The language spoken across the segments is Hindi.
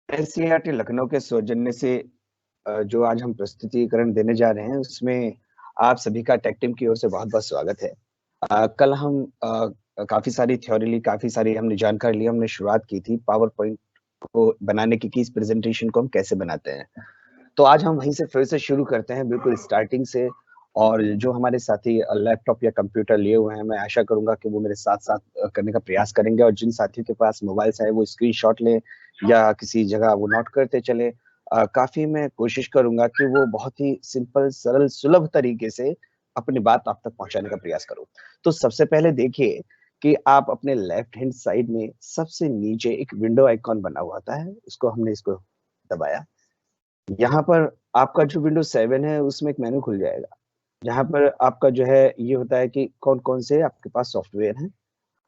एनसीईआरटी लखनऊ के सौजन्य से जो आज हम प्रस्तुतिकरण देने जा रहे हैं उसमें आप सभी का टेक टीम की ओर से बहुत बहुत स्वागत है। कल हम काफी सारी थ्योरी ली, काफी सारी हमने जानकारी ली, हमने शुरुआत की थी पावर पॉइंट को बनाने की कि इस प्रेजेंटेशन को हम कैसे बनाते हैं। तो आज हम वहीं से फिर से शुरू करते हैं, बिल्कुल स्टार्टिंग से। और जो हमारे साथी लैपटॉप या कंप्यूटर लिए हुए हैं, मैं आशा करूंगा कि वो मेरे साथ साथ करने का प्रयास करेंगे, और जिन साथियों के पास मोबाइल है वो स्क्रीनशॉट लें या किसी जगह वो नोट करते चले। काफी मैं कोशिश करूंगा कि वो बहुत ही सिंपल, सरल, सुलभ तरीके से अपनी बात आप तक पहुंचाने का प्रयास करूं। तो सबसे पहले देखिए कि आप अपने लेफ्ट हैंड साइड में सबसे नीचे एक विंडो आइकॉन बना हुआ था है, इसको दबाया। यहाँ पर आपका जो विंडोज 7 है उसमें एक मेनू खुल जाएगा, जहाँ पर आपका जो है ये होता है कि कौन कौन से आपके पास सॉफ्टवेयर हैं।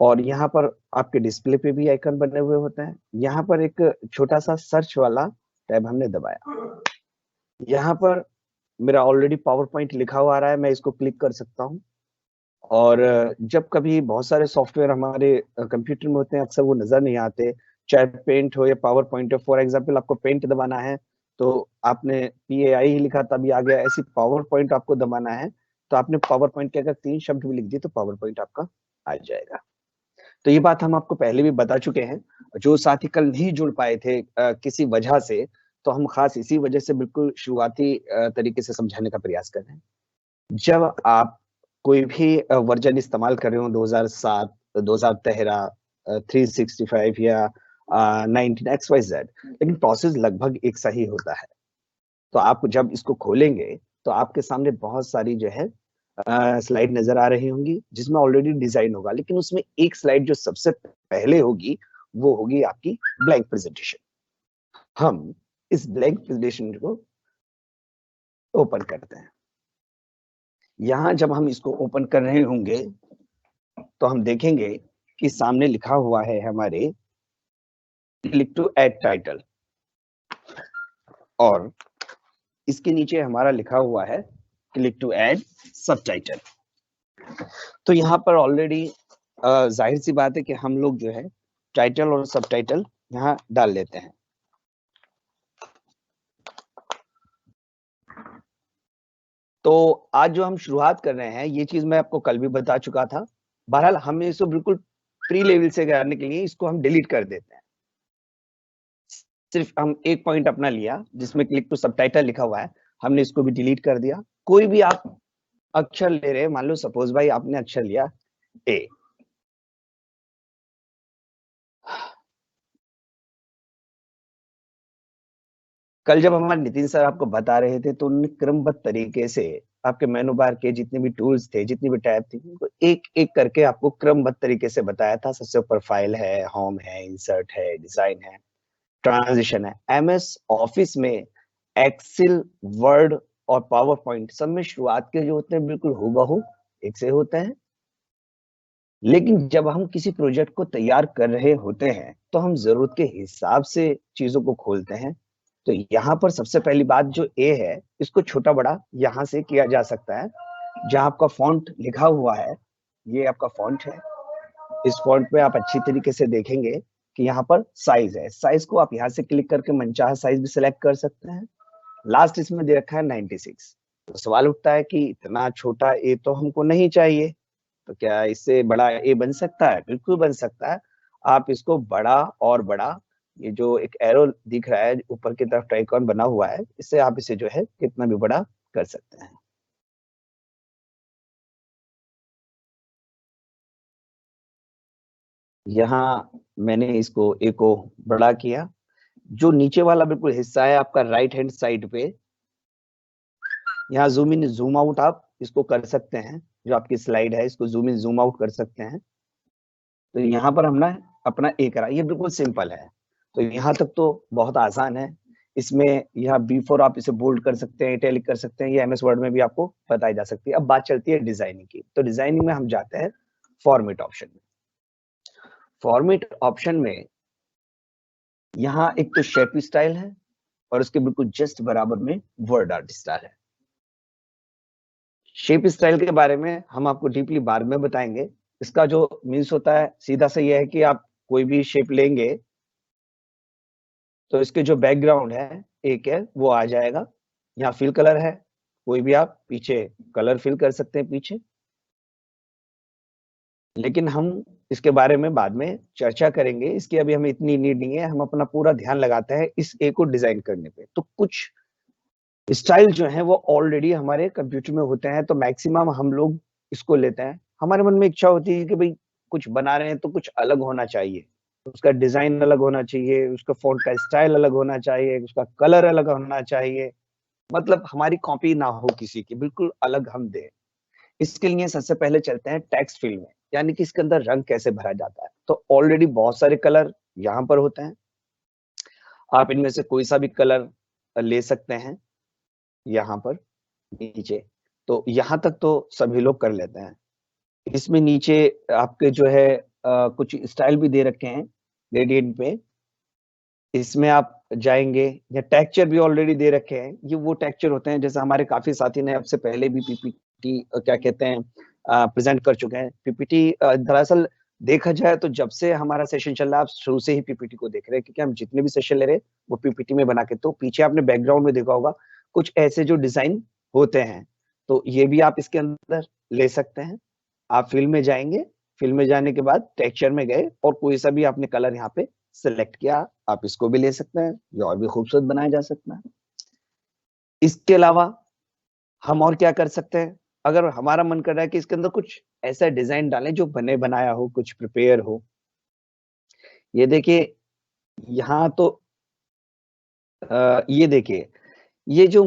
और यहाँ पर आपके डिस्प्ले पे भी आइकन बने हुए होते हैं। यहाँ पर एक छोटा सा सर्च वाला टैब हमने दबाया। यहाँ पर मेरा ऑलरेडी पावर पॉइंट लिखा हुआ आ रहा है, मैं इसको क्लिक कर सकता हूँ। और जब कभी बहुत सारे सॉफ्टवेयर हमारे कंप्यूटर में होते हैं, अक्सर वो नजर नहीं आते, चाहे पेंट हो या पावर पॉइंट हो। फॉर एग्जाम्पल आपको पेंट दबाना है तो आपने PAI ही लिखा तभी आ गया, ऐसी पावर पॉइंट आपको दबाना है तो आपने पावर पॉइंट के अगर 3 शब्द भी लिख दिए तो पावर पॉइंट आपका आ जाएगा। तो ये बात हम आपको पहले भी बता चुके हैं। जो साथी कल नहीं जुड़ पाए थे किसी वजह से, तो हम खास इसी वजह से बिल्कुल शुरुआती तरीके से समझाने का प्रयास कर रहे हैं। जब आप कोई भी वर्जन इस्तेमाल कर रहे हो, 2007, 2013, 365 या 19 XYZ, लेकिन प्रोसेस लगभग एक सा ही होता है। तो आप जब इसको खोलेंगे तो आपके सामने बहुत सारी जो है स्लाइड नजर आ रही होंगी, जिसमें ऑलरेडी डिजाइन होगा, लेकिन उसमें एक स्लाइड जो सबसे पहले होगी वो होगी आपकी ब्लैंक प्रेजेंटेशन। हम इस ब्लैंक प्रेजेंटेशन को ओपन करते हैं। यहाँ जब हम इसको ओपन कर रहे होंगे तो हम देखेंगे कि सामने लिखा हुआ है हमारे क्लिक टू ऐड टाइटल, और इसके नीचे हमारा लिखा हुआ है क्लिक टू ऐड सबटाइटल। तो यहाँ पर ऑलरेडी जाहिर सी बात है कि हम लोग जो है टाइटल और सबटाइटल यहाँ डाल लेते हैं। तो आज जो हम शुरुआत कर रहे हैं, ये चीज मैं आपको कल भी बता चुका था। बहरहाल हम इसको बिल्कुल प्री लेवल से करने के लिए इसको हम डिलीट कर देते हैं। सिर्फ हम एक पॉइंट अपना लिया जिसमें क्लिक टू सबटाइटल लिखा हुआ है, हमने इसको भी डिलीट कर दिया। कोई भी आप अक्षर ले रहे हैं, मान लो सपोज भाई आपने अक्षर लिया ए, कल जब हमारे नितिन सर आपको बता रहे थे तो उन्होंने क्रमबद्ध तरीके से आपके मेनू बार के जितने भी टूल्स थे, जितनी भी टैब थी, उनको एक एक करके आपको क्रमबद्ध तरीके से बताया था। सबसे ऊपर फाइल है, होम है, इंसर्ट है, डिजाइन है, ट्रांजिशन है। MS ऑफिस में एक्सेल, वर्ड और पावर पॉइंट सब में शुरुआत के जो होते हैं बिल्कुल हूबहू एक से होते हैं, लेकिन जब हम किसी प्रोजेक्ट को तैयार कर रहे होते हैं तो हम जरूरत के हिसाब से चीजों को खोलते हैं। तो यहाँ पर सबसे पहली बात जो ए है, इसको छोटा बड़ा यहाँ से किया जा सकता है। जहाँ आपका फॉन्ट लिखा हुआ है, ये आपका फॉन्ट है। इस फॉन्ट पे आप अच्छी तरीके से देखेंगे कि यहाँ पर साइज है। साइज को आप यहाँ से क्लिक करके मनचाहा साइज भी सिलेक्ट कर सकते हैं। लास्ट इसमें दे रखा है 96। तो सवाल उठता है कि इतना छोटा ए तो हमको नहीं चाहिए, तो क्या इससे बड़ा ए बन सकता है? बिल्कुल बन सकता है। आप इसको बड़ा और बड़ा, ये जो एक एरो दिख रहा है ऊपर की तरफ आइकॉन बना हुआ है, इससे आप इसे जो है कितना भी बड़ा कर सकते हैं। यहाँ मैंने इसको ए को बड़ा किया। जो नीचे वाला बिल्कुल हिस्सा है आपका राइट हैंड साइड पे, यहाँ जूम इन जूम आउट आप इसको कर सकते हैं। जो आपकी स्लाइड है इसको जूम इन जूम आउट कर सकते हैं। तो यहाँ पर हमने अपना ए करा, ये बिल्कुल सिंपल है। तो यहाँ तक तो बहुत आसान है। इसमें यहाँ B4 आप इसे बोल्ड कर सकते हैं, इटैलिक कर सकते हैं, ये MS वर्ड में भी आपको बताई जा सकती है। अब बात चलती है डिजाइनिंग की। तो डिजाइनिंग में हम जाते हैं फॉर्मेट ऑप्शन में। फॉर्मेट ऑप्शन में यहाँ एक तो शेप स्टाइल है और उसके बिल्कुल जस्ट बराबर में वर्ड आर्ट स्टाइल है। शेप स्टाइल के बारे में हम आपको डीपली बाद में बताएंगे। इसका जो मीन्स होता है सीधा सा ये है कि आप कोई भी शेप लेंगे तो इसके जो बैकग्राउंड है एक है वो आ जाएगा। यहाँ फिल कलर है, कोई भी आप पीछे कलर फिल कर सकते हैं पीछे, लेकिन हम इसके बारे में बाद में चर्चा करेंगे। इसकी अभी हमें इतनी नीड नहीं है, हम अपना पूरा ध्यान लगाते हैं इस ए को डिजाइन करने पे। तो कुछ स्टाइल जो है वो ऑलरेडी हमारे कंप्यूटर में होते हैं, तो मैक्सिमम हम लोग इसको लेते हैं। हमारे मन में इच्छा होती है कि भाई कुछ बना रहे हैं तो कुछ अलग होना चाहिए, उसका डिजाइन अलग होना चाहिए, उसका फॉन्ट का स्टाइल अलग होना चाहिए, उसका कलर अलग होना चाहिए, मतलब हमारी कॉपी ना हो किसी की, बिल्कुल अलग हम दें। इसके लिए सबसे पहले चलते हैं टेक्स्ट फील्ड में, यानी कि इसके अंदर रंग कैसे भरा जाता है। तो ऑलरेडी बहुत सारे कलर यहाँ पर होते हैं, आप इनमें से कोई सा भी कलर ले सकते हैं यहाँ पर नीचे। तो यहाँ तक तो सभी लोग कर लेते हैं। इसमें नीचे आपके जो है कुछ स्टाइल भी दे रखे हैं ग्रेडियंट पे, इसमें आप जाएंगे। या टेक्सचर भी ऑलरेडी दे रखे हैं, ये वो टेक्सचर होते हैं जैसे हमारे काफी साथी ने आपसे पहले भी पीपीटी क्या कहते हैं प्रेजेंट कर चुके हैं। पीपीटी दरअसल देखा जाए तो जब से हमारा सेशन चल रहा है आप शुरू से ही पीपीटी को देख रहे हैं, क्योंकि हम जितने भी सेशन ले रहे हैं वो पीपीटी में बना के। तो पीछे आपने बैकग्राउंड में देखा होगा कुछ ऐसे जो डिजाइन होते हैं, तो ये भी आप इसके अंदर ले सकते हैं। आप फिल्म में जाएंगे, फिल्म में जाने के बाद टेक्सचर में गए और कोई सा भी आपने कलर यहाँ पे सिलेक्ट किया, आप इसको भी ले सकते हैं, ये और भी खूबसूरत बनाया जा सकता है। इसके अलावा हम और क्या कर सकते हैं, अगर हमारा मन कर रहा है कि इसके अंदर कुछ ऐसा डिजाइन डालें जो बने बनाया हो, कुछ प्रिपेयर हो। ये देखिए यहाँ तो ये देखिए, ये जो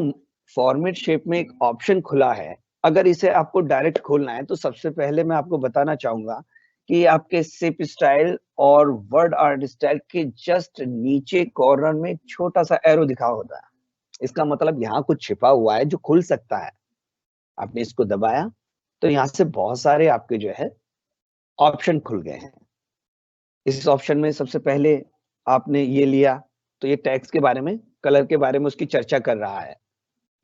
फॉर्मेट शेप में एक ऑप्शन खुला है, अगर इसे आपको डायरेक्ट खोलना है तो सबसे पहले मैं आपको बताना चाहूंगा कि आपके शेप स्टाइल और वर्ड आर्ट स्टाइल के जस्ट नीचे कॉर्नर में एक छोटा सा एरो दिखा होता है। इसका मतलब यहाँ कुछ छिपा हुआ है जो खुल सकता है। आपने इसको दबाया तो यहाँ से बहुत सारे आपके जो है ऑप्शन खुल गए हैं। इस ऑप्शन में सबसे पहले आपने ये लिया, तो ये टेक्स्ट के बारे में, कलर के बारे में उसकी चर्चा कर रहा है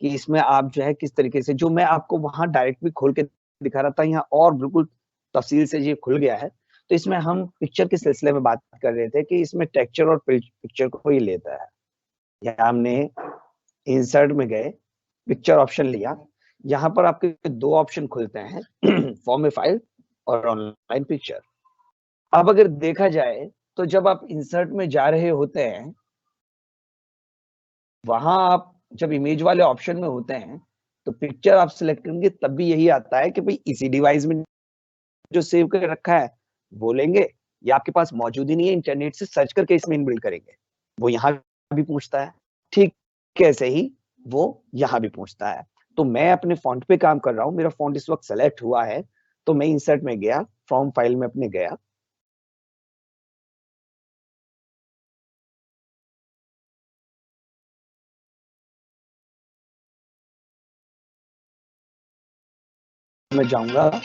कि इसमें आप जो है किस तरीके से, जो मैं आपको वहां डायरेक्ट भी खोल के दिखा रहा था, यहाँ और बिल्कुल तफसील से ये खुल गया है। तो इसमें हम पिक्चर के सिलसिले में बात कर रहे थे कि इसमें टेक्सचर और पिक्चर को ही लेता है। यहाँ हमने इंसर्ट में गए, पिक्चर ऑप्शन लिया, यहाँ पर आपके दो ऑप्शन खुलते हैं फॉर्म ए फाइल और ऑनलाइन पिक्चर। अब अगर देखा जाए तो जब आप इंसर्ट में जा रहे होते हैं, वहां आप जब इमेज वाले ऑप्शन में होते हैं तो पिक्चर आप सिलेक्ट करेंगे तब भी यही आता है कि भाई इसी डिवाइस में जो सेव कर रखा है वो लेंगे, या आपके पास मौजूद ही नहीं है, इंटरनेट से सर्च करके इसमें इनबिल्ड करेंगे। वो यहाँ भी पूछता है, ठीक कैसे ही वो यहाँ भी पूछता है। तो मैं अपने फॉन्ट पे काम कर रहा हूँ, मेरा फॉन्ट इस वक्त सेलेक्ट हुआ है, तो मैं इंसर्ट में गया, फ्रॉम फाइल में अपने गया, मैं जाऊंगा,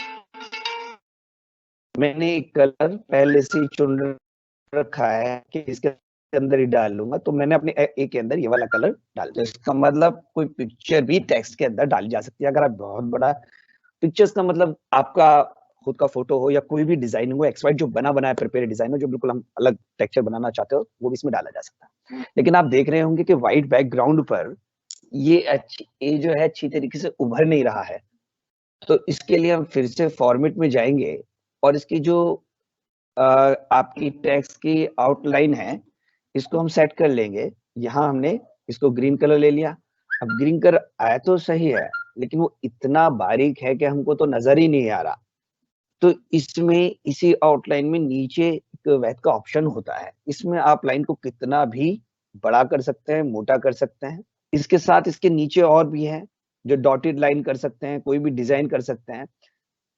मैंने एक कलर पहले से ही चुन रखा है कि इसके अंदर ही डाल लूंगा, तो मैंने अपने ए के अंदर ये वाला कलर डाल दिया। इसका मतलब कोई पिक्चर भी टेक्स्ट के अंदर डाली जा सकती है। अगर आप बहुत बड़ा पिक्चर्स का मतलब आपका खुद का फोटो हो या कोई भी डिजाइन हो, एक्स वाइट जो बना बनाया प्रिपेयर डिजाइन हो, जो बिल्कुल हम अलग टेक्सचर बनाना चाहते हो, वो भी इसमें डाला जा सकता है। लेकिन आप देख रहे होंगे कि व्हाइट बैकग्राउंड पर ये जो है अच्छी तरीके से उभर नहीं रहा है। तो इसके लिए हम फिर से फॉर्मेट में जाएंगे और इसकी जो आपकी टेक्स्ट की आउटलाइन है, इसको हम सेट कर लेंगे। यहाँ हमने इसको ग्रीन कलर ले लिया। अब ग्रीन कलर आया तो सही है, लेकिन वो इतना बारीक है कि हमको तो नजर ही नहीं आ रहा। तो इसमें इसी आउटलाइन में नीचे एक वैध का ऑप्शन होता है, इसमें आप लाइन को कितना भी बड़ा कर सकते हैं, मोटा कर सकते हैं। इसके साथ इसके नीचे और भी है, जो डॉटेड लाइन कर सकते हैं, कोई भी डिजाइन कर सकते हैं।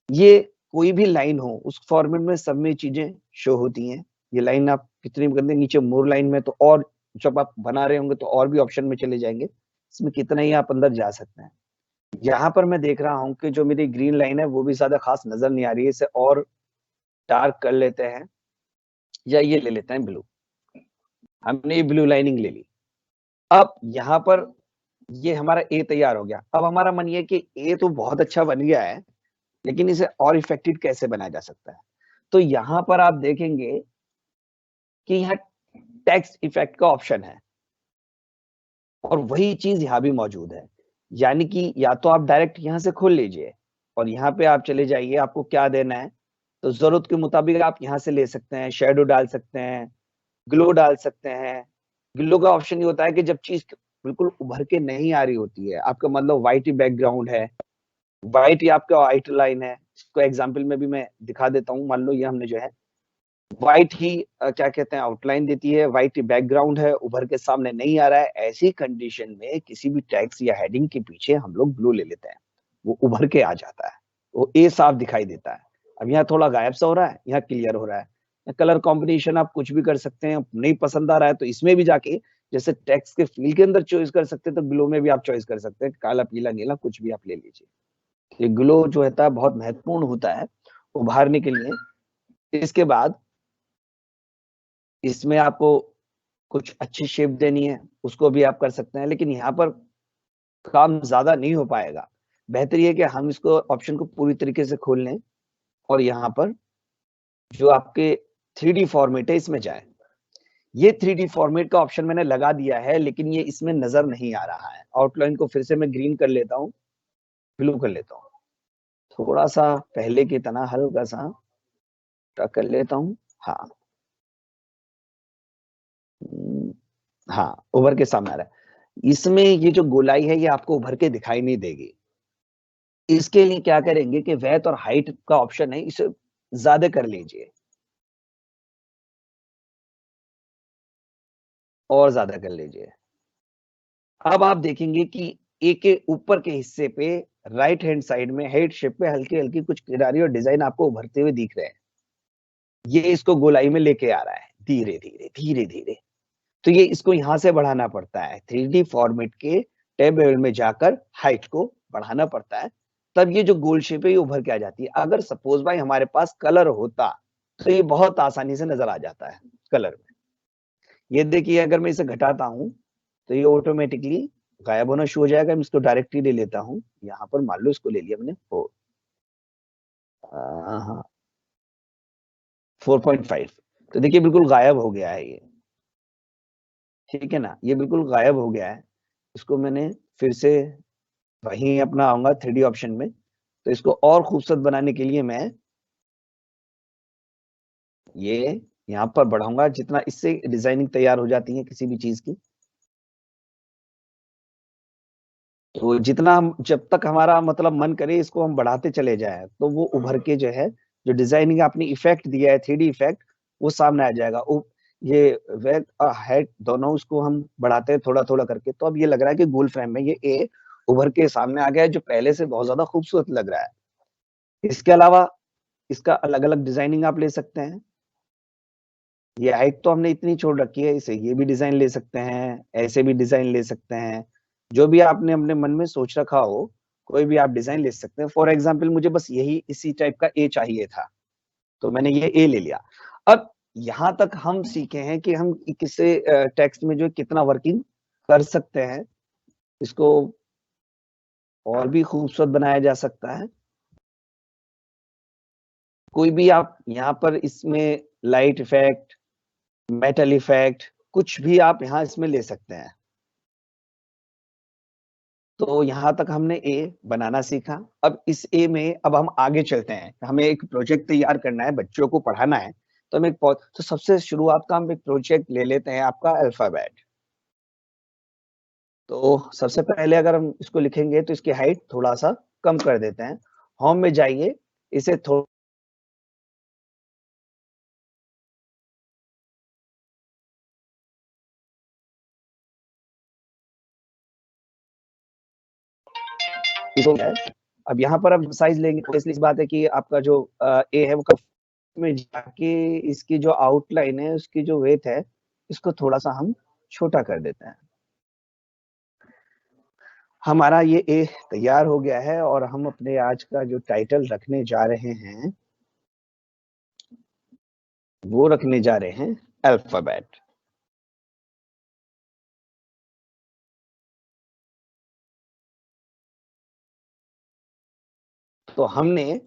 ये कोई भी लाइन हो उस फॉर्मेट में सब में चीजें शो होती हैं। ये लाइन आप कितनी कर दें, नीचे मोर लाइन में तो, और जब आप बना रहे होंगे तो और भी ऑप्शन में चले जाएंगे, इसमें कितना ही आप अंदर जा सकते हैं। यहाँ पर मैं देख रहा हूँ कि जो मेरी ग्रीन लाइन है वो भी ज्यादा खास नजर नहीं आ रही है, इसे और डार्क कर लेते हैं, या ये ले लेते हैं ब्लू। हमने ये ब्लू लाइनिंग ले ली। अब यहाँ पर ये हमारा ए तैयार हो गया। अब हमारा मन ये कि ए तो बहुत अच्छा बन गया है, लेकिन इसे और इफेक्टिव कैसे बनाया जा सकता है। तो यहाँ पर आप देखेंगे कि यहाँ टेक्स्ट इफेक्ट का ऑप्शन है। और वही चीज यहाँ भी मौजूद है। यानी कि या तो आप डायरेक्ट यहाँ से खोल लीजिए और यहाँ पे आप चले जाइए, आपको क्या देना है तो जरूरत के मुताबिक आप यहाँ से ले सकते हैं, शेडो डाल सकते हैं, ग्लो डाल सकते हैं। ग्लो का ऑप्शन ये होता है कि जब चीज बिल्कुल उभर के नहीं आ रही होती है, आपका मतलब व्हाइट ही बैकग्राउंड है, व्हाइट ही आपका व्हाइट लाइन है। इसको एग्जाम्पल में भी मैं दिखा देता हूँ। मान लो ये हमने जो है व्हाइट ही क्या कहते हैं आउटलाइन देती है, व्हाइट ही बैकग्राउंड है, उभर के सामने नहीं आ रहा है, ऐसी कंडीशन में किसी भी टेक्स्ट या हेडिंग के पीछे हम लोग ब्लू ले लेते हैं, वो उभर के आ जाता है, वो ए साफ दिखाई देता है। अब यहाँ थोड़ा गायब सा हो रहा है, यहाँ क्लियर हो रहा है। कलर कॉम्बिनेशन आप कुछ भी कर सकते हैं, नहीं पसंद आ रहा है तो इसमें भी जाके जैसे टेक्स्ट के फील्ड के अंदर चॉइस कर सकते हैं, तो ग्लो में भी आप चॉइस कर सकते हैं, काला पीला नीला कुछ भी आप ले लीजिए। ये ग्लो जो होता है बहुत महत्वपूर्ण होता है उभारने के लिए। इसके बाद इसमें आपको कुछ अच्छी शेप देनी है, उसको भी आप कर सकते हैं, लेकिन यहाँ पर काम ज्यादा नहीं हो पाएगा। बेहतर ये कि हम इसको ऑप्शन को पूरी तरीके से खोल लें और यहाँ पर जो आपके 3D फॉर्मेट है इसमें जाए। ये 3D फॉर्मेट का ऑप्शन मैंने लगा दिया है, लेकिन ये इसमें नजर नहीं आ रहा है। आउटलाइन को फिर से मैं ग्रीन कर लेता हूँ, ब्लू कर लेता हूँ, थोड़ा सा पहले की तरह हल्का सा कर लेता हूँ। हाँ, हाँ उभर के सामने आ रहा है। इसमें ये जो गोलाई है ये आपको उभर के दिखाई नहीं देगी। इसके लिए क्या करेंगे कि वेथ और हाइट का ऑप्शन है, इसे ज्यादा कर लीजिए और ज्यादा कर लीजिए। अब आप देखेंगे कि ए के ऊपर के हिस्से पे राइट हैंड साइड में हेड शेप पे हल्की हल्की कुछ किनारी और डिजाइन आपको उभरते हुए दिख रहे हैं। ये इसको गोलाई में लेके आ रहा है धीरे धीरे धीरे धीरे। तो ये इसको यहां से बढ़ाना पड़ता है, 3D फॉर्मेट के टैब लेवल में जाकर हाइट को बढ़ाना पड़ता है, तब ये जो गोल शेप है ये उभर के आ जाती है। अगर सपोज भाई हमारे पास कलर होता तो ये बहुत आसानी से नजर आ जाता है कलर में। ये देखिए अगर मैं इसे घटाता हूं तो ये ऑटोमेटिकली गायब होना शुरू हो जाएगा। मैं इसको डायरेक्टली ले लेता हूँ, यहाँ पर मान लो इसको ले लिया मैंने 4.5, तो देखिए बिल्कुल गायब हो गया है ये। ठीक है ना, ये बिल्कुल गायब हो गया है। इसको मैंने फिर से वहीं अपना आऊंगा 3D ऑप्शन में, तो इसको और खूबसूरत बनाने के लिए मैं ये यहाँ पर बढ़ाऊंगा, जितना इससे डिजाइनिंग तैयार हो जाती है किसी भी चीज की। तो जितना हम जब तक हमारा मतलब मन करे इसको हम बढ़ाते चले जाए तो वो उभर के जो है जो डिजाइनिंग आपने इफेक्ट दिया है 3D इफेक्ट वो सामने आ जाएगा। ये वेट और हाइट दोनों उसको हम बढ़ाते हैं थोड़ा थोड़ा करके, तो अब ये लग रहा है कि गोल फ्रेम में ये ए उभर के सामने आ गया है, जो पहले से बहुत ज्यादा खूबसूरत लग रहा है। इसके अलावा इसका अलग अलग डिजाइनिंग आप ले सकते हैं। ये हाइट तो हमने इतनी छोड़ रखी है, इसे ये भी डिजाइन ले सकते हैं, ऐसे भी डिजाइन ले सकते हैं, जो भी आपने अपने मन में सोच रखा हो कोई भी आप डिजाइन ले सकते हैं। फॉर एग्जाम्पल मुझे बस यही इसी टाइप का ए चाहिए था, तो मैंने ये ए ले लिया। अब यहाँ तक हम सीखे हैं कि हम किसी टेक्स्ट में जो कितना वर्किंग कर सकते हैं, इसको और भी खूबसूरत बनाया जा सकता है। कोई भी आप यहाँ पर इसमें लाइट इफेक्ट, मेटल इफेक्ट, कुछ भी आप यहाँ इसमें ले सकते हैं। तो यहाँ तक हमने ए बनाना सीखा। अब इस ए में अब हम आगे चलते हैं, हमें एक प्रोजेक्ट तैयार करना है, बच्चों को पढ़ाना है। तो हम तो सबसे शुरुआत का हम एक प्रोजेक्ट ले लेते हैं आपका अल्फाबेट। तो सबसे पहले अगर हम इसको लिखेंगे तो इसकी हाइट थोड़ा सा कम कर देते हैं। होम में जाइए, इसे थोड़ा अब यहाँ पर अब साइज लेंगे तो इसलिए इस बात है कि आपका जो ए है वो में जाके इसकी जो आउटलाइन है उसकी जो वेट है इसको थोड़ा सा हम छोटा कर देते हैं। हमारा ये ए तैयार हो गया है और हम अपने आज का जो टाइटल रखने जा रहे हैं वो रखने जा रहे हैं अल्फाबेट। तो हमने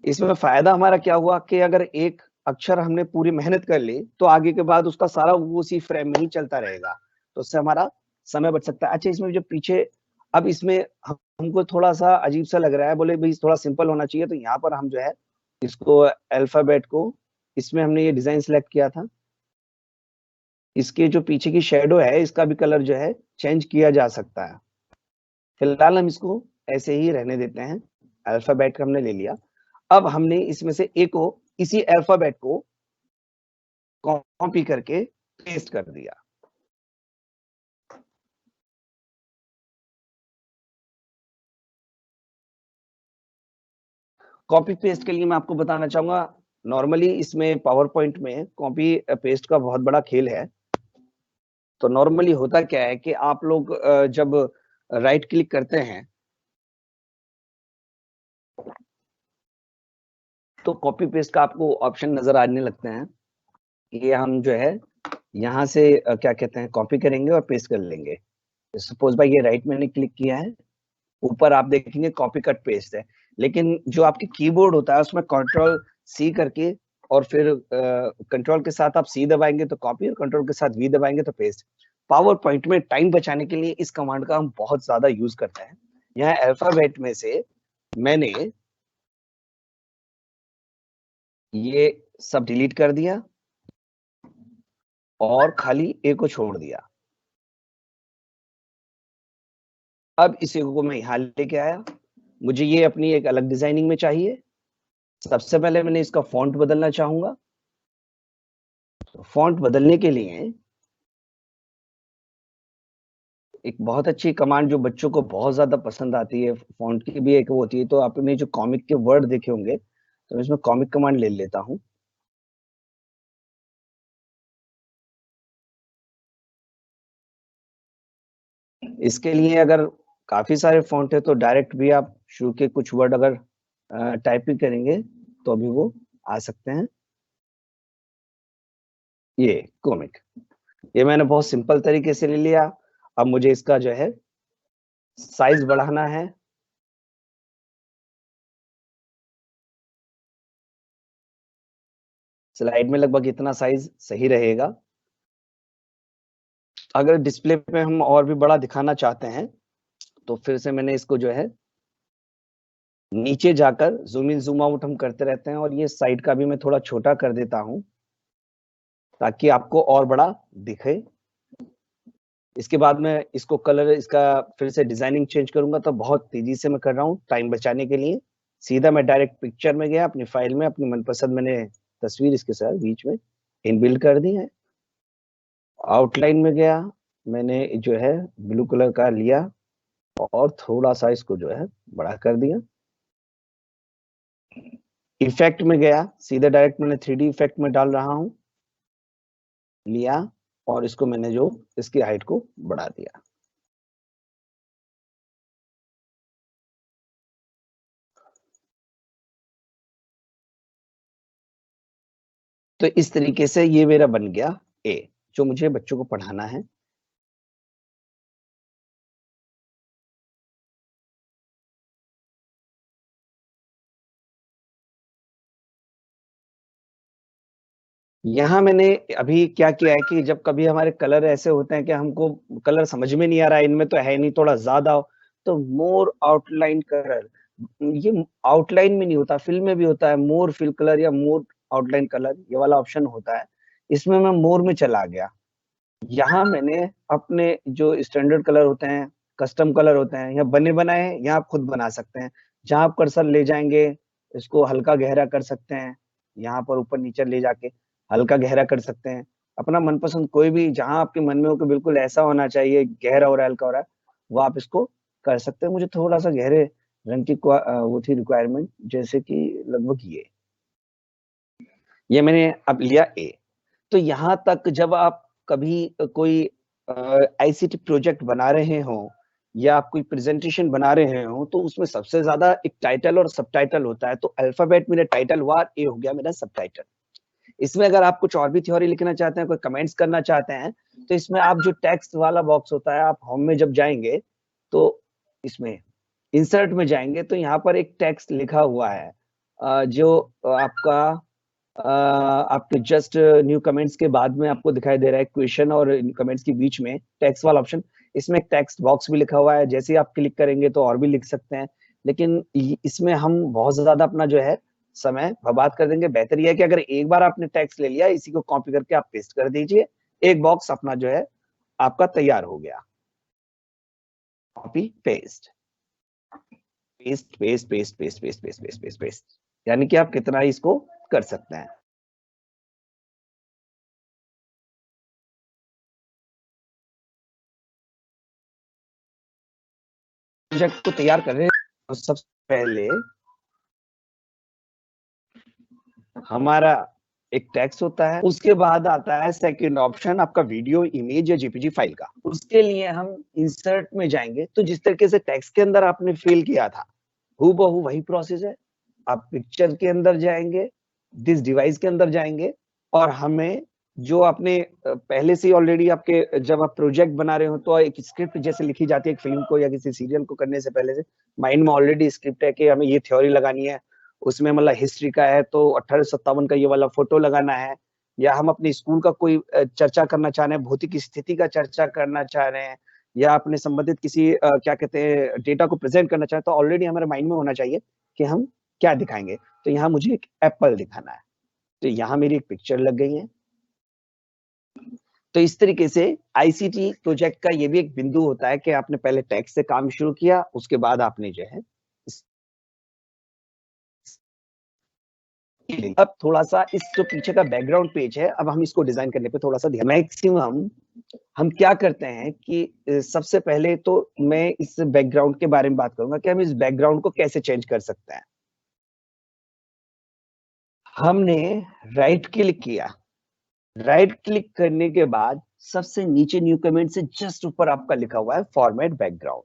इसमें फायदा हमारा क्या हुआ कि अगर एक अक्षर हमने पूरी मेहनत कर ली तो आगे के बाद उसका सारा वो उसी फ्रेम में ही चलता रहेगा, तो उससे हमारा समय बच सकता है। अच्छा, इसमें जो पीछे अब इसमें हमको थोड़ा सा अजीब सा लग रहा है, बोले भाई थोड़ा सिंपल होना चाहिए, तो यहाँ पर हम जो है इसको अल्फाबेट को, इसमें हमने ये डिजाइन सिलेक्ट किया था, इसके जो पीछे की शेडो है इसका भी कलर जो है चेंज किया जा सकता है। फिलहाल हम इसको ऐसे ही रहने देते हैं। अल्फाबेट का हमने ले लिया। अब हमने इसमें से एक को, इसी अल्फाबेट को कॉपी करके पेस्ट कर दिया। कॉपी पेस्ट के लिए मैं आपको बताना चाहूंगा, नॉर्मली इसमें पावर पॉइंट में कॉपी पेस्ट का बहुत बड़ा खेल है। तो नॉर्मली होता क्या है कि आप लोग जब राइट क्लिक करते हैं तो कॉपी पेस्ट का आपको ऑप्शन नजर आने लगते हैं। ये हम जो है यहाँ से क्या कहते हैं, कॉपी करेंगे और पेस्ट कर लेंगे। सपोज भाई ये राइट मैंने क्लिक किया है, ऊपर आप देखेंगे कॉपी कट पेस्ट है, लेकिन जो आपके कीबोर्ड होता है उसमें कंट्रोल सी करके और फिर कंट्रोल के साथ आप सी दबाएंगे तो कॉपी, और कंट्रोल के साथ वी दबाएंगे तो पेस्ट। पावर पॉइंट में टाइम बचाने के लिए इस कमांड का हम बहुत ज्यादा यूज करते हैं। यहाँ अल्फाबेट में से मैंने ये सब डिलीट कर दिया और खाली ए को छोड़ दिया। अब इसी को मैं यहाँ लेके आया, मुझे ये अपनी एक अलग डिजाइनिंग में चाहिए। सबसे पहले मैंने इसका फॉन्ट बदलना चाहूंगा। फॉन्ट बदलने के लिए एक बहुत अच्छी कमांड जो बच्चों को बहुत ज्यादा पसंद आती है, फॉन्ट की भी एक वो होती है, तो आपने जो कॉमिक के वर्ड देखे होंगे तो मैं इसमें कॉमिक कमांड ले लेता हूं। इसके लिए अगर काफी सारे फॉन्ट है तो डायरेक्ट भी आप शुरू के कुछ वर्ड अगर टाइपिंग करेंगे तो भी वो आ सकते हैं। ये कॉमिक, ये मैंने बहुत सिंपल तरीके से ले लिया। अब मुझे इसका जो है साइज बढ़ाना है। स्लाइड में लगभग इतना साइज सही रहेगा। अगर डिस्प्ले पे हम और भी बड़ा दिखाना चाहते हैं तो फिर से मैंने इसको जो है नीचे जाकर जूम इन जूम आउट हम करते रहते हैं, और ये साइड का भी मैं थोड़ा छोटा कर देता हूं ताकि आपको और बड़ा दिखे। इसके बाद में इसको कलर, इसका फिर से डिजाइनिंग चेंज करूंगा, तो बहुत तेजी से मैं कर रहा हूँ टाइम बचाने के लिए। सीधा मैं डायरेक्ट पिक्चर में गया, अपनी फाइल में अपनी मनपसंद मैंने तस्वीर इसके साथ बीच में इनबिल्ड कर दी है। आउटलाइन में गया, मैंने जो है ब्लू कलर का लिया और थोड़ा सा इसको जो है बड़ा कर दिया। इफेक्ट में गया, सीधे डायरेक्ट मैंने 3D इफेक्ट में डाल रहा हूं, लिया और इसको मैंने जो इसकी हाइट को बढ़ा दिया। तो इस तरीके से ये मेरा बन गया ए, जो मुझे बच्चों को पढ़ाना है। यहाँ मैंने अभी क्या किया है कि जब कभी हमारे कलर ऐसे होते हैं कि हमको कलर समझ में नहीं आ रहा है, इनमें तो है नहीं, थोड़ा ज्यादा हो, तो मोर आउटलाइन कलर, ये आउटलाइन में नहीं होता, फिल में भी होता है, मोर फिल कलर या मोर आउटलाइन कलर, ये वाला ऑप्शन होता है। इसमें मैं मोर में चला गया। यहाँ मैंने अपने जो स्टैंडर्ड कलर होते हैं, कस्टम कलर होते हैं, यहाँ बने बनाए हैं, यहाँ आप खुद बना सकते हैं। जहाँ आप कर्सर ले जाएंगे इसको हल्का गहरा कर सकते हैं, यहाँ पर ऊपर नीचे ले जाके हल्का गहरा कर सकते हैं। अपना मनपसंद कोई भी, जहाँ आपके मन में हो कि बिल्कुल ऐसा होना चाहिए, गहरा हो रहा है हल्का हो रहा है, वो आप इसको कर सकते हैं। मुझे थोड़ा सा गहरे रंग की वो थी रिक्वायरमेंट, जैसे कि लगभग ये मैंने अब लिया ए। तो यहाँ तक जब आप कभी कोई आईसीटी प्रोजेक्ट बना रहे हो या आप कोई प्रेजेंटेशन बना रहे हो, तो उसमें सबसे ज्यादा एक टाइटल और सबटाइटल होता है। तो अल्फाबेट मेरा टाइटल हुआ, ए हो गया मेरा सबटाइटल। इसमें अगर आप कुछ और भी थ्योरी लिखना चाहते हैं, कोई कमेंट्स करना चाहते हैं, तो इसमें आप जो टेक्स्ट वाला बॉक्स होता है, आप होम में जब जाएंगे तो इसमें इंसर्ट में जाएंगे तो यहाँ पर एक टेक्स्ट लिखा हुआ है, जो आपका आपके जस्ट न्यू कमेंट्स के बाद में आपको दिखाई दे रहा है, क्वेश्चन और कमेंट्स के बीच में टेक्स्ट वाला ऑप्शन। इसमें टेक्स्ट बॉक्स भी लिखा हुआ है, जैसे ही आप क्लिक करेंगे तो और भी लिख सकते हैं, लेकिन इसमें हम बहुत ज्यादा अपना जो है समय बर्बाद कर देंगे। बेहतर यह है कि अगर एक बार आपने टेक्स्ट ले लिया, इसी को कॉपी करके आप पेस्ट कर दीजिए, एक बॉक्स अपना जो है आपका तैयार हो गया। Copy paste paste paste paste paste paste paste paste paste paste, यानी कि आप कितना ही इसको कर सकते हैं। प्रोजेक्ट को तैयार कर रहे हैं तो सबसे पहले हमारा एक टेक्स्ट होता है, उसके बाद आता है सेकंड ऑप्शन आपका वीडियो, इमेज या जेपीजी फाइल का। उसके लिए हम इंसर्ट में जाएंगे, तो जिस तरीके से टेक्स्ट के अंदर आपने फिल किया था हूबहू वही प्रोसेस है। आप पिक्चर के अंदर जाएंगे, दिस डिवाइस के अंदर जाएंगे, और हमें जो आपने पहले से ऑलरेडी आपके जब आप प्रोजेक्ट बना रहे हो तो एक स्क्रिप्ट जैसे लिखी जाती है एक फिल्म को या किसी सीरियल को करने से पहले से माइंड में ऑलरेडी स्क्रिप्ट है कि हमें ये थ्योरी लगानी है, उसमें मतलब हिस्ट्री का है तो 1857 का ये वाला फोटो लगाना है, या हम अपने स्कूल का कोई चर्चा करना चाह रहे हैं, भौतिक स्थिति का चर्चा करना चाह रहे हैं, या अपने संबंधित किसी क्या कहते हैं डेटा को प्रेजेंट करना चाहते हैं, तो ऑलरेडी हमारे माइंड में होना चाहिए कि हम क्या दिखाएंगे। तो यहाँ मुझे एक एप्पल दिखाना है, तो यहाँ मेरी एक पिक्चर लग गई है। तो इस तरीके से आईसीटी प्रोजेक्ट का ये भी एक बिंदु होता है कि आपने पहले टेक्स्ट से काम शुरू किया, उसके बाद आपने जो है अब थोड़ा सा इस जो पीछे का बैकग्राउंड पेज है, अब हम इसको डिजाइन करने पे थोड़ा सा ध्यान। मैक्सिमम हम क्या करते हैं कि सबसे पहले तो मैं इस बैकग्राउंड के बारे में बात करूंगा कि हम इस बैकग्राउंड को कैसे चेंज कर सकते हैं। हमने राइट क्लिक किया, राइट क्लिक करने के बाद सबसे नीचे न्यू कमेंट से जस्ट ऊपर आपका लिखा हुआ है फॉर्मेट बैकग्राउंड।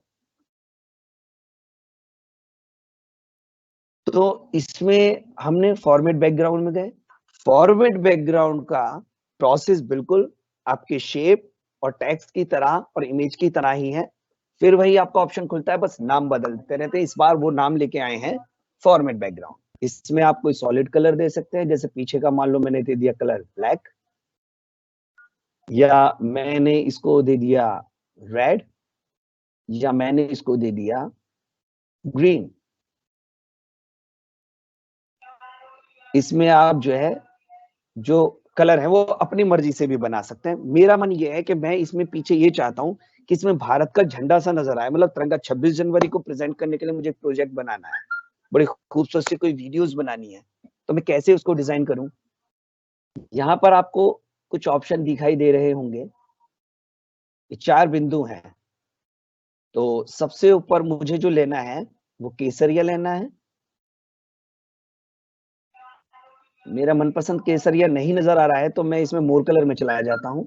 तो इसमें हमने फॉर्मेट बैकग्राउंड में गए, फॉर्मेट बैकग्राउंड का प्रोसेस बिल्कुल आपके शेप और टेक्स्ट की तरह और इमेज की तरह ही है। फिर वही आपका ऑप्शन खुलता है, बस नाम बदलते रहते हैं। इस बार वो नाम लेके आए हैं फॉर्मेट बैकग्राउंड। इसमें आप कोई सॉलिड कलर दे सकते हैं, जैसे पीछे का मान लो मैंने दे दिया कलर ब्लैक, या मैंने इसको दे दिया रेड, या मैंने इसको दे दिया ग्रीन। इसमें आप जो है जो कलर है वो अपनी मर्जी से भी बना सकते हैं। मेरा मन ये है कि मैं इसमें पीछे ये चाहता हूं कि इसमें भारत का झंडा सा नजर आए, मतलब तिरंगा 26 जनवरी को प्रेजेंट करने के लिए मुझे एक प्रोजेक्ट बनाना है, बड़ी खूबसूरत सी कोई वीडियोस बनानी है, तो मैं कैसे उसको डिजाइन करूं। यहाँ पर आपको कुछ ऑप्शन दिखाई दे रहे होंगे, ये 4 बिंदु हैं। तो सबसे ऊपर मुझे जो लेना है वो केसरिया लेना है। मेरा मनपसंद केसरिया नहीं नजर आ रहा है, तो मैं इसमें मोर कलर में चलाया जाता हूँ,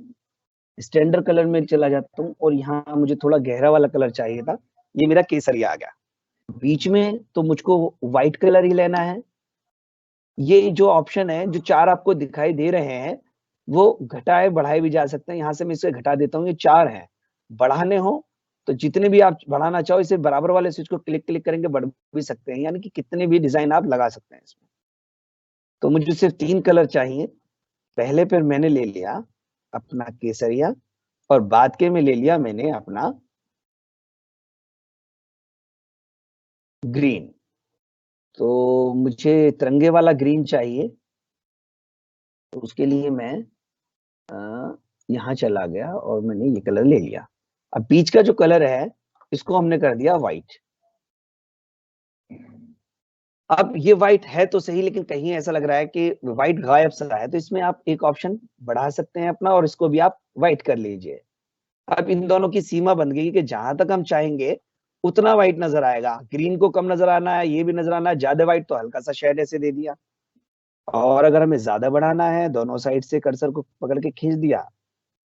स्टैंडर्ड कलर में चला जाता हूँ, और यहाँ मुझे थोड़ा गहरा वाला कलर चाहिए था, ये मेरा केसरिया आ गया। बीच में तो मुझको व्हाइट कलर ही लेना है। ये जो ऑप्शन है, जो 4 आपको दिखाई दे रहे हैं, वो घटाए बढ़ाए भी जा सकते हैं। यहाँ से मैं इसे घटा देता हूँ, ये 4 हैं। बढ़ाने हो तो जितने भी आप बढ़ाना चाहो, इसे बराबर वाले स्विच को क्लिक क्लिक करेंगे बढ़ भी सकते हैं, यानी कि कितने भी डिजाइन आप लगा सकते हैं इसमें। तो मुझे सिर्फ 3 कलर चाहिए। पहले फिर मैंने ले लिया अपना केसरिया, और बाद के में ले लिया मैंने अपना ग्रीन। तो मुझे तिरंगे वाला ग्रीन चाहिए, तो उसके लिए मैं यहाँ चला गया और मैंने ये कलर ले लिया। अब बीच का जो कलर है इसको हमने कर दिया व्हाइट। अब ये व्हाइट है तो सही, लेकिन कहीं ऐसा लग रहा है कि व्हाइट गायब सा है, तो इसमें आप एक ऑप्शन बढ़ा सकते हैं अपना, और इसको भी आप व्हाइट कर लीजिए। अब इन दोनों की सीमा बन गई कि जहां तक हम चाहेंगे उतना व्हाइट नजर आएगा। ग्रीन को कम नजर आना है, ये भी नजर आना है, ज्यादा व्हाइट तो हल्का सा शेड ऐसे दे दिया। और अगर हमें ज्यादा बढ़ाना है, दोनों साइड से कर्सर को पकड़ के खींच दिया,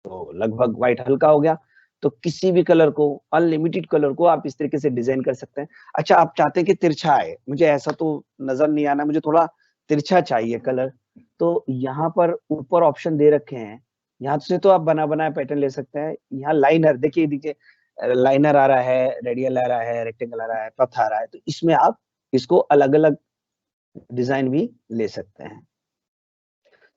तो लगभग व्हाइट हल्का हो गया। तो किसी भी कलर को, अनलिमिटेड कलर को आप इस तरीके से डिजाइन कर सकते हैं। अच्छा, आप चाहते हैं कि तिरछा आए, मुझे ऐसा तो नजर नहीं आना, मुझे थोड़ा तिरछा चाहिए कलर, तो यहाँ पर ऊपर ऑप्शन दे रखे हैं, यहाँ से तो आप बना बनाया पैटर्न ले सकते हैं। यहाँ लाइनर देखिए दीजिए, लाइनर आ रहा है, रेडियल आ रहा है, रेक्टेंगल आ रहा है, पथ आ रहा है, तो इसमें आप इसको अलग अलग डिजाइन भी ले सकते हैं।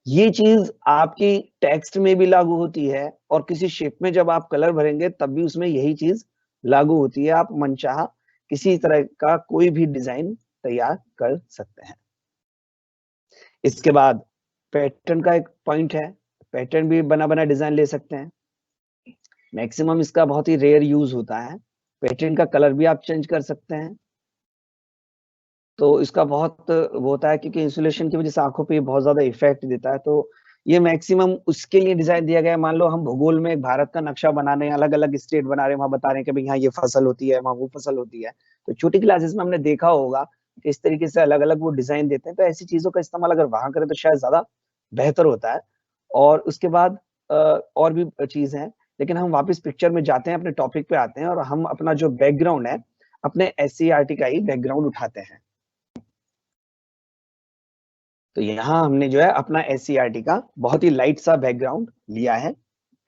ये चीज आपकी टेक्स्ट में भी लागू होती है और किसी शेप में जब आप कलर भरेंगे तब भी उसमें यही चीज लागू होती है। आप मनचाहा किसी तरह का कोई भी डिजाइन तैयार कर सकते हैं। इसके बाद पैटर्न का एक पॉइंट है, पैटर्न भी बना बना डिजाइन ले सकते हैं। मैक्सिमम इसका बहुत ही रेयर यूज होता है। पैटर्न का कलर भी आप चेंज कर सकते हैं। तो इसका बहुत वो होता है क्योंकि इंसुलेशन की वजह से आंखों पे बहुत ज्यादा इफेक्ट देता है। तो ये मैक्सिमम उसके लिए डिजाइन दिया गया है। मान लो हम भूगोल में भारत का नक्शा बना रहे हैं, अलग अलग स्टेट बना रहे हैं, वहां बता रहे हैं कि भाई यहाँ ये फसल होती है, वहां वो फसल होती है। तो छोटी क्लासेस में हमने देखा होगा कि इस तरीके से अलग अलग वो डिजाइन देते हैं। तो ऐसी चीजों का इस्तेमाल अगर वहां करें तो शायद ज्यादा बेहतर होता है। और उसके बाद और भी चीज है, लेकिन हम वापस पिक्चर में जाते हैं, अपने टॉपिक पे आते हैं और हम अपना जो बैकग्राउंड है अपने SCERT का ही बैकग्राउंड उठाते हैं। तो यहाँ हमने जो है अपना SCERT का बहुत ही लाइट सा बैकग्राउंड लिया है।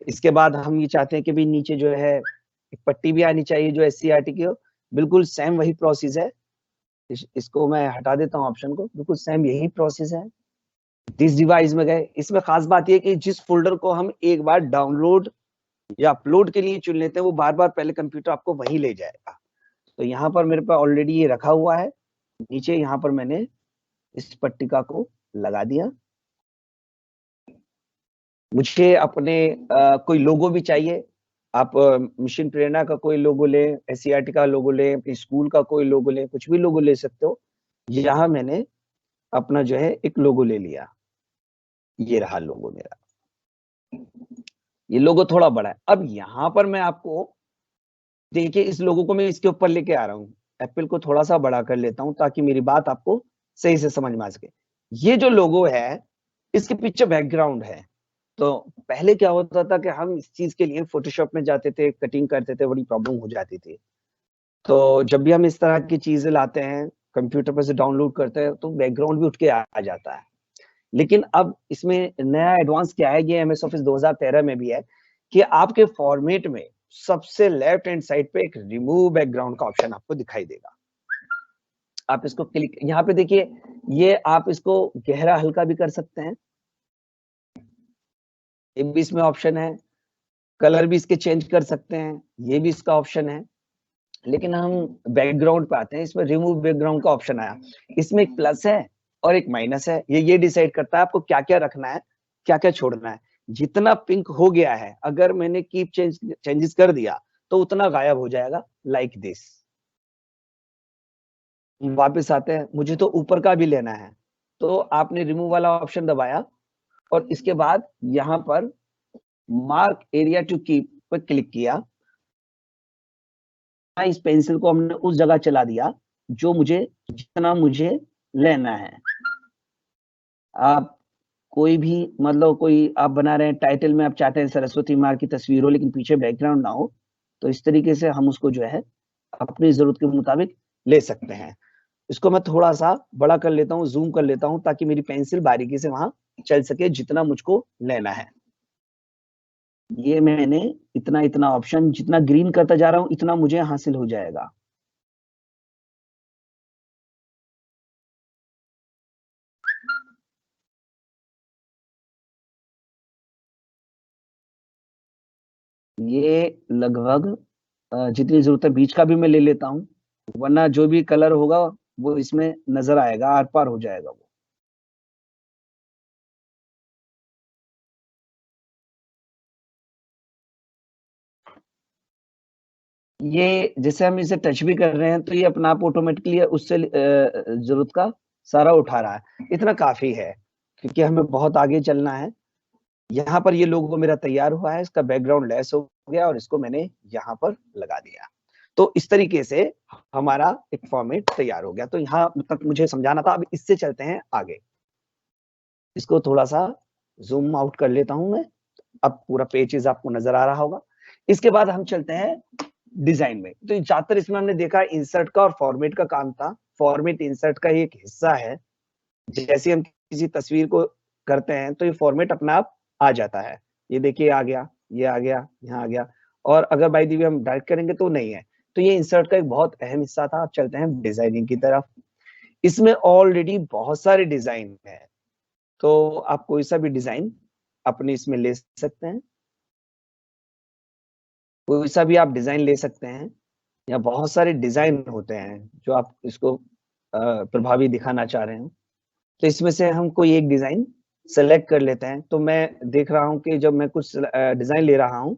इसके बाद हम ये चाहते हैं कि भी नीचे जो है एक पट्टी भी आनी चाहिए जो SCERT की हो। बिल्कुल सेम वही प्रोसेस है। इसको मैं हटा देता हूँ ऑप्शन को। बिल्कुल सेम यही प्रोसेस है। दिस डिवाइस में गए। इसमें खास बात यह कि जिस फोल्डर को हम एक बार डाउनलोड या अपलोड के लिए चुन लेते हैं वो बार बार पहले कंप्यूटर आपको वहीं ले जाएगा। तो यहाँ पर मेरे पास ऑलरेडी ये रखा हुआ है। नीचे यहाँ पर मैंने इस पट्टिका को लगा दिया। मुझे अपने कोई लोगो भी चाहिए। आप मिशन प्रेरणा का कोई लोगो लें, SCERT का लोगो लें, अपने स्कूल का कोई लोगो लें, कुछ भी लोगो ले सकते हो। यहाँ मैंने अपना जो है एक लोगो ले लिया। ये रहा लोगो मेरा। ये लोगो थोड़ा बड़ा है। अब यहाँ पर मैं आपको देखिए, इस लोगो को मैं इसके ऊपर लेके आ रहा हूँ। एप्पल को थोड़ा सा बड़ा कर लेता हूँ ताकि मेरी बात आपको सही से समझ में आ सके। ये जो लोगो है इसके पीछे बैकग्राउंड है। तो पहले क्या होता था कि हम इस चीज के लिए फोटोशॉप में जाते थे, कटिंग करते थे, बड़ी प्रॉब्लम हो जाती थी। तो जब भी हम इस तरह की चीजें लाते हैं, कंप्यूटर पर से डाउनलोड करते हैं, तो बैकग्राउंड भी उठ के आ जाता है। लेकिन अब इसमें नया एडवांस क्या है, ये MS ऑफिस 2013 में भी है कि आपके फॉर्मेट में सबसे लेफ्ट हैंड साइड पे एक रिमूव बैकग्राउंड का ऑप्शन आपको दिखाई देगा। आप इसको क्लिक, यहाँ पे देखिए, ये आप इसको गहरा हल्का भी कर सकते हैं। ये भी इसमें ऑप्शन है। कलर भी इसके चेंज कर सकते हैं, ये भी इसका ऑप्शन है। लेकिन हम बैकग्राउंड पे आते हैं। इसमें रिमूव बैकग्राउंड का ऑप्शन आया। इसमें एक प्लस है और एक माइनस है। ये डिसाइड करता है आपको क्या क्या रखना है, क्या क्या छोड़ना है। जितना पिंक हो गया है, अगर मैंने कीप चेंजेस कर दिया तो उतना गायब हो जाएगा, लाइक दिस। वापस आते हैं, मुझे तो ऊपर का भी लेना है। तो आपने रिमूव वाला ऑप्शन दबाया और इसके बाद यहाँ पर मार्क एरिया टू कीप पर क्लिक किया। इस पेंसिल को हमने उस जगह चला दिया जो मुझे, जितना मुझे लेना है। आप कोई भी, मतलब कोई आप बना रहे हैं, टाइटल में आप चाहते हैं सरस्वती माँ की तस्वीर हो लेकिन पीछे बैकग्राउंड ना हो, तो इस तरीके से हम उसको जो है अपनी जरूरत के मुताबिक ले सकते हैं। इसको मैं थोड़ा सा बड़ा कर लेता हूँ, जूम कर लेता हूँ ताकि मेरी पेंसिल बारीकी से वहां चल सके जितना मुझको लेना है। ये मैंने इतना इतना ऑप्शन जितना ग्रीन करता जा रहा हूँ इतना मुझे हासिल हो जाएगा। ये लगभग जितनी जरूरत है बीच का भी मैं ले लेता हूँ, वरना जो भी कलर होगा वो इसमें नजर आएगा, आर पार हो जाएगा वो। ये जैसे हम इसे टच भी कर रहे हैं तो ये अपना आप ऑटोमेटिकली उससे जरूरत का सारा उठा रहा है। इतना काफी है क्योंकि हमें बहुत आगे चलना है। यहाँ पर ये लोगो मेरा तैयार हुआ है, इसका बैकग्राउंड लेस हो गया और इसको मैंने यहाँ पर लगा दिया। तो इस तरीके से हमारा एक फॉर्मेट तैयार हो गया। तो यहाँ तक मुझे समझाना था। अब इससे चलते हैं आगे। इसको थोड़ा सा जूम आउट कर लेता हूं मैं। अब पूरा पेजेस आपको नजर आ रहा होगा। इसके बाद हम चलते हैं डिजाइन में। तो ज्यादातर इसमें हमने देखा इंसर्ट का और फॉर्मेट का काम था। फॉर्मेट इंसर्ट का ही एक हिस्सा है। जैसे हम किसी तस्वीर को करते हैं तो ये फॉर्मेट अपना आप आ जाता है। ये देखिए आ गया, ये आ गया, यहाँ आ गया। और अगर बाई दी वे हम डायरेक्ट करेंगे तो नहीं है। तो ये इंसर्ट का एक बहुत अहम हिस्सा था। अब चलते हैं डिजाइनिंग की तरफ। इसमें ऑलरेडी बहुत सारे डिजाइन है। तो आप कोई सा भी डिजाइन अपने इसमें ले सकते हैं, कोई सा भी आप डिजाइन ले सकते हैं, या बहुत सारे डिजाइन होते हैं जो आप इसको प्रभावी दिखाना चाह रहे हैं। तो इसमें से हम कोई एक डिजाइन सेलेक्ट कर लेते हैं। तो मैं देख रहा हूँ कि जब मैं कुछ डिजाइन ले रहा हूँ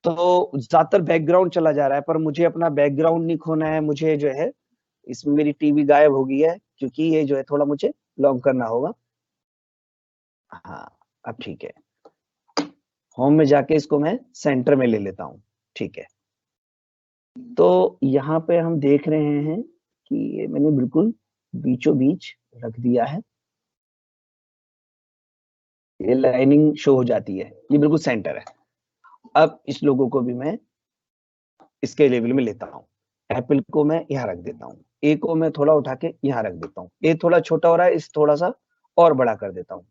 तो ज्यादातर बैकग्राउंड चला जा रहा है, पर मुझे अपना बैकग्राउंड नहीं खोना है। मुझे जो है इसमें मेरी टीवी गायब हो गई है, क्योंकि ये जो है थोड़ा मुझे लॉन्ग करना होगा। हाँ, अब ठीक है। होम में जाके इसको मैं सेंटर में ले लेता हूँ। ठीक है, तो यहाँ पे हम देख रहे हैं कि ये मैंने बिल्कुल बीचों बीच रख दिया है। ये लाइनिंग शो हो जाती है, ये बिल्कुल सेंटर है। अब इस लोगों को भी मैं इसके लेवल में लेता हूँ। एप्पल को मैं यहाँ रख देता हूँ, ए को मैं थोड़ा उठा के यहाँ रख देता हूँ। ए थोड़ा छोटा हो रहा है, इस थोड़ा सा और बड़ा कर देता हूँ।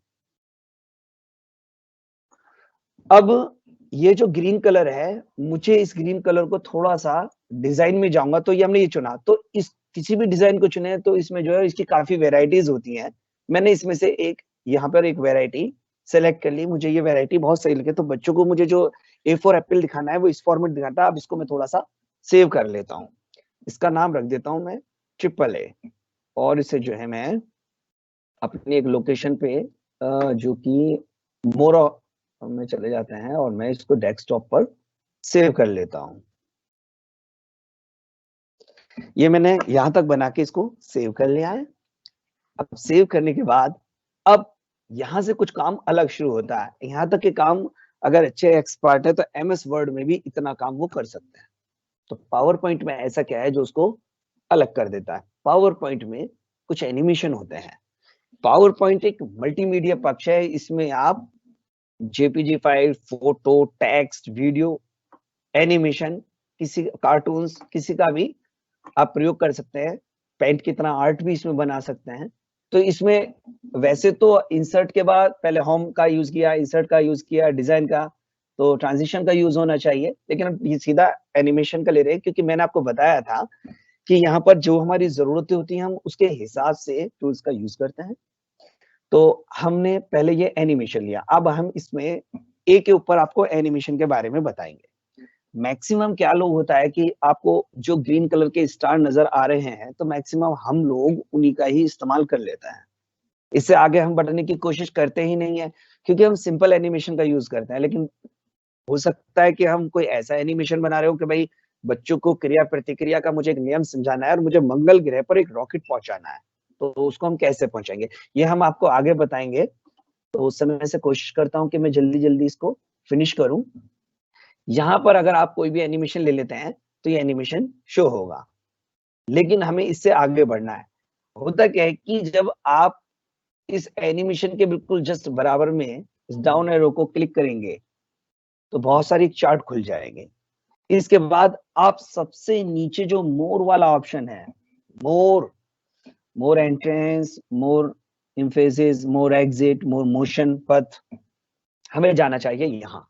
अब ये जो ग्रीन कलर है, मुझे इस ग्रीन कलर को थोड़ा सा डिजाइन में जाऊंगा, तो ये हमने ये चुना। तो इस किसी भी डिजाइन को चुने तो इसमें जो है इसकी काफी वेराइटीज होती हैं। मैंने इसमें से एक यहाँ पर एक वेराइटी सेलेक्ट कर ली। मुझे ये वेराइटी बहुत सही लगी, तो बच्चों को मुझे जो ए फॉर एप्पल दिखाना है वो इस फॉर्मेट दिखाता है। अब इसको मैं थोड़ा सा सेव कर लेता हूँ। इसका नाम रख देता हूँ मैं ट्रिपल ए, और इसे जो है मैं अपनी एक लोकेशन पे जो कि मोर में चले जाते हैं, और मैं इसको डेस्कटॉप पर सेव कर लेता हूँ। ये मैंने यहां तक बना के इसको सेव कर लिया है। अब सेव करने के बाद अब यहां से कुछ काम अलग शुरू होता है। यहाँ तक के काम अगर अच्छे एक्सपर्ट है तो एमएस वर्ड में भी इतना काम वो कर सकते हैं। तो पावर पॉइंट में ऐसा क्या है जो उसको अलग कर देता है? पावर पॉइंट में कुछ एनिमेशन होते हैं। पावर पॉइंट एक मल्टीमीडिया पक्ष है। इसमें आप JPG file, photo, text, video, animation, किसी कार्टून्स, किसी का भी आप प्रयोग कर सकते हैं। पेंट की तरह आर्ट भी इसमें बना सकते हैं। तो इसमें वैसे तो इंसर्ट के बाद पहले होम का यूज किया, इंसर्ट का यूज किया, डिजाइन का, तो ट्रांजिशन का यूज होना चाहिए। लेकिन अब ये सीधा एनिमेशन का ले रहे हैं, क्योंकि मैंने आपको बताया था कि यहाँ पर जो हमारी जरूरतें होती हैं हम उसके हिसाब से टूल्स का यूज करते हैं। तो हमने पहले ये एनिमेशन लिया, अब हम इसमें ए के ऊपर आपको एनिमेशन के बारे में बताएंगे। मैक्सिमम क्या लोग होता है कि आपको जो ग्रीन कलर के स्टार नजर आ रहे हैं, तो मैक्सिमम हम लोग उन्हीं का ही इस्तेमाल कर लेते हैं। इससे आगे हम बढ़ने की कोशिश करते ही नहीं है, क्योंकि हम सिंपल एनिमेशन का यूज करते हैं। लेकिन हो सकता है कि हम कोई ऐसा एनिमेशन बना रहे हो कि भाई बच्चों को क्रिया प्रतिक्रिया का मुझे एक नियम समझाना है और मुझे मंगल ग्रह पर एक रॉकेट पहुंचाना है, तो उसको हम कैसे पहुंचाएंगे ये हम आपको आगे बताएंगे। तो उस समय से कोशिश करता हूँ कि मैं जल्दी जल्दी इसको फिनिश करूं। यहाँ पर अगर आप कोई भी एनिमेशन ले लेते हैं तो ये एनिमेशन शो होगा, लेकिन हमें इससे आगे बढ़ना है। होता क्या है कि जब आप इस एनिमेशन के बिल्कुल जस्ट बराबर में इस डाउन एरो को क्लिक करेंगे तो बहुत सारी चार्ट खुल जाएंगे। इसके बाद आप सबसे नीचे जो मोर वाला ऑप्शन है, मोर मोर एंट्रेंस, मोर इम्फेसिस, मोर एग्जिट, मोर मोशन पथ, हमें जाना चाहिए यहाँ।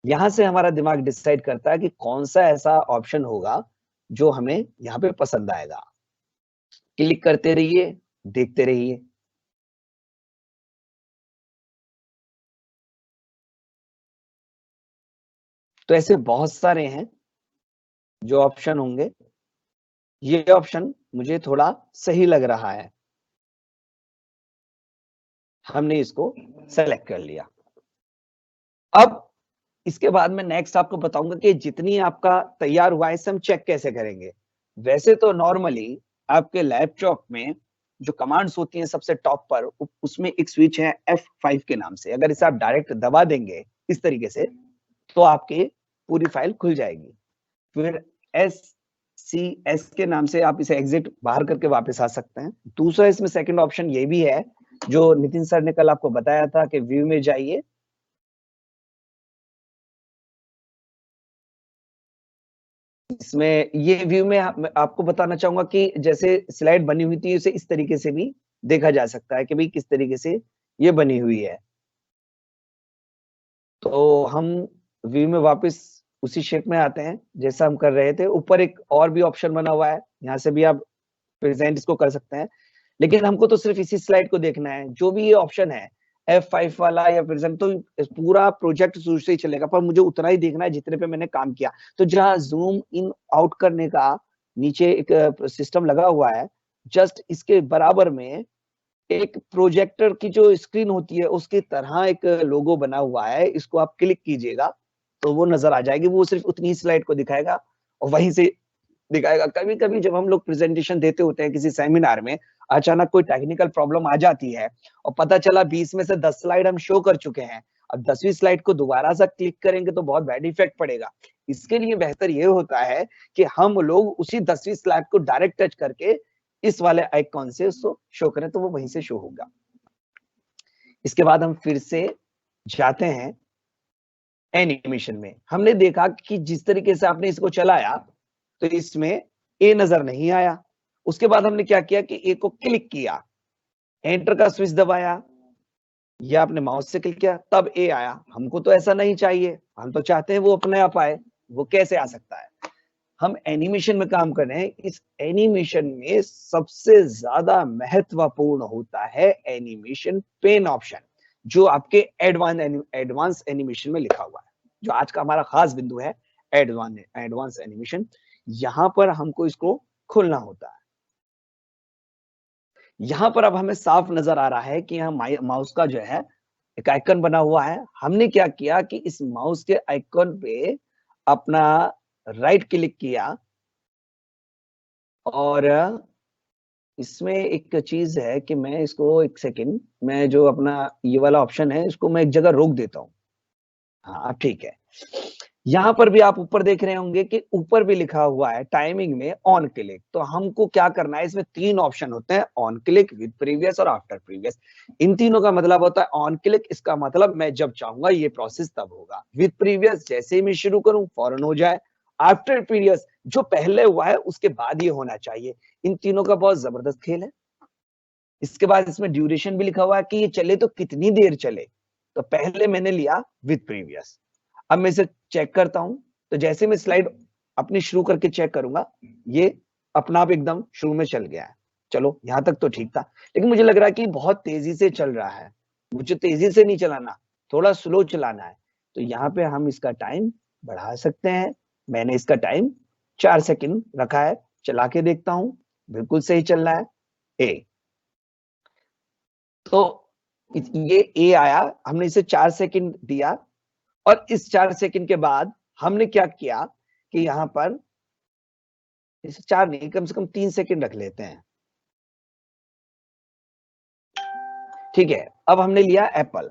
यहां से हमारा दिमाग डिसाइड करता है कि कौन सा ऐसा ऑप्शन होगा जो हमें यहाँ पे पसंद आएगा। क्लिक करते रहिए, देखते रहिए। तो ऐसे बहुत सारे हैं जो ऑप्शन होंगे। ये ऑप्शन मुझे थोड़ा सही लग रहा है, हमने इसको सेलेक्ट कर लिया। अब इसके बाद मैं नेक्स्ट आपको बताऊंगा कि जितनी आपका तैयार हुआ है इसे हम चेक कैसे करेंगे। वैसे तो नॉर्मली आपके लैपटॉप में जो कमांड्स होती हैं सबसे टॉप पर, उसमें एक स्विच है F5 के नाम से। अगर इसे आप डायरेक्ट दबा देंगे इस तरीके से तो आपकी पूरी फाइल खुल जाएगी। फिर SCS के नाम से आप इसे एग्जिट बाहर करके वापस आ सकते हैं। दूसरा इसमें सेकंड ऑप्शन ये भी है जो नितिन सर ने कल आपको बताया था कि व्यू में जाइए, इसमें ये व्यू में आपको बताना चाहूंगा कि जैसे स्लाइड बनी हुई थी उसे इस तरीके से भी देखा जा सकता है कि भाई किस तरीके से ये बनी हुई है। तो हम व्यू में वापस उसी शेप में आते हैं जैसा हम कर रहे थे। ऊपर एक और भी ऑप्शन बना हुआ है, यहाँ से भी आप प्रेजेंट इसको कर सकते हैं। लेकिन हमको तो सिर्फ इसी स्लाइड को देखना है, जो भी ये ऑप्शन है F5 वाला या फिर तो पूरा प्रोजेक्ट शुरू से ही चलेगा, पर मुझे उतना ही देखना है जितने पे मैंने काम किया। तो जहाँ जूम इन आउट करने का नीचे एक सिस्टम लगा हुआ है, जस्ट इसके बराबर में एक प्रोजेक्टर की जो स्क्रीन होती है उसकी तरह एक लोगो बना हुआ है, इसको आप क्लिक कीजिएगा तो वो नजर आ जाएगी। वो सिर्फ उतनी ही स्लाइड को दिखाएगा और वहीं से दिखाएगा। कभी कभी जब हम लोग प्रेजेंटेशन देते होते हैं किसी सेमिनार में, अचानक कोई टेक्निकल प्रॉब्लम आ जाती है और पता चला 20 में से 10 स्लाइड हम शो कर चुके हैं, अब 10वीं स्लाइड को दोबारा से क्लिक करेंगे तो बहुत बैड इफेक्ट पड़ेगा। इसके लिए बेहतर ये होता है कि हम लोग उसी 10वीं स्लाइड को डायरेक्ट टच करके इस वाले आइकॉन से उसको शो करें तो वो वहीं से शो होगा। इसके बाद हम फिर से जाते हैं एनिमेशन में। हमने देखा कि जिस तरीके से आपने इसको चलाया तो इसमें ए नजर नहीं आया। उसके बाद हमने क्या किया कि ए को क्लिक किया, एंटर का स्विच दबाया या आपने माउस से क्लिक किया, तब ए आया। हमको तो ऐसा नहीं चाहिए, हम तो चाहते हैं वो अपने आप आए। वो कैसे आ सकता है? हम एनिमेशन में काम कर रहे हैं। इस एनिमेशन में सबसे ज्यादा महत्वपूर्ण होता है एनिमेशन पेन ऑप्शन, जो आपके एडवांस एनिमेशन में लिखा हुआ है, जो आज का हमारा खास बिंदु है, एडवांस एनिमेशन। यहां पर हमको इसको खोलना होता है। यहां पर अब हमें साफ नजर आ रहा है कि यहाँ माउस का जो है एक आइकन बना हुआ है। हमने क्या किया कि इस माउस के आइकन पे अपना राइट क्लिक किया और इसमें एक चीज है कि मैं इसको एक सेकंड, मैं जो अपना ये वाला ऑप्शन है इसको मैं एक जगह रोक देता हूँ। हाँ ठीक है। यहाँ पर भी आप ऊपर देख रहे होंगे कि ऊपर भी लिखा हुआ है टाइमिंग में ऑन क्लिक। तो हमको क्या करना है, इसमें 3 ऑप्शन होते हैं, ऑन क्लिक, विद प्रीवियस और आफ्टर प्रीवियस। इन तीनों का मतलब होता है ऑन क्लिक, इसका मतलब मैं जब चाहूंगा ये प्रोसेस तब होगा। विद प्रीवियस, जैसे ही मैं शुरू करूं फौरन हो जाए। आफ्टर प्रीवियस, जो पहले हुआ है उसके बाद ये होना चाहिए। इन तीनों का बहुत जबरदस्त खेल है। इसके बाद इसमें ड्यूरेशन भी लिखा हुआ है कि ये चले तो कितनी देर चले। तो पहले मैंने लिया विद प्रीवियस। अब मैं इसे चेक करता हूं, तो जैसे मैं स्लाइड अपनी शुरू करके चेक करूंगा, ये अपना आप एकदम शुरू में चल गया है। चलो यहां तक तो ठीक था, लेकिन मुझे लग रहा है कि बहुत तेजी से चल रहा है। मुझे तेजी से नहीं चलाना, थोड़ा स्लो चलाना है। तो यहाँ पे हम इसका टाइम बढ़ा सकते हैं। मैंने इसका टाइम 4 सेकंड रखा है। चला के देखता हूं, बिल्कुल सही चल रहा है। ए, तो ये ए आया, हमने इसे 4 सेकंड दिया और इस 4 सेकंड के बाद हमने क्या किया कि यहां पर इसे 4 नहीं, कम से कम 3 सेकंड रख लेते हैं। ठीक है, अब हमने लिया एप्पल।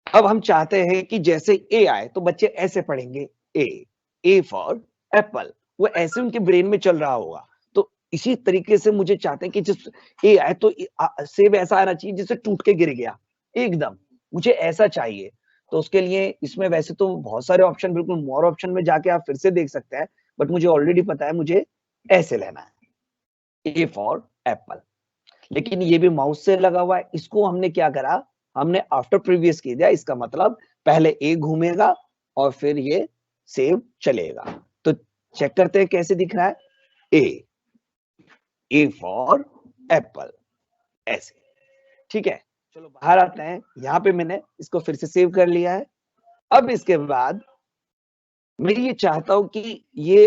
अब हम चाहते हैं कि जैसे ए आए तो बच्चे ऐसे पढ़ेंगे, ए फॉर एप्पल। वो ऐसे उनके ब्रेन में चल रहा होगा। तो इसी तरीके से मुझे चाहते हैं कि जिस ए आए तो सेब ऐसा आना चाहिए जिससे टूट के गिर गया एकदम, मुझे ऐसा चाहिए। तो उसके लिए इसमें वैसे तो बहुत सारे ऑप्शन, बिल्कुल मोर ऑप्शन में जाके आप फिर से देख सकते हैं, बट मुझे ऑलरेडी पता है मुझे ऐसे लेना है, ए फॉर एप्पल। लेकिन ये भी माउस से लगा हुआ है। इसको हमने क्या करा, हमने आफ्टर प्रीवियस किया दिया। इसका मतलब पहले ए घूमेगा और फिर ये सेव चलेगा। तो चेक करते हैं कैसे दिख रहा है। ए फॉर एप्पल, ऐसे। ठीक है, चलो बाहर आते हैं। यहाँ पे मैंने इसको फिर से सेव कर लिया है। अब इसके बाद मैं ये चाहता हूं कि ये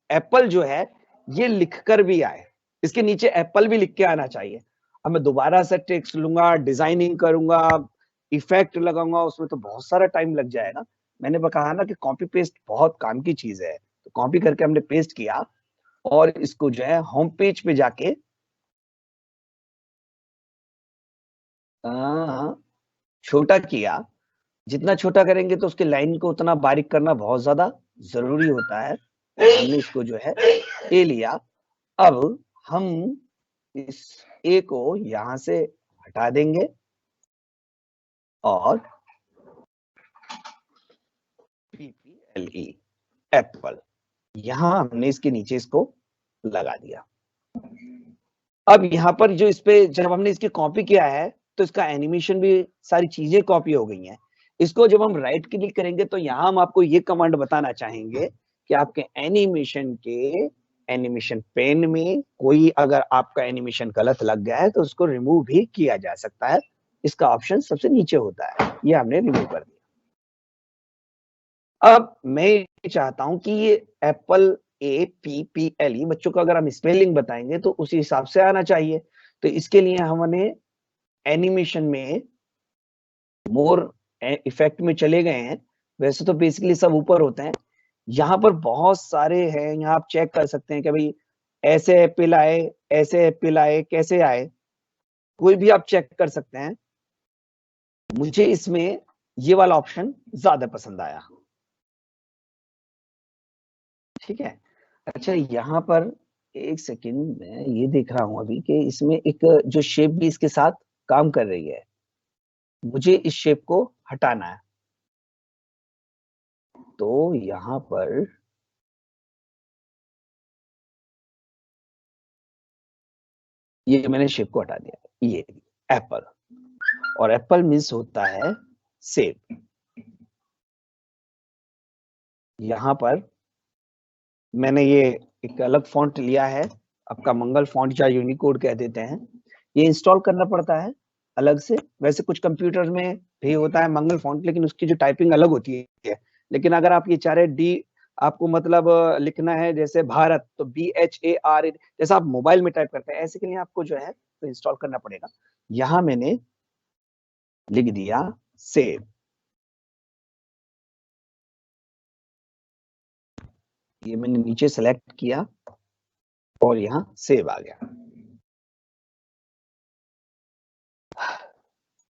एप्पल जो है ये लिखकर भी आए, इसके नीचे एप्पल भी लिख के आना चाहिए। अब मैं दोबारा से टेक्स्ट लूंगा, डिजाइनिंग करूंगा, इफेक्ट लगाऊंगा, उसमें तो बहुत सारा टाइम लग जाएगा। मैंने कहा ना कि कॉपी पेस्ट बहुत काम की चीज है। तो कॉपी करके हमने पेस्ट किया और इसको जो है होम पेज पे जाके छोटा किया। जितना छोटा करेंगे तो उसके लाइन को उतना बारीक करना बहुत ज्यादा जरूरी होता है। हमने इसको जो है ए लिया। अब हम इस ए को यहां से हटा देंगे और PPLE एप्पल, यहां हमने इसके नीचे इसको लगा दिया। अब यहाँ पर जो इस पे जब हमने इसकी कॉपी किया है तो इसका एनिमेशन भी सारी चीजें कॉपी हो गई हैं। इसको जब हम राइट क्लिक करेंगे तो यहाँ हम आपको ये कमांड बताना चाहेंगे कि आपके एनिमेशन के एनिमेशन पेन में कोई अगर आपका एनिमेशन गलत लग गया है तो उसको रिमूव भी किया जा सकता है। इसका ऑप्शन सबसे नीचे होता है, ये हमने रिमूव कर दिया। अब मैं ये चाहता हूं कि ये एप्पल APPLE बच्चों को अगर हम स्पेलिंग बताएंगे तो उसी हिसाब से आना चाहिए। तो इसके लिए हमने एनिमेशन में मोर इफेक्ट में चले गए हैं। वैसे तो बेसिकली सब ऊपर होते हैं, यहाँ पर बहुत सारे हैं। यहाँ आप चेक कर सकते हैं कि भाई ऐसे एप्पल आए, ऐसे एप्पल आए, कैसे आए, कोई भी आप चेक कर सकते हैं। मुझे इसमें ये वाला ऑप्शन ज्यादा पसंद आया। ठीक है, अच्छा यहाँ पर एक सेकंड, मैं ये देख रहा हूं अभी कि इसमें एक जो शेप भी इसके साथ काम कर रही है, मुझे इस शेप को हटाना है। तो यहाँ पर ये मैंने शेप को हटा दिया, ये एप्पल, और एप्पल मीन्स होता है सेब। यहाँ पर मैंने ये एक अलग फॉन्ट लिया है, आपका मंगल फॉन्ट या यूनिकोड कह देते हैं। ये इंस्टॉल करना पड़ता है अलग से। वैसे कुछ कंप्यूटर में भी होता है मंगल फॉन्ट, लेकिन उसकी जो टाइपिंग अलग होती है। लेकिन अगर आप ये चाह रहे डी आपको मतलब लिखना है जैसे भारत, तो BHAR, जैसा आप मोबाइल में टाइप करते हैं ऐसे के लिए आपको जो है तो इंस्टॉल करना पड़ेगा। यहाँ मैंने लिख दिया सेव। ये मैंने नीचे सेलेक्ट किया और यहाँ सेव आ गया।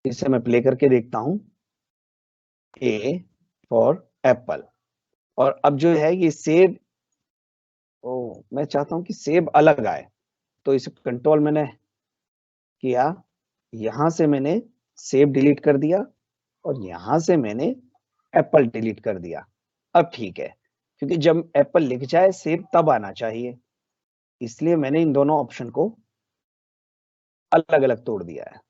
इसे मैं प्ले करके देखता हूं। A फॉर एप्पल, और अब जो है ये सेव, ओ मैं चाहता हूं कि सेव अलग आए, तो इसे कंट्रोल मैंने किया, यहां से मैंने सेव डिलीट कर दिया और यहां से मैंने एप्पल डिलीट कर दिया। अब ठीक है, क्योंकि जब एप्पल लिख जाए सेव तब आना चाहिए, इसलिए मैंने इन दोनों ऑप्शन को अलग अलग तोड़ दिया है।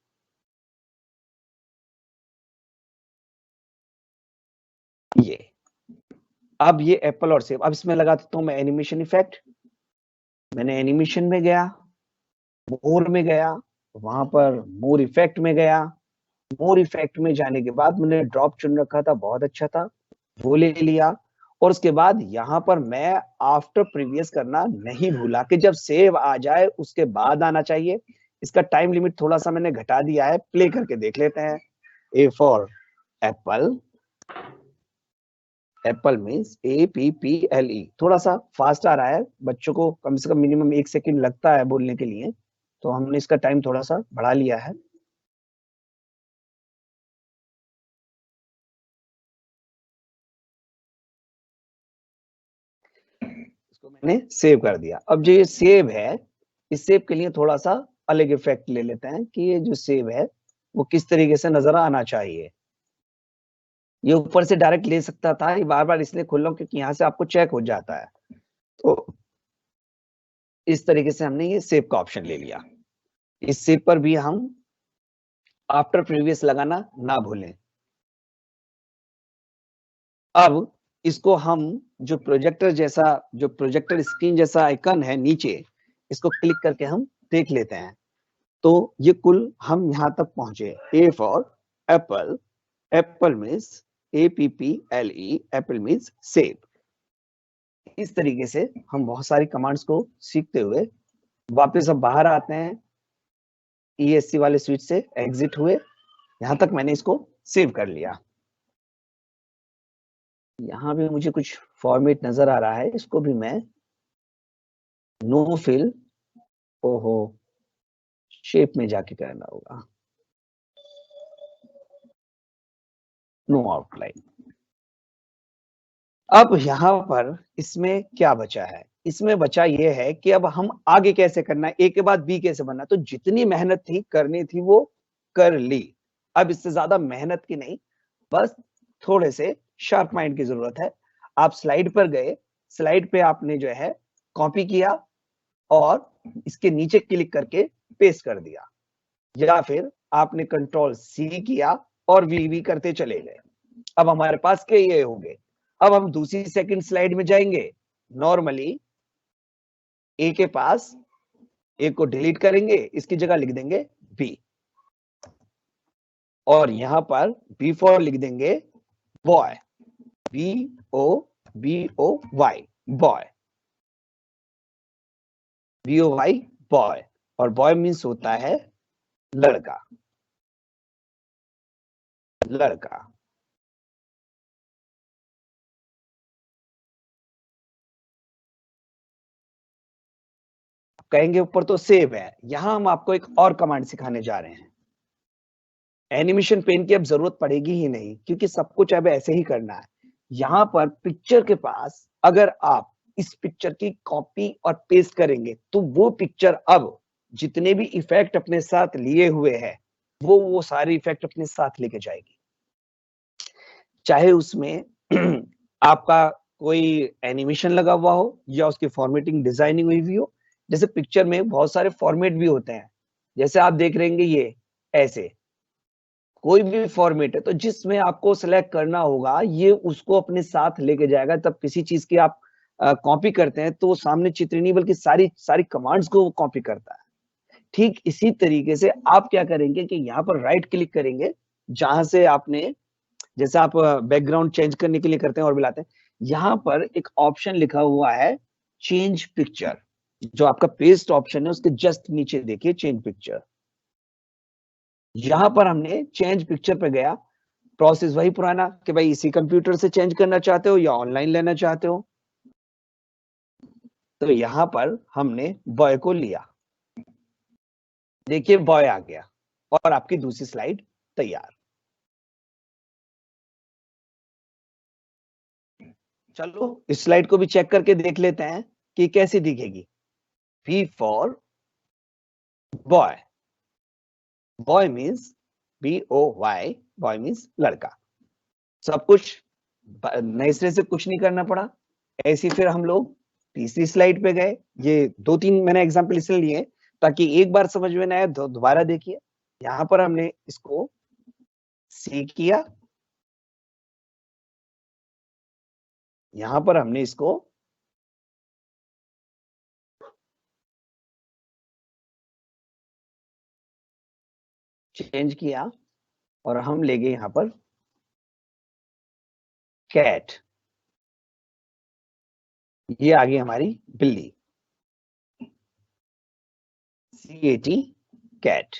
ये अब ये एप्पल और सेव, अब इसमें लगा देता हूं मैं एनिमेशन इफेक्ट। मैंने एनिमेशन में गया, मोर में गया, वहां पर मोर इफेक्ट में गया। मोर इफेक्ट में जाने के बाद मैंने ड्रॉप चुन रखा था, बहुत अच्छा था, वो ले लिया। और उसके बाद यहाँ पर मैं आफ्टर प्रीवियस करना नहीं भूला कि जब सेव आ जाए उसके बाद आना चाहिए। इसका टाइम लिमिट थोड़ा सा मैंने घटा दिया है, प्ले करके देख लेते हैं। A for apple, apple means APPLE। थोड़ा सा फास्ट आ रहा है, बच्चों को कम से कम मिनिमम 1 सेकंड लगता है बोलने के लिए, तो हमने इसका टाइम थोड़ा सा बढ़ा लिया है। इसको मैंने सेव कर दिया। अब जो ये सेव है, इस सेव के लिए थोड़ा सा अलग इफेक्ट ले लेते हैं कि ये जो सेव है वो किस तरीके से नजर आना चाहिए। ये ऊपर से डायरेक्ट ले सकता था, ये बार बार इसलिए खोल रहा हूं क्योंकि यहाँ से आपको चेक हो जाता है। तो इस तरीके से हमने ये सेव का ऑप्शन ले लिया। इस सेव पर भी हम आफ्टर प्रीवियस लगाना ना भूलें। अब इसको हम जो प्रोजेक्टर जैसा, जो प्रोजेक्टर स्क्रीन जैसा आइकन है नीचे, इसको क्लिक करके हम देख लेते हैं। तो ये कुल हम यहां तक पहुंचे। A for apple, apple means APPLE, Apple means save. इस तरीके से हम बहुत सारी कमांड्स को सीखते हुए वापस अब बाहर आते हैं। ESC वाले स्विच से एग्जिट हुए, यहां तक मैंने इसको सेव कर लिया। यहाँ भी मुझे कुछ फॉर्मेट नजर आ रहा है, इसको भी मैं नो फिल, ओहो, शेप में जाके करना होगा, नो आउटलाइन। अब यहाँ पर इसमें क्या बचा है? इसमें बचा ये है कि अब हम आगे कैसे करना है, ए के बाद बी कैसे बनना। तो जितनी मेहनत थी करनी थी वो कर ली, अब इससे ज्यादा मेहनत की नहीं, बस थोड़े से शार्प माइंड की जरूरत है। आप स्लाइड पर गए, स्लाइड पे आपने जो है कॉपी किया और इसके नीचे क्लिक करके पेस्ट कर दिया, या फिर आपने कंट्रोल C किया और वी करते चले गए। अब हमारे पास के ये हो गए। अब हम दूसरी सेकंड स्लाइड में जाएंगे। नॉर्मली ए के पास, ए को डिलीट करेंगे, इसकी जगह लिख देंगे बी, और यहां पर बी फॉर लिख देंगे boy, BOY, boy, BOY, boy, और बॉय मीन्स होता है लड़का, लड़का। कहेंगे ऊपर तो सेव है। यहां हम आपको एक और कमांड सिखाने जा रहे हैं। एनिमेशन पेन की अब जरूरत पड़ेगी ही नहीं, क्योंकि सब कुछ अब ऐसे ही करना है। यहां पर पिक्चर के पास अगर आप इस पिक्चर की कॉपी और पेस्ट करेंगे तो वो पिक्चर अब जितने भी इफेक्ट अपने साथ लिए हुए हैं वो सारे इफेक्ट अपने साथ लेके जाएगी। चाहे उसमें आपका कोई एनिमेशन लगा हुआ हो या उसकी फॉर्मेटिंग डिजाइनिंग हुई हुई हो। जैसे पिक्चर में बहुत सारे फॉर्मेट भी होते हैं, जैसे आप देख रहेंगे ये ऐसे कोई भी फॉर्मेट है, तो जिसमें आपको सिलेक्ट करना होगा ये उसको अपने साथ लेके जाएगा। तब किसी चीज की आप कॉपी करते हैं तो वो सामने चित्र नहीं बल्कि सारी सारी कमांड्स को वो कॉपी करता है। ठीक इसी तरीके से आप क्या करेंगे कि यहाँ पर राइट क्लिक करेंगे, जहां से आपने, जैसे आप बैकग्राउंड चेंज करने के लिए करते हैं और मिलाते हैं, यहाँ पर एक ऑप्शन लिखा हुआ है चेंज पिक्चर, जो आपका पेस्ट ऑप्शन है उसके जस्ट नीचे देखिए चेंज पिक्चर। यहां पर हमने चेंज पिक्चर पे गया। प्रोसेस वही पुराना कि भाई इसी कंप्यूटर से चेंज करना चाहते हो या ऑनलाइन लेना चाहते हो। तो यहां पर हमने बॉय को लिया, देखिए बॉय आ गया और आपकी दूसरी स्लाइड तैयार। चलो इस स्लाइड को भी चेक करके देख लेते हैं कि कैसी दिखेगी। V for boy, boy means BOY, boy means लड़का। सब कुछ नए सिरे से कुछ नहीं करना पड़ा। ऐसे फिर हम लोग तीसरी स्लाइड पे गए। ये 2-3 मैंने एग्जांपल इसलिए लिए ताकि एक बार समझ में ना आए दोबारा देखिए। यहाँ पर हमने इसको सी किया, यहाँ पर हमने इसको चेंज किया और हम ले गए यहाँ पर कैट। ये आ गई हमारी बिल्ली, CAT, कैट,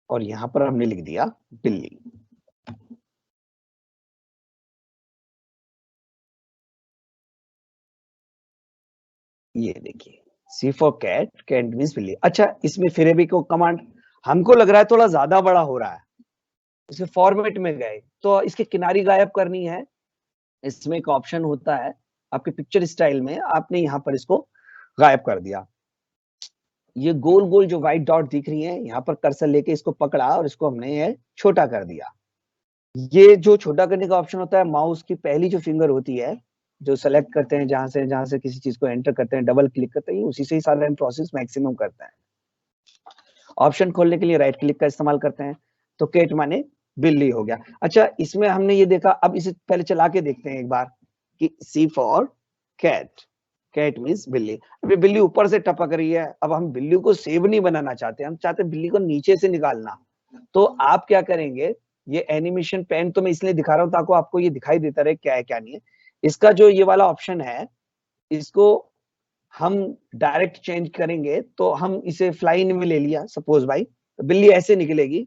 और यहां पर हमने लिख दिया बिल्ली। ये देखिए C for cat, cat means बिल्ली। अच्छा इसमें फिर भी को कमांड हमको लग रहा है थोड़ा ज्यादा बड़ा हो रहा है, इसके फॉर्मेट में गए तो इसके किनारी गायब करनी है। इसमें एक ऑप्शन होता है आपके पिक्चर स्टाइल में, आपने यहाँ पर इसको गायब कर दिया। ये गोल गोल जो व्हाइट डॉट दिख रही है, यहाँ पर कर्सर लेके इसको पकड़ा और इसको हमने छोटा कर दिया। ये जो छोटा करने का ऑप्शन होता है, माउस की पहली जो फिंगर होती है जो सेलेक्ट करते हैं, जहां से किसी चीज को एंटर करते हैं, डबल क्लिक करते हैं, उसी से ही सारा प्रोसेस मैक्सिमम करते हैं। ऑप्शन खोलने के लिए राइट क्लिक का इस्तेमाल करते हैं। तो कैट माने बिल्ली हो गया। अच्छा इसमें हमने ये देखा, अब इसे पहले चला के देखते हैं एक बार कि C for cat, cat means बिल्ली। अभी बिल्ली ऊपर से टपक रही है, अब हम बिल्ली को सेव नहीं बनाना चाहते, हम चाहते बिल्ली को नीचे से निकालना। तो आप क्या करेंगे, ये एनिमेशन पेन तो मैं इसलिए दिखा रहा हूं ताकि आपको ये दिखाई देता रहे क्या है क्या नहीं है। इसका जो ये वाला ऑप्शन है, इसको हम डायरेक्ट चेंज करेंगे तो हम इसे फ्लाइन में ले लिया सपोज भाई, तो बिल्ली ऐसे निकलेगी।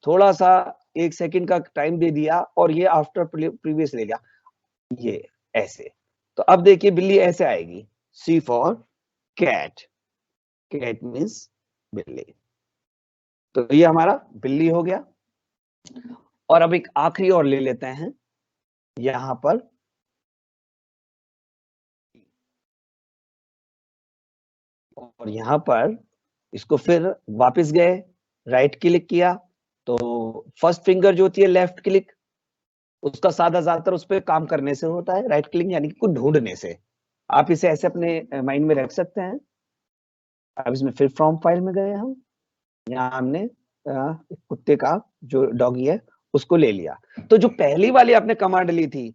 थोड़ा सा 1 सेकंड का टाइम दे दिया और ये आफ्टर प्रीवियस ले लिया, ये ऐसे। तो अब देखिए बिल्ली ऐसे आएगी, C for cat, cat means बिल्ली। तो ये हमारा बिल्ली हो गया। और अब एक आखिरी और ले लेते हैं यहां पर, और यहां पर इसको फिर वापस गए, राइट क्लिक किया। तो फर्स्ट फिंगर जो होती है लेफ्ट क्लिक, उसका साधा ज्यादातर उस पर काम करने से होता है, राइट क्लिक यानी कि कुछ ढूंढने से। आप इसे ऐसे अपने माइंड में रख सकते हैं। अब इसमें फिर फ्रॉम फाइल में गए हम, यहाँ हमने कुत्ते का जो डॉगी है उसको ले लिया। तो जो पहली वाली आपने कमांड ली थी,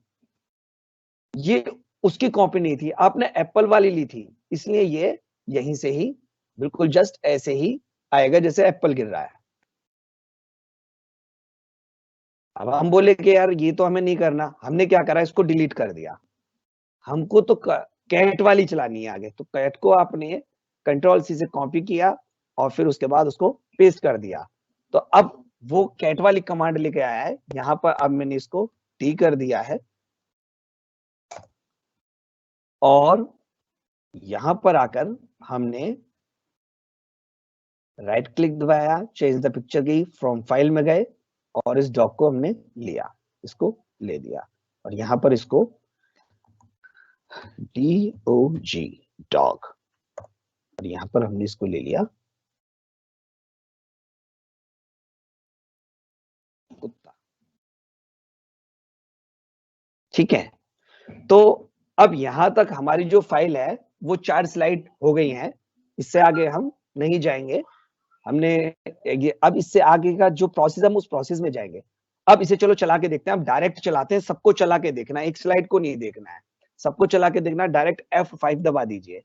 ये उसकी कॉपी नहीं थी, आपने एप्पल वाली ली थी, इसलिए ये यहीं से ही बिल्कुल जस्ट ऐसे ही आएगा जैसे एप्पल गिर रहा है। अब हम बोले कि यार ये तो हमें नहीं करना, हमने क्या करा, इसको डिलीट कर दिया। हमको तो कैट वाली चलानी है आगे, तो कैट को आपने कंट्रोल सी से कॉपी किया और फिर उसके बाद उसको पेस्ट कर दिया। तो अब वो कैट वाली कमांड लेके आया है, यहां पर अब मैंने इसको टी कर दिया है और यहां पर आकर हमने राइट क्लिक दबाया, चेंज द पिक्चर की फ्रॉम फाइल में गए और इस डॉग को हमने लिया, इसको ले दिया और यहां पर इसको DOG डॉग और यहां पर हमने इसको ले लिया कुत्ता। ठीक है, तो अब यहां तक हमारी जो फाइल है वो 4 स्लाइड हो गई हैं, इससे आगे हम नहीं जाएंगे। हमने अब इससे आगे का जो प्रोसेस, हम उस प्रोसेस में जाएंगे। अब इसे चलो चला के देखते हैं, अब डायरेक्ट चलाते हैं, सबको चला के देखना है, एक स्लाइड को नहीं देखना है, सबको चला के देखना है। डायरेक्ट F5 दबा दीजिए,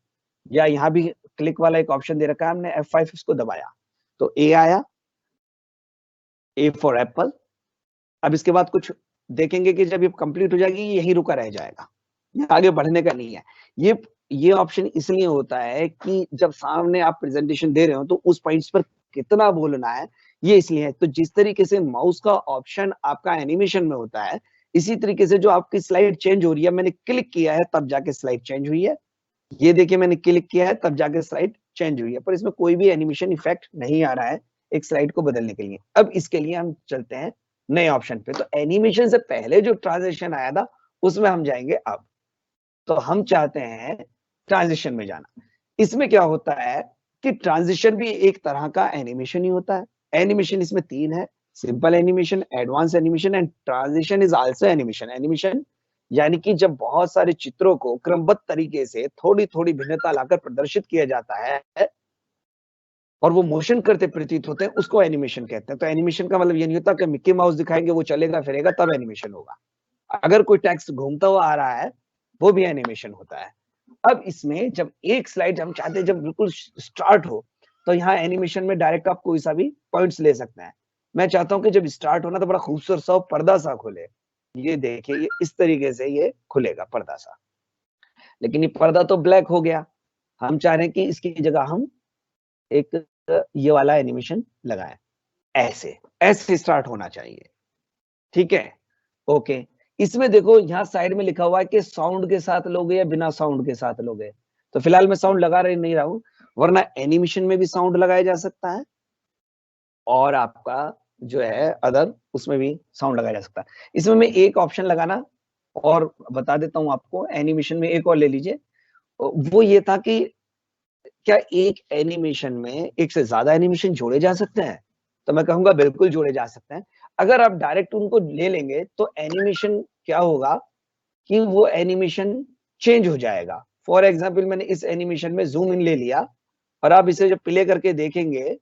या यहाँ भी क्लिक वाला एक ऑप्शन दे रखा है, हमने F5 इसको दबाया तो A आया, A फॉर एप्पल। अब इसके बाद कुछ देखेंगे कि जब ये कंप्लीट हो जाएगी यही रुका रह जाएगा, ये आगे बढ़ने का नहीं है। ये ऑप्शन इसलिए होता है कि जब सामने आप प्रेजेंटेशन दे रहे हो तो उस पॉइंट्स पर कितना बोलना है, ये इसलिए है। तो जिस तरीके से माउस का ऑप्शन आपका एनिमेशन में होता है, इसी तरीके से जो आपकी स्लाइड चेंज हो रही है, मैंने क्लिक किया है तब जाके स्लाइड चेंज हुई है, ये देखिए मैंने क्लिक किया है तब जाके स्लाइड चेंज हुई है, पर इसमें कोई भी एनिमेशन इफेक्ट नहीं आ रहा है एक स्लाइड को बदलने के लिए। अब इसके लिए हम चलते हैं नए ऑप्शन पे, तो एनिमेशन से पहले जो ट्रांजिशन आया था उसमें हम जाएंगे। अब तो हम चाहते हैं ट्रांजिशन में जाना। इसमें क्या होता है कि ट्रांजिशन भी एक तरह का एनिमेशन ही होता है। एनिमेशन इसमें 3 है, simple animation, advance animation and transition is also animation. Animation यानी कि जब बहुत सारे चित्रों को क्रमबद्ध तरीके से थोड़ी थोड़ी भिन्नता लाकर प्रदर्शित किया जाता है और वो मोशन करते प्रतीत होते हैं, उसको एनिमेशन कहते हैं। तो एनिमेशन का मतलब ये नहीं होता कि मिक्की माउस दिखाएंगे वो चलेगा फिरेगा तब एनिमेशन होगा। अगर कोई टेक्स्ट घूमता हुआ आ रहा है वो भी एनिमेशन होता है। अब इसमें जब एक स्लाइड हम चाहते हैं जब बिल्कुल स्टार्ट हो, तो यहाँ एनिमेशन में डायरेक्ट आप कोई सा भी पॉइंट्स ले सकते हैं। मैं चाहता हूं कि जब स्टार्ट होना तो बड़ा खूबसूरत सा पर्दा सा खुले, ये देखिए ये इस तरीके से ये खुलेगा पर्दा सा, लेकिन ये पर्दा तो ब्लैक हो गया। हम चाह रहे हैं कि इसकी जगह हम एक ये वाला एनिमेशन लगाएं, ऐसे ऐसे स्टार्ट होना चाहिए। ठीक है, ओके। इसमें देखो यहाँ साइड में लिखा हुआ है कि साउंड के साथ लोगे या बिना साउंड के साथ लोगे, तो फिलहाल मैं साउंड लगा रही नहीं रहा हूं, वरना एनिमेशन में भी साउंड लगाया जा सकता है और आपका जो है अदर उसमें भी साउंड लगाया जा सकता है। इसमें मैं एक ऑप्शन लगाना और बता देता हूं आपको, एनिमेशन में एक और ले लीजिए। वो ये था कि क्या एक एनिमेशन में एक से ज्यादा एनिमेशन जोड़े जा सकते हैं, तो मैं कहूंगा बिल्कुल जोड़े जा सकते हैं। अगर आप डायरेक्ट उनको ले लेंगे तो एनिमेशन क्या होगा कि वो एनिमेशन चेंज हो जाएगा। फॉर एग्जाम्पल मैंने इस एनिमेशन में जूम इन ले लिया और आप इसे जब प्ले करके देखेंगे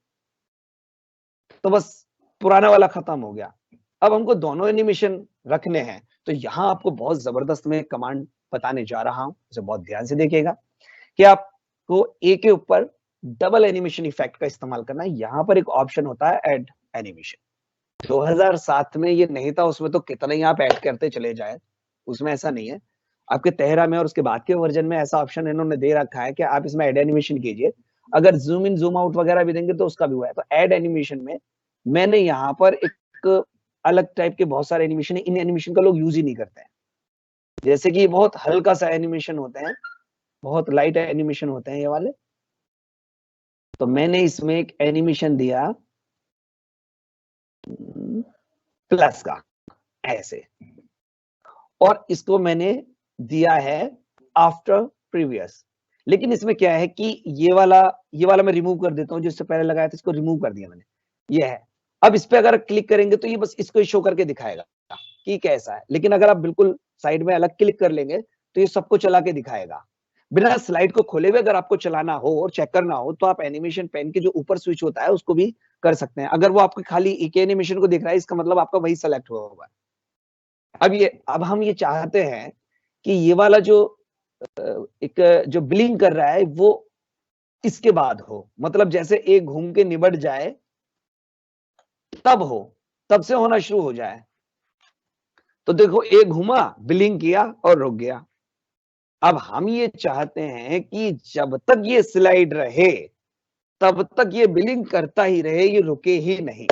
तो बस पुराना वाला खत्म हो गया। अब हमको दोनों एनिमेशन रखने हैं, तो यहाँ आपको बहुत जबरदस्त मैं कमांड बताने जा रहा हूं, इसे बहुत ध्यान से देखिएगा कि आपको ए के ऊपर डबल एनिमेशन इफेक्ट का इस्तेमाल करना है। यहाँ पर एक ऑप्शन होता है ऐड एनिमेशन। 2007 में ये नहीं था, उसमें तो कितना ही आप ऐड करते चले जाए, उसमें ऐसा नहीं है। आपके तेहरा में और उसके बाद के वर्जन में ऐसा ऑप्शन इन्होंने दे रखा है कि आप इसमें ऐड एनिमेशन कीजिए। अगर जूम इन जूम आउट वगैरह भी देंगे तो उसका भी हुआ है। तो ऐड एनिमेशन में मैंने यहाँ पर एक अलग टाइप के बहुत सारे एनिमेशन है, इन एनिमेशन का लोग यूज ही नहीं करते हैं। जैसे कि बहुत हल्का सा एनिमेशन होते हैं, बहुत लाइट एनिमेशन होते हैं ये वाले। तो मैंने इसमें एक एनिमेशन दिया प्लस का ऐसे, और इसको मैंने दिया है आफ्टर प्रीवियस। लेकिन इसमें क्या है कि ये वाला मैं रिमूव कर देता हूं, जिससे पहले लगाया था इसको रिमूव कर दिया मैंने, ये है। अब इस पे अगर क्लिक करेंगे तो ये बस इसको शो करके दिखाएगा कि कैसा है, लेकिन अगर आप बिल्कुल साइड में अलग क्लिक कर लेंगे तो ये सबको चला के दिखाएगा बिना स्लाइड को खोले हुए। अगर आपको चलाना हो और चेक करना हो तो आप एनिमेशन पेन के जो ऊपर स्विच होता है उसको भी कर सकते हैं। अगर वो आपको खाली एक एनिमेशन को दिख रहा है, इसका मतलब आपका वही सेलेक्ट हुआ होगा। अब हम ये चाहते हैं कि ये वाला जो एक जो ब्लिंक कर रहा है वो इसके बाद हो, मतलब जैसे एक घूम के निबट जाए तब हो, तब से होना शुरू हो जाए। तो देखो एक घुमा, ब्लिंक किया और रुक गया। अब हम ये चाहते हैं कि जब तक ये स्लाइड रहे तब तक ये ब्लिंक करता ही रहे, ये रुके ही नहीं।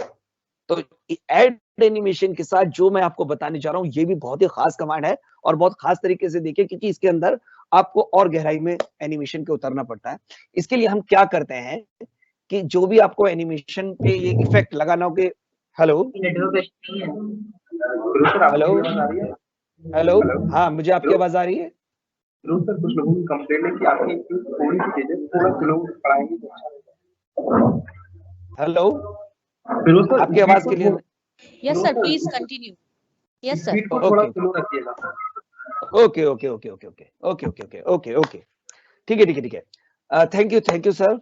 तो ऐड एनिमेशन के साथ जो मैं आपको बताने जा रहा हूं ये भी बहुत ही खास कमांड है और बहुत खास तरीके से देखिए, क्योंकि इसके अंदर आपको और गहराई में एनिमेशन के उतरना पड़ता है। इसके लिए हम क्या करते हैं कि जो भी आपको एनिमेशन पे ये इफेक्ट लगाना हो कि हेलो हेलो हेलो, हाँ मुझे आपकी आवाज आ रही है। जरूर सर, कुछ लोगों की कंप्लेंट है कि आपकी थोड़ी सी चीजें थोड़ा स्लो पढ़ाएंगे तो अच्छा रहेगा। हेलो, फिरोज सर, आपकी आवाज clear. Yes sir, please continue. Yes sir, speed को थोड़ा स्लो रखिएगा। Okay okay okay okay okay okay okay okay okay okay, ठीक है ठीक है ठीक है। Thank you sir,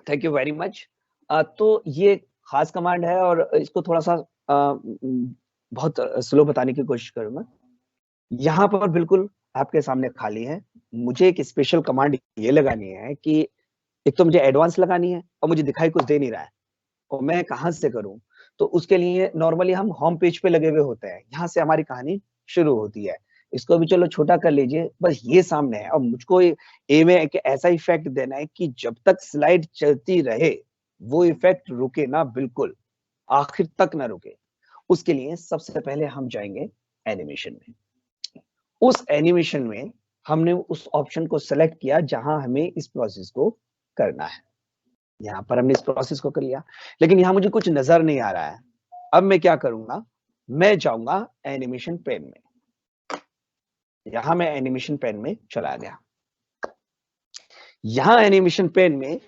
thank you very much. तो ये खास कमांड है और इसको थोड़ा सा बहुत स्लो बताने की कोशिश करूंगा। यहाँ पर बिल्कुल आपके सामने खाली है, मुझे एक स्पेशल कमांड ये लगानी है कि एक तो मुझे एडवांस लगानी है और मुझे दिखाई कुछ दे नहीं रहा है और मैं कहां से करूं। तो उसके लिए नॉर्मली हम होम पेज पे लगे हुए होते हैं, यहाँ से हमारी कहानी शुरू होती है। इसको भी चलो छोटा कर लीजिए, बस ये सामने है और मुझको ए में एक ऐसा इफेक्ट देना है कि जब तक स्लाइड चलती रहे वो इफेक्ट रुके ना, बिल्कुल आखिर तक ना रुके। उसके लिए सबसे पहले हम जाएंगे एनिमेशन में। उस एनिमेशन में हमने उस ऑप्शन को सेलेक्ट किया जहां हमें इस प्रोसेस को करना है। यहाँ पर हमने इस प्रोसेस को कर लिया, लेकिन यहाँ मुझे कुछ नजर नहीं आ रहा है। अब मैं क्या करूंगा, मैं जाऊंगा एनिमेशन पेन में। यहां मैं एनिमेशन पेन में चला गया। यहां एनिमेशन पेन में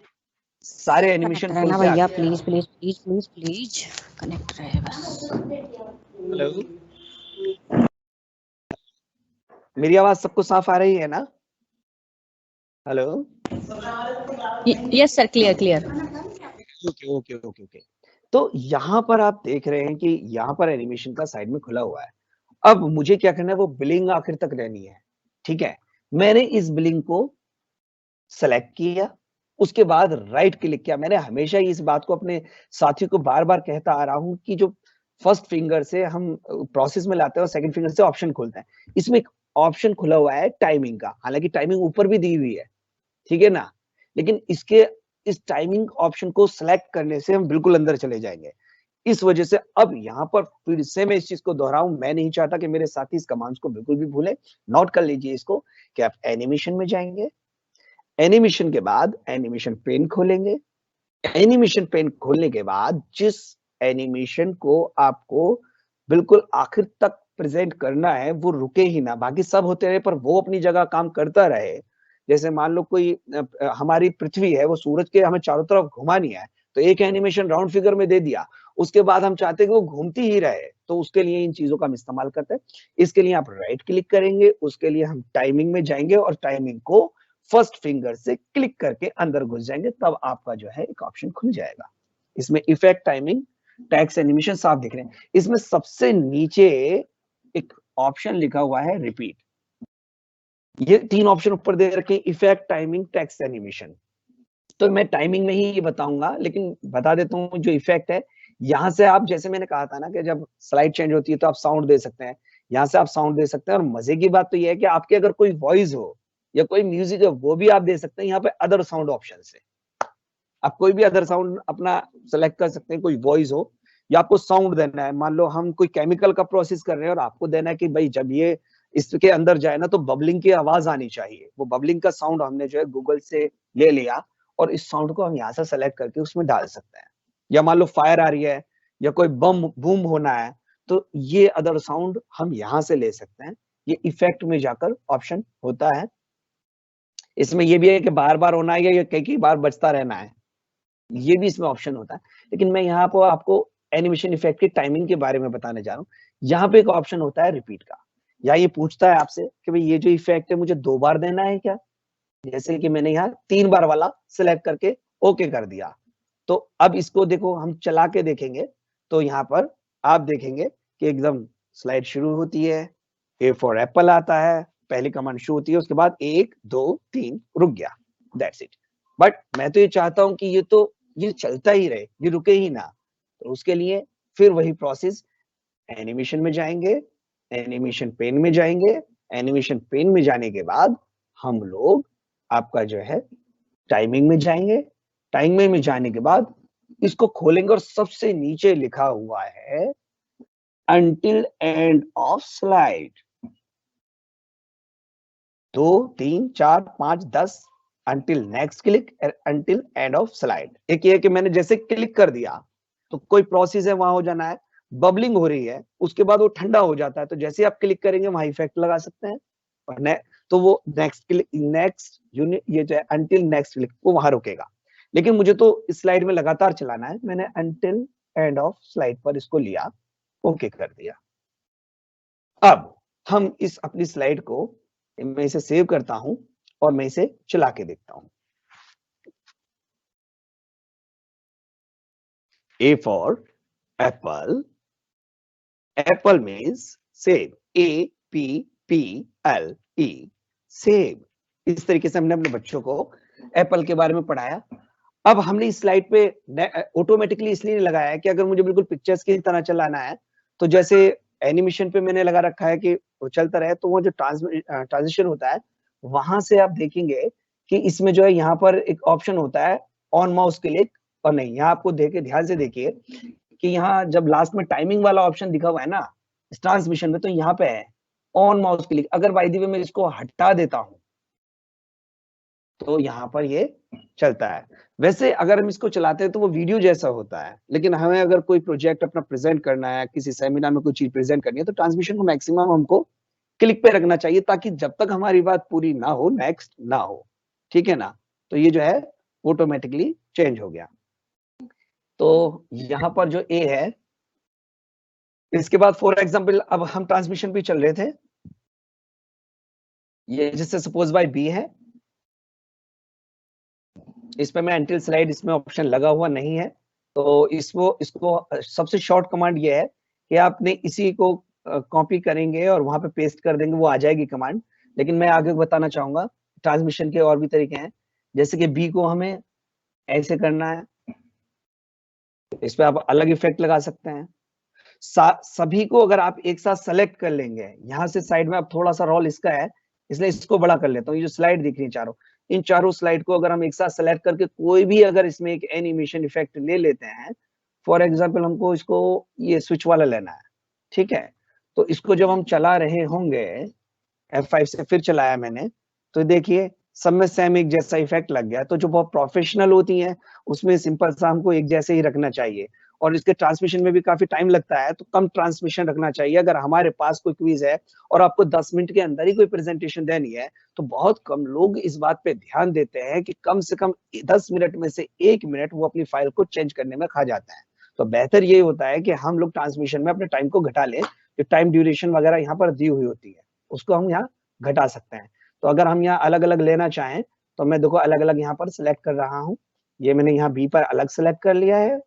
सारे एनिमेशन खोल के भैया please please please please please connect रहे बस। हेलो, मेरी आवाज सबको साफ आ रही है ना? Hello, yes sir, clear clear. Okay okay okay okay. तो यहाँ पर आप देख रहे हैं कि यहाँ पर एनिमेशन का साइड में खुला हुआ है। अब मुझे क्या करना है, वो ब्लिंग आखिर तक रहनी है। ठीक है, मैंने इस ब्लिंग को सेलेक्ट किया, उसके बाद राइट क्लिक किया। मैंने हमेशा इस बात को अपने साथियों को बार बार कहता आ रहा हूं कि जो फर्स्ट फिंगर से हम प्रोसेस में लाते हैं और सेकंड फिंगर से ऑप्शन खोलते हैं। इसमें एक ऑप्शन खुला हुआ है टाइमिंग का, हालांकि टाइमिंग ऊपर भी दी हुई है, ठीक है ना, लेकिन इसके इस टाइमिंग ऑप्शन को सिलेक्ट करने से हम बिल्कुल अंदर चले जाएंगे। इस वजह से अब यहाँ पर फिर से मैं इस चीज को दोहराऊं, मैं नहीं चाहता कि मेरे साथी इस कमांड्स को बिल्कुल भी भूलें। नोट कर लीजिए इसको कि आप एनिमेशन में जाएंगे, एनिमेशन के बाद एनिमेशन पेन खोलेंगे। एनिमेशन पेन खोलने के बाद जिस एनिमेशन को आपको बिल्कुल आखिर तक प्रेजेंट करना है वो रुके ही ना, बाकी सब होते रहे पर वो अपनी जगह काम करता रहे। जैसे मान लो कोई हमारी पृथ्वी है, वो सूरज के हमें चारों तरफ घुमानी है, तो एक एनिमेशन राउंड फिगर में दे दिया, उसके बाद हम चाहते हैं कि वो घूमती ही रहे, तो उसके लिए इन चीजों का हम इस्तेमाल करते हैं। इसके लिए आप राइट क्लिक करेंगे, उसके लिए हम टाइमिंग में जाएंगे और टाइमिंग को फर्स्ट फिंगर से क्लिक करके अंदर घुस जाएंगे, तब आपका जो है एक ऑप्शन खुल जाएगा। इसमें इफेक्ट, टाइमिंग, टेक्स्ट, एनिमेशन साफ दिख रहे हैं। इसमें सबसे नीचे एक ऑप्शन लिखा हुआ है रिपीट। ये तीन ऑप्शन ऊपर दे रखे हैं, इफेक्ट, टाइमिंग, टेक्स्ट, एनिमेशन। तो मैं टाइमिंग में ही ये बताऊंगा, लेकिन बता देता हूँ जो इफेक्ट है, यहाँ से आप, जैसे मैंने कहा था ना कि जब स्लाइड चेंज होती है तो आप साउंड दे सकते हैं, यहाँ से आप साउंड दे सकते हैं। और मजे की बात तो ये है कि आपके अगर कोई वॉइस हो या कोई म्यूजिक है वो भी आप दे सकते हैं यहाँ पे अदर साउंड ऑप्शन से। आप कोई भी अदर साउंड अपना सेलेक्ट कर सकते हैं, कोई वॉइस हो या आपको साउंड देना है। मान लो हम कोई केमिकल का प्रोसेस कर रहे हैं और आपको देना है कि भाई जब ये इसके अंदर जाए ना तो बबलिंग की आवाज आनी चाहिए, वो बबलिंग का साउंड हमने जो है गूगल से ले लिया और इस साउंड को हम यहाँ से सेलेक्ट करके उसमें डाल सकते हैं। या मान लो फायर आ रही है या कोई बम बूम होना है, तो ये अदर साउंड हम यहाँ से ले सकते हैं। ये इफेक्ट में जाकर ऑप्शन होता है। इसमें ये भी है कि बार बार होना है या कई बार बजता रहना है, ये भी इसमें ऑप्शन होता है। लेकिन मैं यहाँ पर आपको एनिमेशन इफेक्ट की टाइमिंग के बारे में बताने जा रहा हूँ। यहाँ पे एक ऑप्शन होता है रिपीट का, या ये पूछता है आपसे कि भाई ये जो इफेक्ट है मुझे 2 बार देना है क्या? जैसे कि मैंने यहाँ 3 बार वाला सिलेक्ट करके ओके कर दिया। तो अब इसको देखो, हम चला के देखेंगे तो यहाँ पर आप देखेंगे कि एकदम स्लाइड शुरू होती है, ए फॉर एप्पल आता है, पहली कमांड शो होती है, उसके बाद 1 2 3 रुक गया, दैट्स इट। बट मैं तो ये चाहता हूं कि ये चलता ही रहे, ये रुके ही ना। तो उसके लिए फिर वही प्रोसेस, एनिमेशन में जाएंगे, एनिमेशन पेन में जाएंगे, एनिमेशन पेन में जाने के बाद हम लोग आपका जो है टाइमिंग में जाएंगे, टाइमिंग में जाने के बाद इसको खोलेंगे और सबसे नीचे लिखा हुआ है until end of slide। 2 3 4 5 10 until next click, until end of slide। एक ये है कि मैंने जैसे क्लिक कर दिया तो कोई प्रोसेस है वहां हो जाना है, बबलिंग हो रही है, उसके बाद वो ठंडा हो जाता है, तो जैसे आप क्लिक करेंगे वहां इफेक्ट लगा सकते हैं। और तो वो नेक्स्ट क्लिक, नेक्स्ट यूनिट, ये जो है अंटिल नेक्स्ट क्लिक, वो वहां रुकेगा। लेकिन मुझे तो इस स्लाइड में लगातार चलाना है, मैंने अंटिल एंड ऑफ स्लाइड पर इसको लिया, ओके कर दिया। अब हम इस अपनी स्लाइड को, मैं इसे सेव करता हूं और मैं इसे चला के देखता हूं। A for apple, apple means save, APPLE, save। इस तरीके से हमने अपने बच्चों को एप्पल के बारे में पढ़ाया। अब हमने इस स्लाइड पे ऑटोमेटिकली इसलिए नहीं लगाया है कि अगर मुझे बिल्कुल पिक्चर्स की तरह चलाना है, तो जैसे एनिमेशन पे मैंने लगा रखा है कि वो चलता रहे, तो वो जो ट्रांजिशन होता है, वहां से आप देखेंगे कि इसमें जो है यहाँ पर एक ऑप्शन होता है ऑन माउस क्लिक, और नहीं, यहाँ आपको देखे ध्यान से देखिए कि यहाँ जब लास्ट में टाइमिंग वाला ऑप्शन दिखा हुआ है ना इस ट्रांसमिशन में, तो यहाँ पे है ऑन माउस क्लिक। अगर बाय द वे मैं इसको हटा देता हूं तो यहाँ पर ये चलता है। वैसे अगर हम इसको चलाते हैं तो वो वीडियो जैसा होता है, लेकिन हमें अगर कोई प्रोजेक्ट अपना प्रेजेंट करना है, किसी सेमिनार में कोई चीज प्रेजेंट करनी है, तो ट्रांसमिशन को मैक्सिमम हमको क्लिक पे रखना चाहिए, ताकि जब तक हमारी बात पूरी ना हो नेक्स्ट ना हो, ठीक है ना। तो ये जो है ऑटोमेटिकली चेंज हो गया। तो यहाँ पर जो ए है, इसके बाद फॉर एग्जाम्पल अब हम ट्रांसमिशन पे चल रहे थे, ये जिससे सपोज बाय बी है, इस पे मैं अंटिल स्लाइड, इसमें ऑप्शन लगा हुआ नहीं है, तो इसको सबसे शॉर्ट कमांड ये है कि आपने इसी को कॉपी करेंगे और वहां पे पेस्ट कर देंगे, वो आ जाएगी कमांड। लेकिन मैं आगे बताना चाहूंगा ट्रांसमिशन के और भी तरीके हैं, जैसे कि बी को हमें ऐसे करना है, इस पे आप अलग इफेक्ट लगा सकते हैं। सभी को अगर आप एक साथ सेलेक्ट कर लेंगे, यहाँ से साइड में अब थोड़ा सा रोल इसका है, इसलिए इसको बड़ा कर लेता हूँ। ये जो स्लाइड दिख रही है चारों, इन चारों स्लाइड को अगर हम एक साथ सेलेक्ट करके कोई भी अगर इसमें एक एनिमेशन इफेक्ट ले लेते हैं, फॉर एग्जाम्पल हमको इसको ये स्विच वाला लेना है, ठीक है, तो इसको जब हम चला रहे होंगे, F5 से फिर चलाया मैंने, तो देखिए सब में सेम एक जैसा इफेक्ट लग गया। तो जो बहुत प्रोफेशनल होती हैं उसमें सिंपल सा हमको एक जैसे ही रखना चाहिए, और इसके ट्रांसमिशन में भी काफी टाइम लगता है, तो कम ट्रांसमिशन रखना चाहिए। अगर हमारे पास कोई क्विज है और आपको 10 मिनट के अंदर ही कोई प्रेजेंटेशन देनी है, तो बहुत कम लोग इस बात पे ध्यान देते हैं कि कम से कम 10 मिनट में से 1 मिनट वो अपनी फाइल को चेंज करने में खा जाता है। तो बेहतर ये होता है कि हम लोग ट्रांसमिशन में अपने टाइम को घटा लें, जो टाइम ड्यूरेशन वगैरह यहाँ पर दी हुई होती है उसको हम यहाँ घटा सकते हैं। तो अगर हम यहाँ अलग अलग लेना चाहें, तो मैं देखो अलग अलग यहाँ पर सिलेक्ट कर रहा हूँ। ये मैंने यहाँ बी पर अलग सेलेक्ट कर लिया है,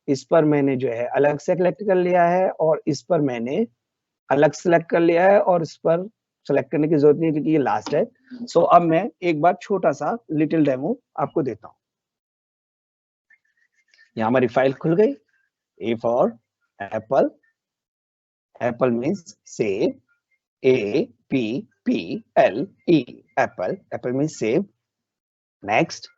इस पर मैंने जो है अलग सेलेक्ट कर लिया है, और इस पर मैंने अलग सेलेक्ट कर लिया है, और इस पर सेलेक्ट करने की जरूरत नहीं है क्योंकि ये लास्ट है। सो अब मैं एक बार छोटा सा लिटिल डेमो आपको देता हूँ। यहाँ हमारी फाइल खुल गई, A for apple, apple means सेव, APPLE, एप्पल, एप्पल मीन्स सेव। नेक्स्ट,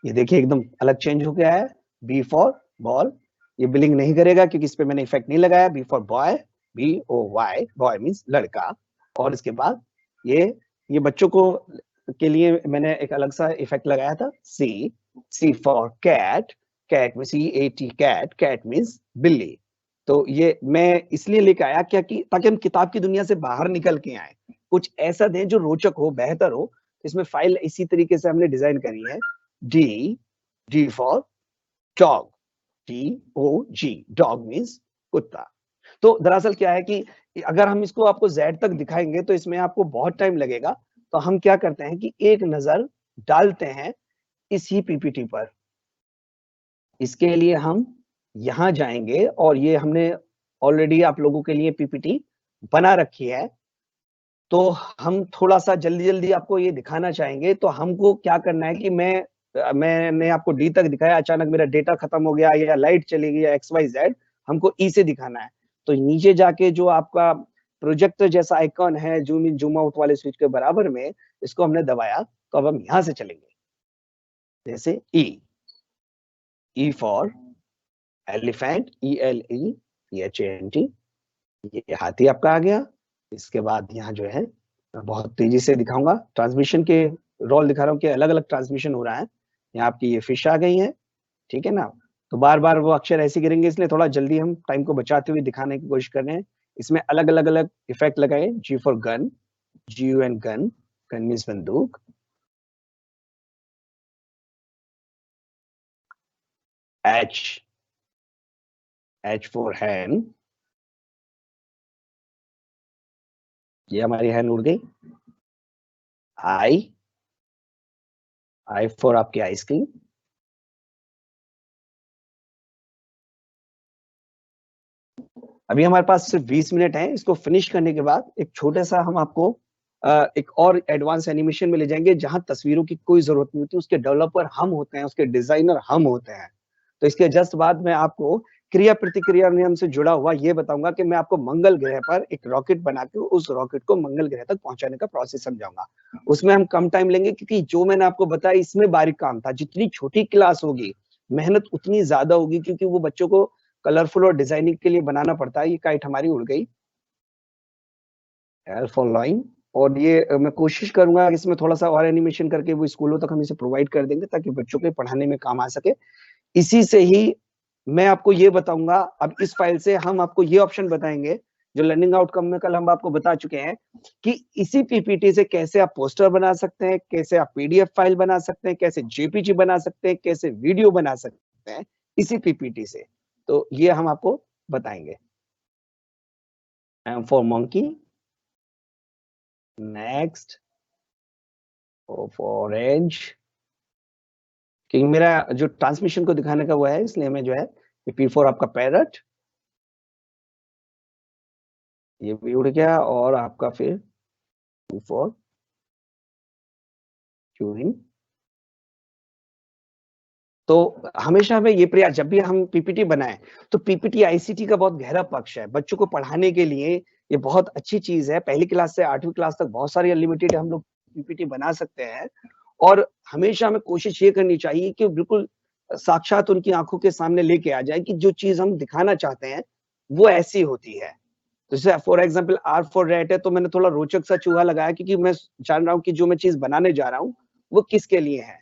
ये देखिए एकदम अलग चेंज हो गया है। बी फॉर बॉल, ये बिलिंग नहीं करेगा क्योंकि इस पे मैंने इफेक्ट नहीं लगाया। B for boy, BOY, boy means लड़का। और इसके बाद ये बच्चों को के लिए मैंने एक अलग सा इफेक्ट लगाया था। C फॉर कैट, कैट में CAT, कैट, कैट मीन्स बिल्ली। तो ये मैं इसलिए लेके आया क्या कि ताकि हम किताब की दुनिया से बाहर निकल के आए, कुछ ऐसा दें जो रोचक हो, बेहतर हो। इसमें फाइल इसी तरीके से हमने डिजाइन करी है। D for dog, DOG, dog means कुत्ता। तो दरअसल क्या है कि अगर हम इसको आपको Z तक दिखाएंगे तो इसमें आपको बहुत टाइम लगेगा। तो हम क्या करते हैं कि एक नजर डालते हैं इसी PPT पर। इसके लिए हम यहाँ जाएंगे, और ये हमने ऑलरेडी आप लोगों के लिए PPT बना रखी है। तो हम थोड़ा सा जल्दी जल्दी आपको ये दिखाना चाहेंगे। तो हमको क्या करना है कि मैंने आपको डी तक दिखाया, अचानक मेरा डेटा खत्म हो गया या लाइट चली गई या XYZ, हमको ई से दिखाना है। तो नीचे जाके जो आपका प्रोजेक्टर जैसा आइकॉन है जूम इन जूम आउट वाले स्विच के बराबर में, इसको हमने दबाया, तो अब हम यहां से चलेंगे। जैसे ई फॉर एलिफेंट, ELEPHANT, ये हाथी आपका आ गया। इसके बाद यहाँ जो है बहुत तेजी से दिखाऊंगा, ट्रांसमिशन के रोल दिखा रहा हूँ कि अलग अलग ट्रांसमिशन हो रहा है। यहाँ आपकी ये फिश आ गई है, ठीक है ना। तो बार बार वो अक्षर ऐसे गिरेंगे, इसलिए थोड़ा जल्दी हम टाइम को बचाते हुए दिखाने की कोशिश कर रहे हैं। इसमें अलग अलग अलग इफेक्ट लगाए। G for gun, GUN gun, gun means बंदूक। H फॉर हैंड, ये हमारी हैंड उड़ गई। I फॉर आपकी आइसक्रीम। अभी हमारे पास सिर्फ 20 मिनट है। इसको फिनिश करने के बाद एक छोटा सा हम आपको एक और एडवांस एनिमेशन में ले जाएंगे, जहां तस्वीरों की कोई जरूरत नहीं होती, उसके डेवलपर हम होते हैं, उसके डिजाइनर हम होते हैं। तो इसके जस्ट बाद मैं आपको क्रिया प्रतिक्रिया नियम से जुड़ा हुआ ये बताऊंगा कि मैं आपको मंगल ग्रह पर एक रॉकेट बना के उस रॉकेट को मंगल ग्रह तक पहुंचाने का प्रोसेस समझाऊंगा। उसमें हम कम टाइम लेंगे, क्योंकि जो मैंने आपको बताया इसमें बारीक काम था। जितनी छोटी क्लास होगी मेहनत उतनी ज्यादा होगी, क्योंकि वो बच्चों को कलरफुल और डिजाइनिंग के लिए बनाना पड़ता है। ये काइट हमारी उड़ गई। L for line. और ये मैं कोशिश करूंगा इसमें थोड़ा सा और एनिमेशन करके वो स्कूलों तक हम इसे प्रोवाइड कर देंगे, ताकि बच्चों के पढ़ाने में काम आ सके। इसी से ही मैं आपको ये बताऊंगा, अब इस फाइल से हम आपको ये ऑप्शन बताएंगे जो लर्निंग आउटकम में कल हम आपको बता चुके हैं, कि इसी पीपीटी से कैसे आप पोस्टर बना सकते हैं, कैसे आप PDF फाइल बना सकते हैं, कैसे JPG बना सकते हैं, कैसे वीडियो बना सकते हैं इसी पीपीटी से। तो ये हम आपको बताएंगे। M for monkey, next, O for orange, क्योंकि मेरा जो ट्रांसमिशन को दिखाने का वो है, इसलिए मैं जो है P4 आपका पैरट, ये भी उड़ गया। और आपका फिर Q4 क्यूइंग। तो हमेशा हमें ये प्रयास, जब भी हम पीपीटी बनाएं, तो पीपीटी ICT का बहुत गहरा पक्ष है। बच्चों को पढ़ाने के लिए ये बहुत अच्छी चीज है। पहली क्लास से 8वीं क्लास तक बहुत सारी अनलिमिटेड हम लोग पीपीटी बना सकते हैं। और हमेशा हमें कोशिश ये करनी चाहिए कि बिल्कुल साक्षात उनकी आंखों के सामने लेके आ जाए कि जो चीज हम दिखाना चाहते हैं वो ऐसी होती है। तो जैसे for example R for rat है, तो मैंने थोड़ा रोचक सा चूहा लगाया, क्योंकि मैं जान रहा हूँ कि जो मैं चीज बनाने जा रहा हूँ वो किसके लिए है।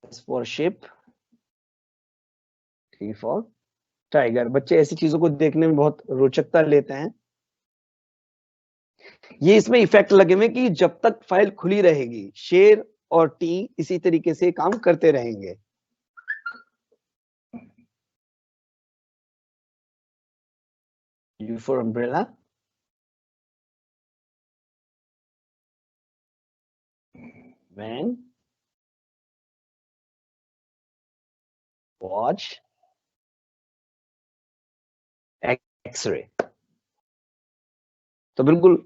S for ship, T for tiger. बच्चे ऐसी चीजों को देखने में बहुत रोचकता लेते हैं। ये इसमें इफेक्ट लगे हुए कि जब तक फाइल खुली रहेगी, शेर और टी इसी तरीके से काम करते रहेंगे। U for umbrella, van, watch, X ray. तो बिल्कुल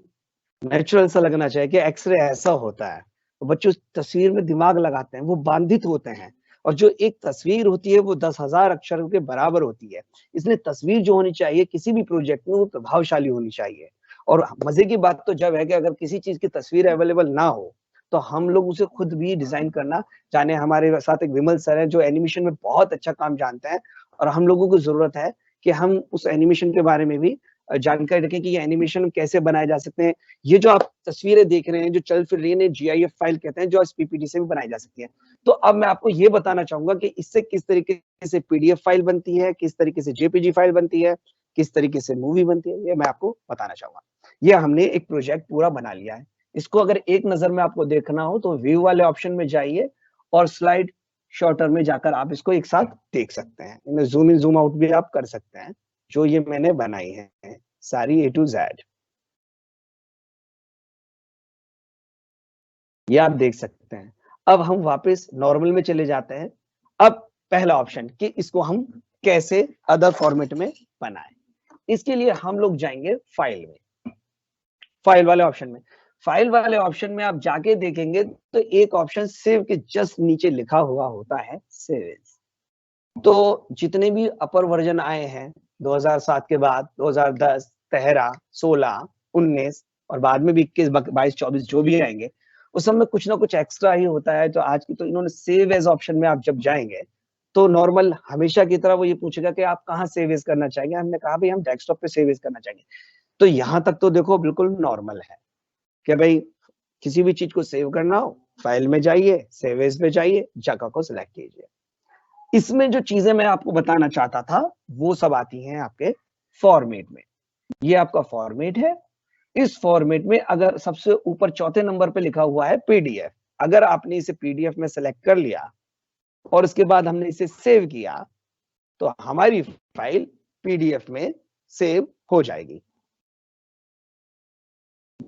नेचुरल सा लगना चाहिए कि एक्सरे ऐसा होता है। तो बच्चे उस तस्वीर में दिमाग लगाते हैं, वो बांधित होते हैं। और जो एक तस्वीर होती है वो 10,000 अक्षरों के बराबर होती है। इसलिए तस्वीर जो होनी चाहिए किसी भी प्रोजेक्ट में, वो प्रभावशाली होनी चाहिए। और मजे की बात तो जब है कि अगर किसी चीज की तस्वीर अवेलेबल ना हो, तो हम लोग उसे खुद भी डिजाइन करना जाने। हमारे साथ एक विमल सर है जो एनिमेशन में बहुत अच्छा काम जानते हैं, और हम लोगों को जरूरत है कि हम उस एनिमेशन के बारे में भी जानकारी रखें कि ये एनिमेशन कैसे बनाए जा सकते हैं। ये जो आप तस्वीरें देख रहे हैं जो चल फिर रही है, GIF फाइल कहते हैं, जो इस पीपीटी से भी बनाई जा सकती है। तो अब मैं आपको ये बताना चाहूंगा कि इससे किस तरीके से PDF फाइल बनती है, किस तरीके से JPG फाइल बनती है, किस तरीके से मूवी बनती है, ये मैं आपको बताना चाहूंगा। ये हमने एक प्रोजेक्ट पूरा बना लिया है। इसको अगर एक नजर में आपको देखना हो तो व्यू वाले ऑप्शन में जाइए और स्लाइड शॉर्टर में जाकर आप इसको एक साथ देख सकते हैं। इन्हें जूम इन जूम आउट भी आप कर सकते हैं, जो ये मैंने बनाई है सारी A to Z। ये आप देख सकते हैं। अब हम वापस नॉर्मल में चले जाते हैं। अब पहला ऑप्शन कि इसको हम कैसे अदर फॉर्मेट में बनाएं। इसके लिए हम लोग जाएंगे फाइल में। फाइल वाले ऑप्शन में। फाइल वाले ऑप्शन में आप जाके देखेंगे तो एक ऑप्शन सेव के जस्ट नीचे लिखा हुआ होता है सेव एज। तो जितने भी अपर वर्जन आए हैं 2007 के बाद, 2010, 13, 16, 19 और बाद में भी 21, 22, 24 जो भी आएंगे, उस सब में कुछ ना कुछ एक्स्ट्रा ही होता है। तो आज की तो इन्होंने सेव एज ऑप्शन में आप जब जाएंगे तो नॉर्मल हमेशा की तरह वो ये पूछेगा कि आप कहाँ सेव एज करना चाहेंगे। हमने कहा भाई हम डेस्कटॉप पे सेव एज करना चाहेंगे। तो यहाँ तक तो देखो बिल्कुल नॉर्मल है कि भाई किसी भी चीज को सेव करना हो, फाइल में जाइए, सेव एज पे जाइए, जगह को सिलेक्ट कीजिए। इसमें जो चीजें मैं आपको बताना चाहता था वो सब आती हैं आपके फॉर्मेट में। ये आपका फॉर्मेट है। इस फॉर्मेट में अगर सबसे ऊपर चौथे नंबर पे लिखा हुआ है पीडीएफ, अगर आपने इसे पीडीएफ में सेलेक्ट कर लिया और उसके बाद हमने इसे सेव किया तो हमारी फाइल पीडीएफ में सेव हो जाएगी।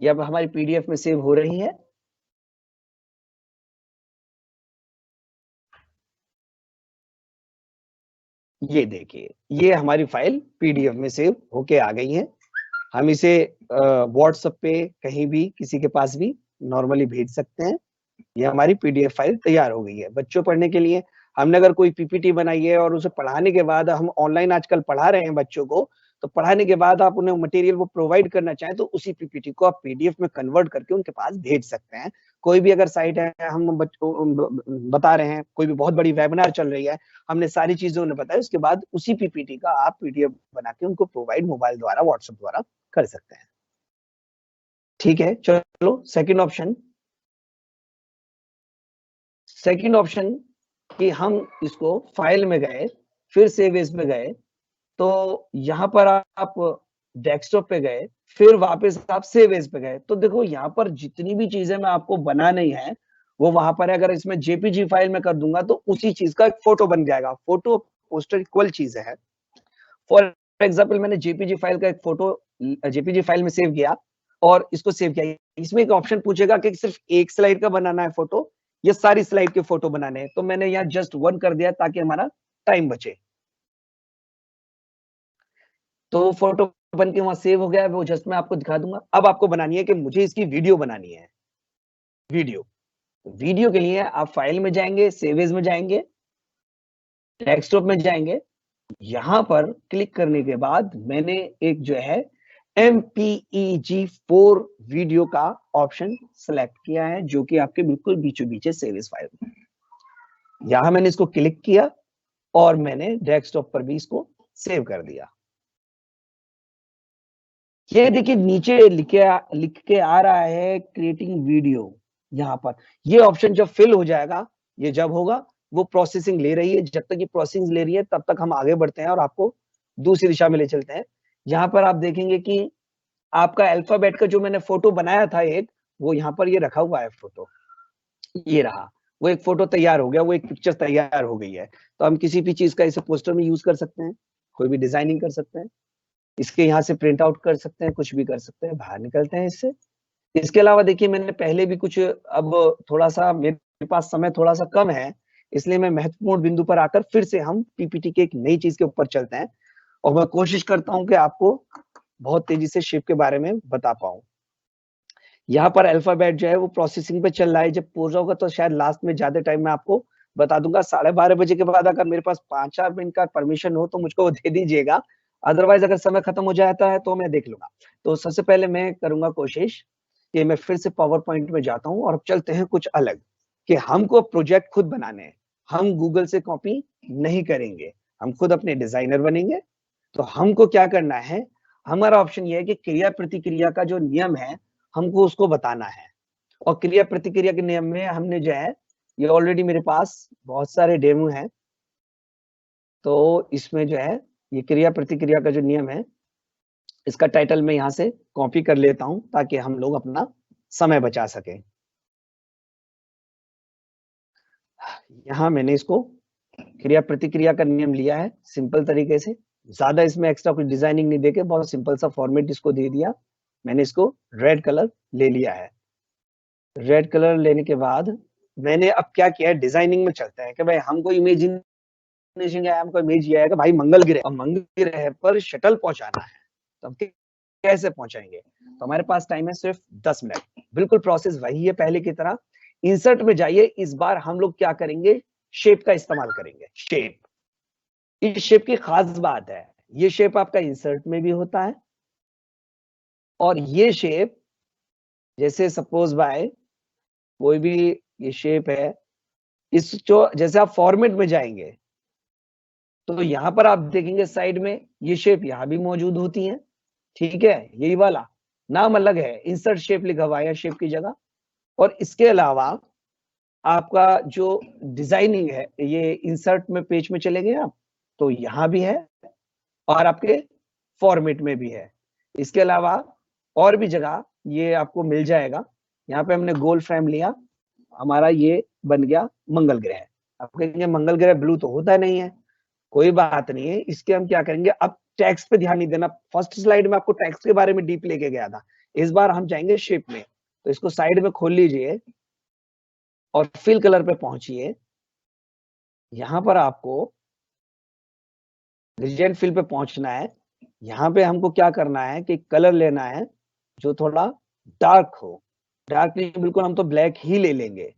ये अब हमारी पीडीएफ में सेव हो रही है। ये देखिए, ये हमारी फाइल पीडीएफ में सेव होके आ गई है। हम इसे व्हाट्सएप पे कहीं भी किसी के पास भी नॉर्मली भेज सकते हैं। ये हमारी पीडीएफ फाइल तैयार हो गई है बच्चों पढ़ने के लिए। हमने अगर कोई पीपीटी बनाई है और उसे पढ़ाने के बाद, हम ऑनलाइन आजकल पढ़ा रहे हैं बच्चों को, तो पढ़ाने के बाद आप उन्हें मटेरियल वो प्रोवाइड करना चाहें तो उसी पीपीटी को आप पीडीएफ में कन्वर्ट करके उनके पास भेज सकते हैं। कोई भी अगर साइट है, हम बच्चों बता रहे हैं, कोई भी बहुत बड़ी वेबिनार चल रही है, हमने सारी चीजें उन्हें बताई, उसके बाद उसी पीपीटी का आप पीडीएफ बना के उनको प्रोवाइड मोबाइल द्वारा, व्हाट्सएप द्वारा कर सकते हैं। ठीक है, चलो सेकंड ऑप्शन। सेकंड ऑप्शन कि हम इसको फाइल में गए, फिर सेव एज में गए, तो यहाँ पर आप डेस्कटॉप पे गए, फिर वापस आप सेव एज पे गए, तो देखो यहाँ पर जितनी भी चीजें मैं आपको बनानी है वो वहां पर है। अगर इसमें जेपीजी फाइल में कर दूंगा तो उसी चीज का एक फोटो बन जाएगा। फोटो पोस्टर इक्वल चीज है। फॉर एग्जाम्पल मैंने जेपीजी फाइल का एक फोटो जेपीजी फाइल में सेव किया और इसको सेव किया। इसमें एक ऑप्शन पूछेगा कि सिर्फ एक स्लाइड का बनाना है फोटो या सारी स्लाइड के फोटो बनाने हैं, तो मैंने यहाँ जस्ट 1 कर दिया ताकि हमारा टाइम बचे। तो फोटो बन के वहां सेव हो गया है, वो जस्ट मैं आपको दिखा दूंगा। अब आपको बनानी है कि मुझे इसकी वीडियो बनानी है। वीडियो के लिए आप फाइल में जाएंगे, सेव एज में जाएंगे, डेस्कटॉप में जाएंगे। यहां पर क्लिक करने के बाद मैंने एक जो है MPEG-4 वीडियो का ऑप्शन सेलेक्ट किया है, जो कि आपके बिल्कुल बीचों बीच सेव एज फाइल में। यहां मैंने इसको क्लिक किया और मैंने डेस्कटॉप पर भी इसको सेव कर दिया। ये देखिए नीचे लिख के आ रहा है क्रिएटिंग वीडियो। यहाँ पर ये ऑप्शन जब फिल हो जाएगा, ये जब होगा, वो प्रोसेसिंग ले रही है। जब तक ये प्रोसेसिंग ले रही है तब तक हम आगे बढ़ते हैं और आपको दूसरी दिशा में ले चलते हैं। यहाँ पर आप देखेंगे कि आपका अल्फाबेट का जो मैंने फोटो बनाया था एक, वो यहाँ पर ये रखा हुआ है फोटो। ये रहा, वो एक फोटो तैयार हो गया, वो एक पिक्चर तैयार हो गई है। तो हम किसी भी चीज का इसे पोस्टर में यूज कर सकते हैं, कोई भी डिजाइनिंग कर सकते हैं, इसके यहाँ से प्रिंट आउट कर सकते हैं, कुछ भी कर सकते हैं। बाहर निकलते हैं इससे। इसके अलावा देखिए मैंने पहले भी कुछ, अब थोड़ा सा मेरे पास समय थोड़ा सा कम है, इसलिए मैं महत्वपूर्ण बिंदु पर आकर फिर से हम पीपीटी के एक नई चीज के ऊपर चलते हैं और मैं कोशिश करता हूं कि आपको बहुत तेजी से शेप के बारे में बता पाऊं। यहाँ पर अल्फाबेट जो है वो प्रोसेसिंग पे चल रहा है। जब पूरा होगा तो शायद लास्ट में ज्यादा टाइम में आपको बता दूंगा। 12:30 बजे के बाद अगर मेरे पास 5-4 मिनट का परमिशन हो तो मुझको वो दे दीजिएगा, अदरवाइज अगर समय खत्म हो जाता है तो मैं देख लूंगा। तो सबसे पहले मैं करूंगा कोशिश कि मैं फिर से पावर पॉइंट में जाता हूँ और अब चलते हैं कुछ अलग, कि हमको प्रोजेक्ट खुद बनाने हैं। हम गूगल से कॉपी नहीं करेंगे, हम खुद अपने डिजाइनर बनेंगे। तो हमको क्या करना है, हमारा ऑप्शन ये है कि क्रिया प्रतिक्रिया का जो नियम है हमको उसको बताना है। और क्रिया प्रतिक्रिया के नियम में हमने जो है, ये ऑलरेडी मेरे पास बहुत सारे डेमो हैं, तो इसमें जो है ये क्रिया प्रतिक्रिया का जो नियम है, इसका टाइटल मैं यहाँ से कॉपी कर लेता हूं ताकि हम लोग अपना समय बचा सके। यहाँ मैंने इसको क्रिया प्रतिक्रिया का नियम लिया है सिंपल तरीके से, ज्यादा इसमें एक्स्ट्रा कुछ डिजाइनिंग नहीं देके बहुत सिंपल सा फॉर्मेट इसको दे दिया। मैंने इसको रेड कलर ले लिया है। रेड कलर लेने के बाद मैंने अब क्या किया है, डिजाइनिंग में चलते हैं कि भाई हमको हमको इमेज ये है कि भाई मंगल ग्रह, और मंगल ग्रह पर शटल पहुंचाना है। तो हम कैसे पहुंचाएंगे? तो हमारे पास टाइम है सिर्फ 10 मिनट। बिल्कुल प्रोसेस वही है पहले की तरह। इंसर्ट में जाइए, इस बार हम लोग क्या करेंगे, शेप का इस्तेमाल करेंगे। शेप, इस शेप की खास बात है, ये शेप आपका इंसर्ट में भी होता है, और ये शेप जैसे सपोज बाय कोई भी ये शेप है, इस जो जैसे आप फॉर्मेट में जाएंगे तो यहां पर आप देखेंगे साइड में ये शेप यहां भी मौजूद होती है, ठीक है। यही वाला नाम अलग है, इंसर्ट शेप लिखा हुआ है शेप की जगह। और इसके अलावा आपका जो डिजाइनिंग है, ये इंसर्ट में पेज में चले गए आप तो यहां भी है और आपके फॉर्मेट में भी है। इसके अलावा और भी जगह ये आपको मिल जाएगा। यहाँ पे हमने गोल फ्रेम लिया, हमारा ये बन गया मंगल ग्रह। आप कहेंगे मंगल ग्रह ब्लू तो होता नहीं है, कोई बात नहीं है। इसके हम क्या करेंगे, अब टेक्स्ट पे ध्यान नहीं देना। फर्स्ट स्लाइड में आपको टेक्स्ट के बारे में डीप लेके गया था, इस बार हम जाएंगे शेप में। तो इसको साइड में खोल लीजिए और फिल कलर पे पहुंचिए। यहां पर आपको रीजेंट फिल पे पहुंचना है। यहाँ पे हमको क्या करना है कि कलर लेना है जो थोड़ा डार्क हो। डार्क नहीं बिल्कुल, हम तो ब्लैक ही ले लेंगे।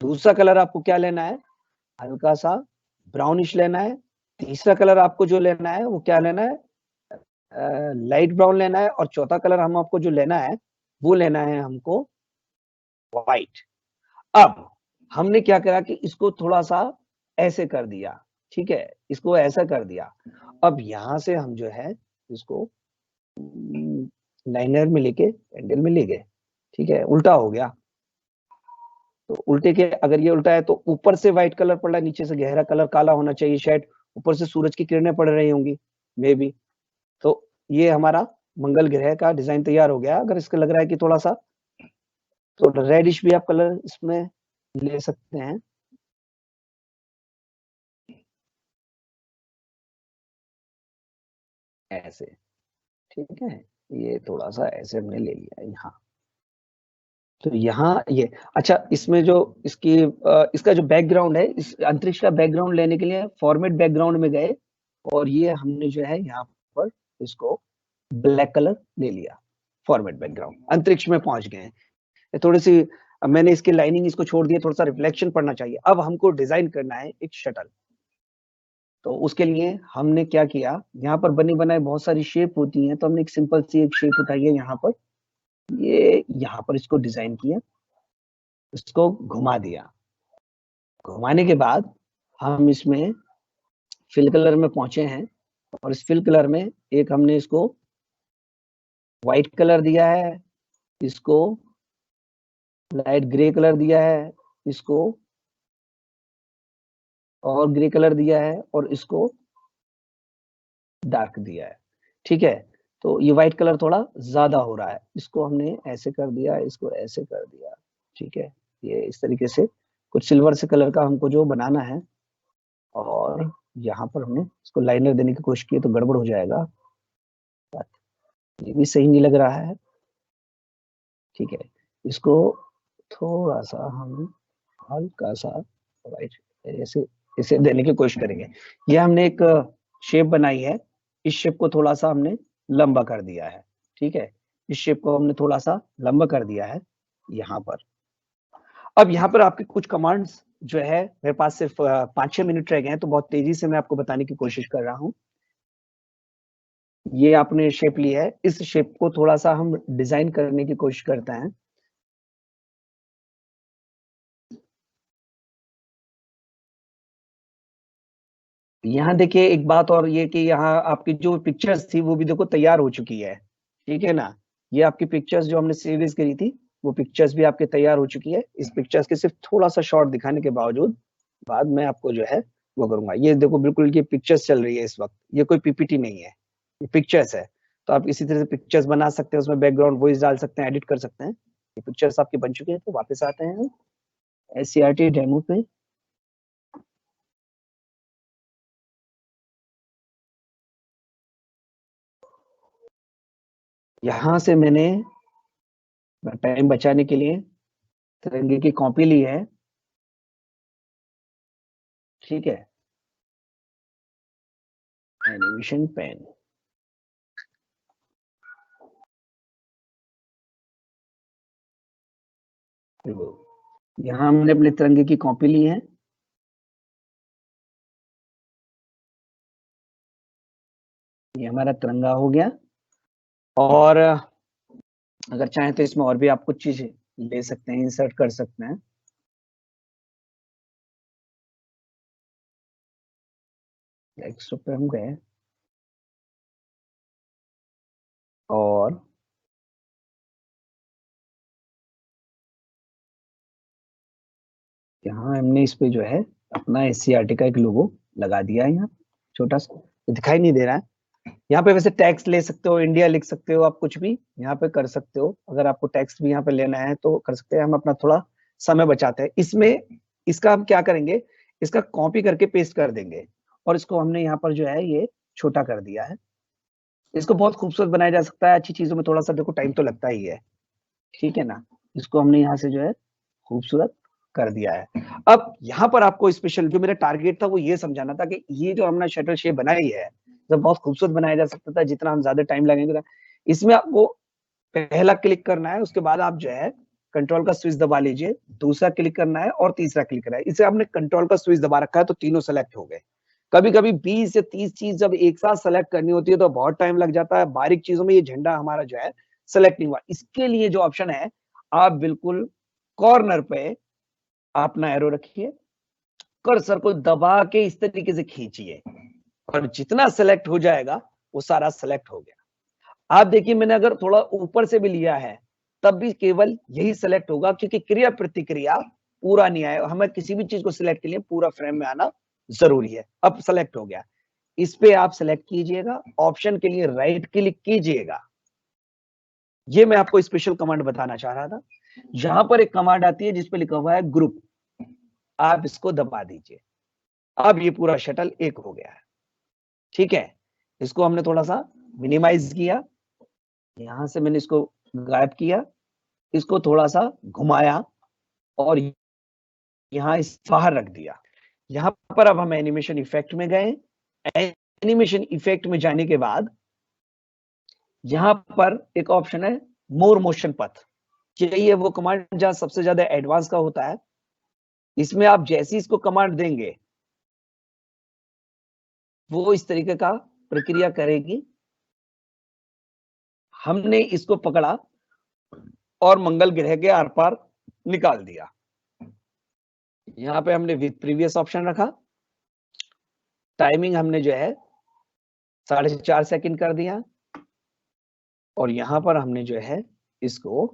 दूसरा कलर आपको क्या लेना है, हल्का सा ब्राउनिश लेना है। तीसरा कलर आपको जो लेना है वो क्या लेना है, लाइट ब्राउन लेना है। और चौथा कलर हम आपको जो लेना है वो लेना है हमको व्हाइट। अब हमने क्या करा कि इसको थोड़ा सा ऐसे कर दिया, ठीक है, इसको ऐसा कर दिया। अब यहां से हम जो है इसको लाइनर में लेके एंडल में ले गए, ठीक है, उल्टा हो गया। तो उल्टे के, अगर ये उल्टा है तो ऊपर से व्हाइट कलर पड़ रहा है, नीचे से गहरा कलर काला होना चाहिए, शायद ऊपर से सूरज की किरणें पड़ रही होंगी मे बी। तो ये हमारा मंगल ग्रह का डिजाइन तैयार हो गया। अगर इसका लग रहा है कि थोड़ा सा तो रेडिश भी आप कलर इसमें ले सकते हैं। ऐसे, ठीक है, ये थोड़ा सा ऐसे हमने ले लिया यहाँ। तो यहाँ ये अच्छा, इसमें जो इसकी इसका जो बैकग्राउंड है, इस अंतरिक्ष का बैकग्राउंड लेने के लिए फॉर्मेट बैकग्राउंड में गए और ये हमने जो है यहाँ पर इसको ब्लैक कलर ले लिया। फॉर्मेट बैकग्राउंड, अंतरिक्ष में पहुंच गए हैं। थोड़ी सी मैंने इसकी लाइनिंग इसको छोड़ दिया, थोड़ा सा रिफ्लेक्शन पड़ना चाहिए। अब हमको डिजाइन करना है एक शटल। तो उसके लिए हमने क्या किया, यहाँ पर बनी बनाई बहुत सारी शेप होती हैं, तो हमने एक सिंपल सी एक शेप उठाई है यहाँ पर, ये यहाँ पर इसको डिजाइन किया, इसको घुमा दिया। घुमाने के बाद हम इसमें फिल कलर में पहुंचे हैं और इस फिल कलर में एक हमने इसको व्हाइट कलर दिया है, इसको लाइट ग्रे कलर दिया है, इसको और ग्रे कलर दिया है और इसको डार्क दिया है, ठीक है। तो ये व्हाइट कलर थोड़ा ज्यादा हो रहा है, इसको हमने ऐसे कर दिया, इसको ऐसे कर दिया, ठीक है। ये इस तरीके से कुछ सिल्वर से कलर का हमको जो बनाना है। और यहाँ पर हमने इसको लाइनर देने की कोशिश की तो गड़बड़ हो जाएगा, ये भी सही नहीं लग रहा है, ठीक है। इसको थोड़ा सा हम हल्का सा राइट ऐसे इसे देने की कोशिश करेंगे। ये हमने एक शेप बनाई है, इस शेप को थोड़ा सा हमने लंबा कर दिया है, ठीक है। इस शेप को हमने थोड़ा सा लंबा कर दिया है यहाँ पर। अब यहाँ पर आपके कुछ कमांड्स जो है, मेरे पास सिर्फ 5-6 मिनट रह गए हैं, तो बहुत तेजी से मैं आपको बताने की कोशिश कर रहा हूँ। ये आपने शेप ली है, इस शेप को थोड़ा सा हम डिजाइन करने की कोशिश करते हैं। यहाँ देखिए एक बात और ये कि यहाँ आपकी जो पिक्चर्स थी वो भी देखो तैयार हो चुकी है, ठीक है ना। ये आपकी पिक्चर्स जो हमने सीरीज करी थी वो पिक्चर्स भी आपके तैयार हो चुकी है। इस पिक्चर्स के सिर्फ थोड़ा सा शॉर्ट दिखाने के बावजूद बाद में आपको जो है वो करूंगा। ये देखो बिल्कुल ये पिक्चर्स चल रही है इस वक्त, ये कोई पीपीटी नहीं है, ये पिक्चर्स है। तो आप इसी तरह से पिक्चर्स बना सकते हैं, उसमें बैकग्राउंड वॉइस डाल सकते हैं, एडिट कर सकते हैं। ये पिक्चर्स आपके बन चुके हैं। तो वापस आते हैं हम SCRT डेमो पे। यहाँ से मैंने टाइम बचाने के लिए तिरंगे की कॉपी ली है, ठीक है, एनिमेशन पेन। यहाँ हमने अपने तिरंगे की कॉपी ली है, ये हमारा तिरंगा हो गया। और अगर चाहें तो इसमें और भी आप कुछ चीज ले सकते हैं, इंसर्ट कर सकते हैं। डेस्कटॉप पे हम गए और यहाँ हमने इस पे जो है अपना SCERT का एक लोगो लगा दिया है। यहाँ छोटा सा दिखाई नहीं दे रहा है। यहाँ पे वैसे टैक्स ले सकते हो, इंडिया लिख सकते हो, आप कुछ भी यहाँ पे कर सकते हो। अगर आपको टैक्स भी यहाँ पे लेना है तो कर सकते हैं। हम अपना थोड़ा समय बचाते हैं इसमें। इसका हम क्या करेंगे, इसका कॉपी करके पेस्ट कर देंगे और इसको हमने यहाँ पर जो है ये छोटा कर दिया है। इसको बहुत खूबसूरत बनाया जा सकता है। अच्छी चीजों में थोड़ा सा देखो टाइम तो लगता ही है, ठीक है ना। इसको हमने यहाँ से जो है खूबसूरत कर दिया है। अब यहाँ पर आपको स्पेशल जो मेरा टारगेट था वो ये समझाना था कि ये जो हमने शटल शेप बनाई है जब बहुत खूबसूरत बनाया जा सकता था, जितना हम ज्यादा टाइम लगेगा। इसमें आपको पहला क्लिक करना है, उसके बाद आप जो है कंट्रोल का स्विच दबा लीजिए, दूसरा क्लिक करना है और तीसरा क्लिक करना है। इसे आपने कंट्रोल का स्विच दबा रखा है तो तीनों सेलेक्ट हो गए। कभी कभी 20 से 30 चीज जब एक साथ सेलेक्ट करनी होती है तो बहुत टाइम लग जाता है। बारीक चीजों में ये झंडा हमारा जो है सेलेक्ट नहीं हुआ। इसके लिए जो ऑप्शन है, आप बिल्कुल कॉर्नर पे अपना एरो रखिए, कर्सर को दबा के इस तरीके से खींचिए और जितना सेलेक्ट हो जाएगा वो सारा सेलेक्ट हो गया। आप देखिए मैंने अगर थोड़ा ऊपर से भी लिया है तब भी केवल यही सेलेक्ट होगा, क्योंकि क्रिया प्रतिक्रिया पूरा नहीं आया। हमें किसी भी चीज को सिलेक्ट के लिए पूरा फ्रेम में आना जरूरी है। अब सेलेक्ट हो गया, इस पे आप सेलेक्ट कीजिएगा, ऑप्शन के लिए राइट क्लिक कीजिएगा। ये मैं आपको स्पेशल कमांड बताना चाह रहा था। यहां पर एक कमांड आती है जिसपे लिखा हुआ है ग्रुप, आप इसको दबा दीजिए। अब ये पूरा शटल एक हो गया है, ठीक है। इसको हमने थोड़ा सा मिनिमाइज किया, यहां से मैंने इसको गायब किया, इसको थोड़ा सा घुमाया और यहाँ इस बाहर रख दिया। यहाँ पर अब हम एनिमेशन इफेक्ट में गए। एनिमेशन इफेक्ट में जाने के बाद यहाँ पर एक ऑप्शन है मोर मोशन पथ। यही है वो कमांड जहां सबसे ज्यादा एडवांस का होता है। इसमें आप जैसी इसको कमांड देंगे वो इस तरीके का प्रक्रिया करेगी। हमने इसको पकड़ा और मंगल ग्रह के आर पार निकाल दिया। यहाँ पे हमने विद प्रीवियस ऑप्शन रखा, टाइमिंग हमने जो है 4.5 सेकंड कर दिया और यहाँ पर हमने जो है इसको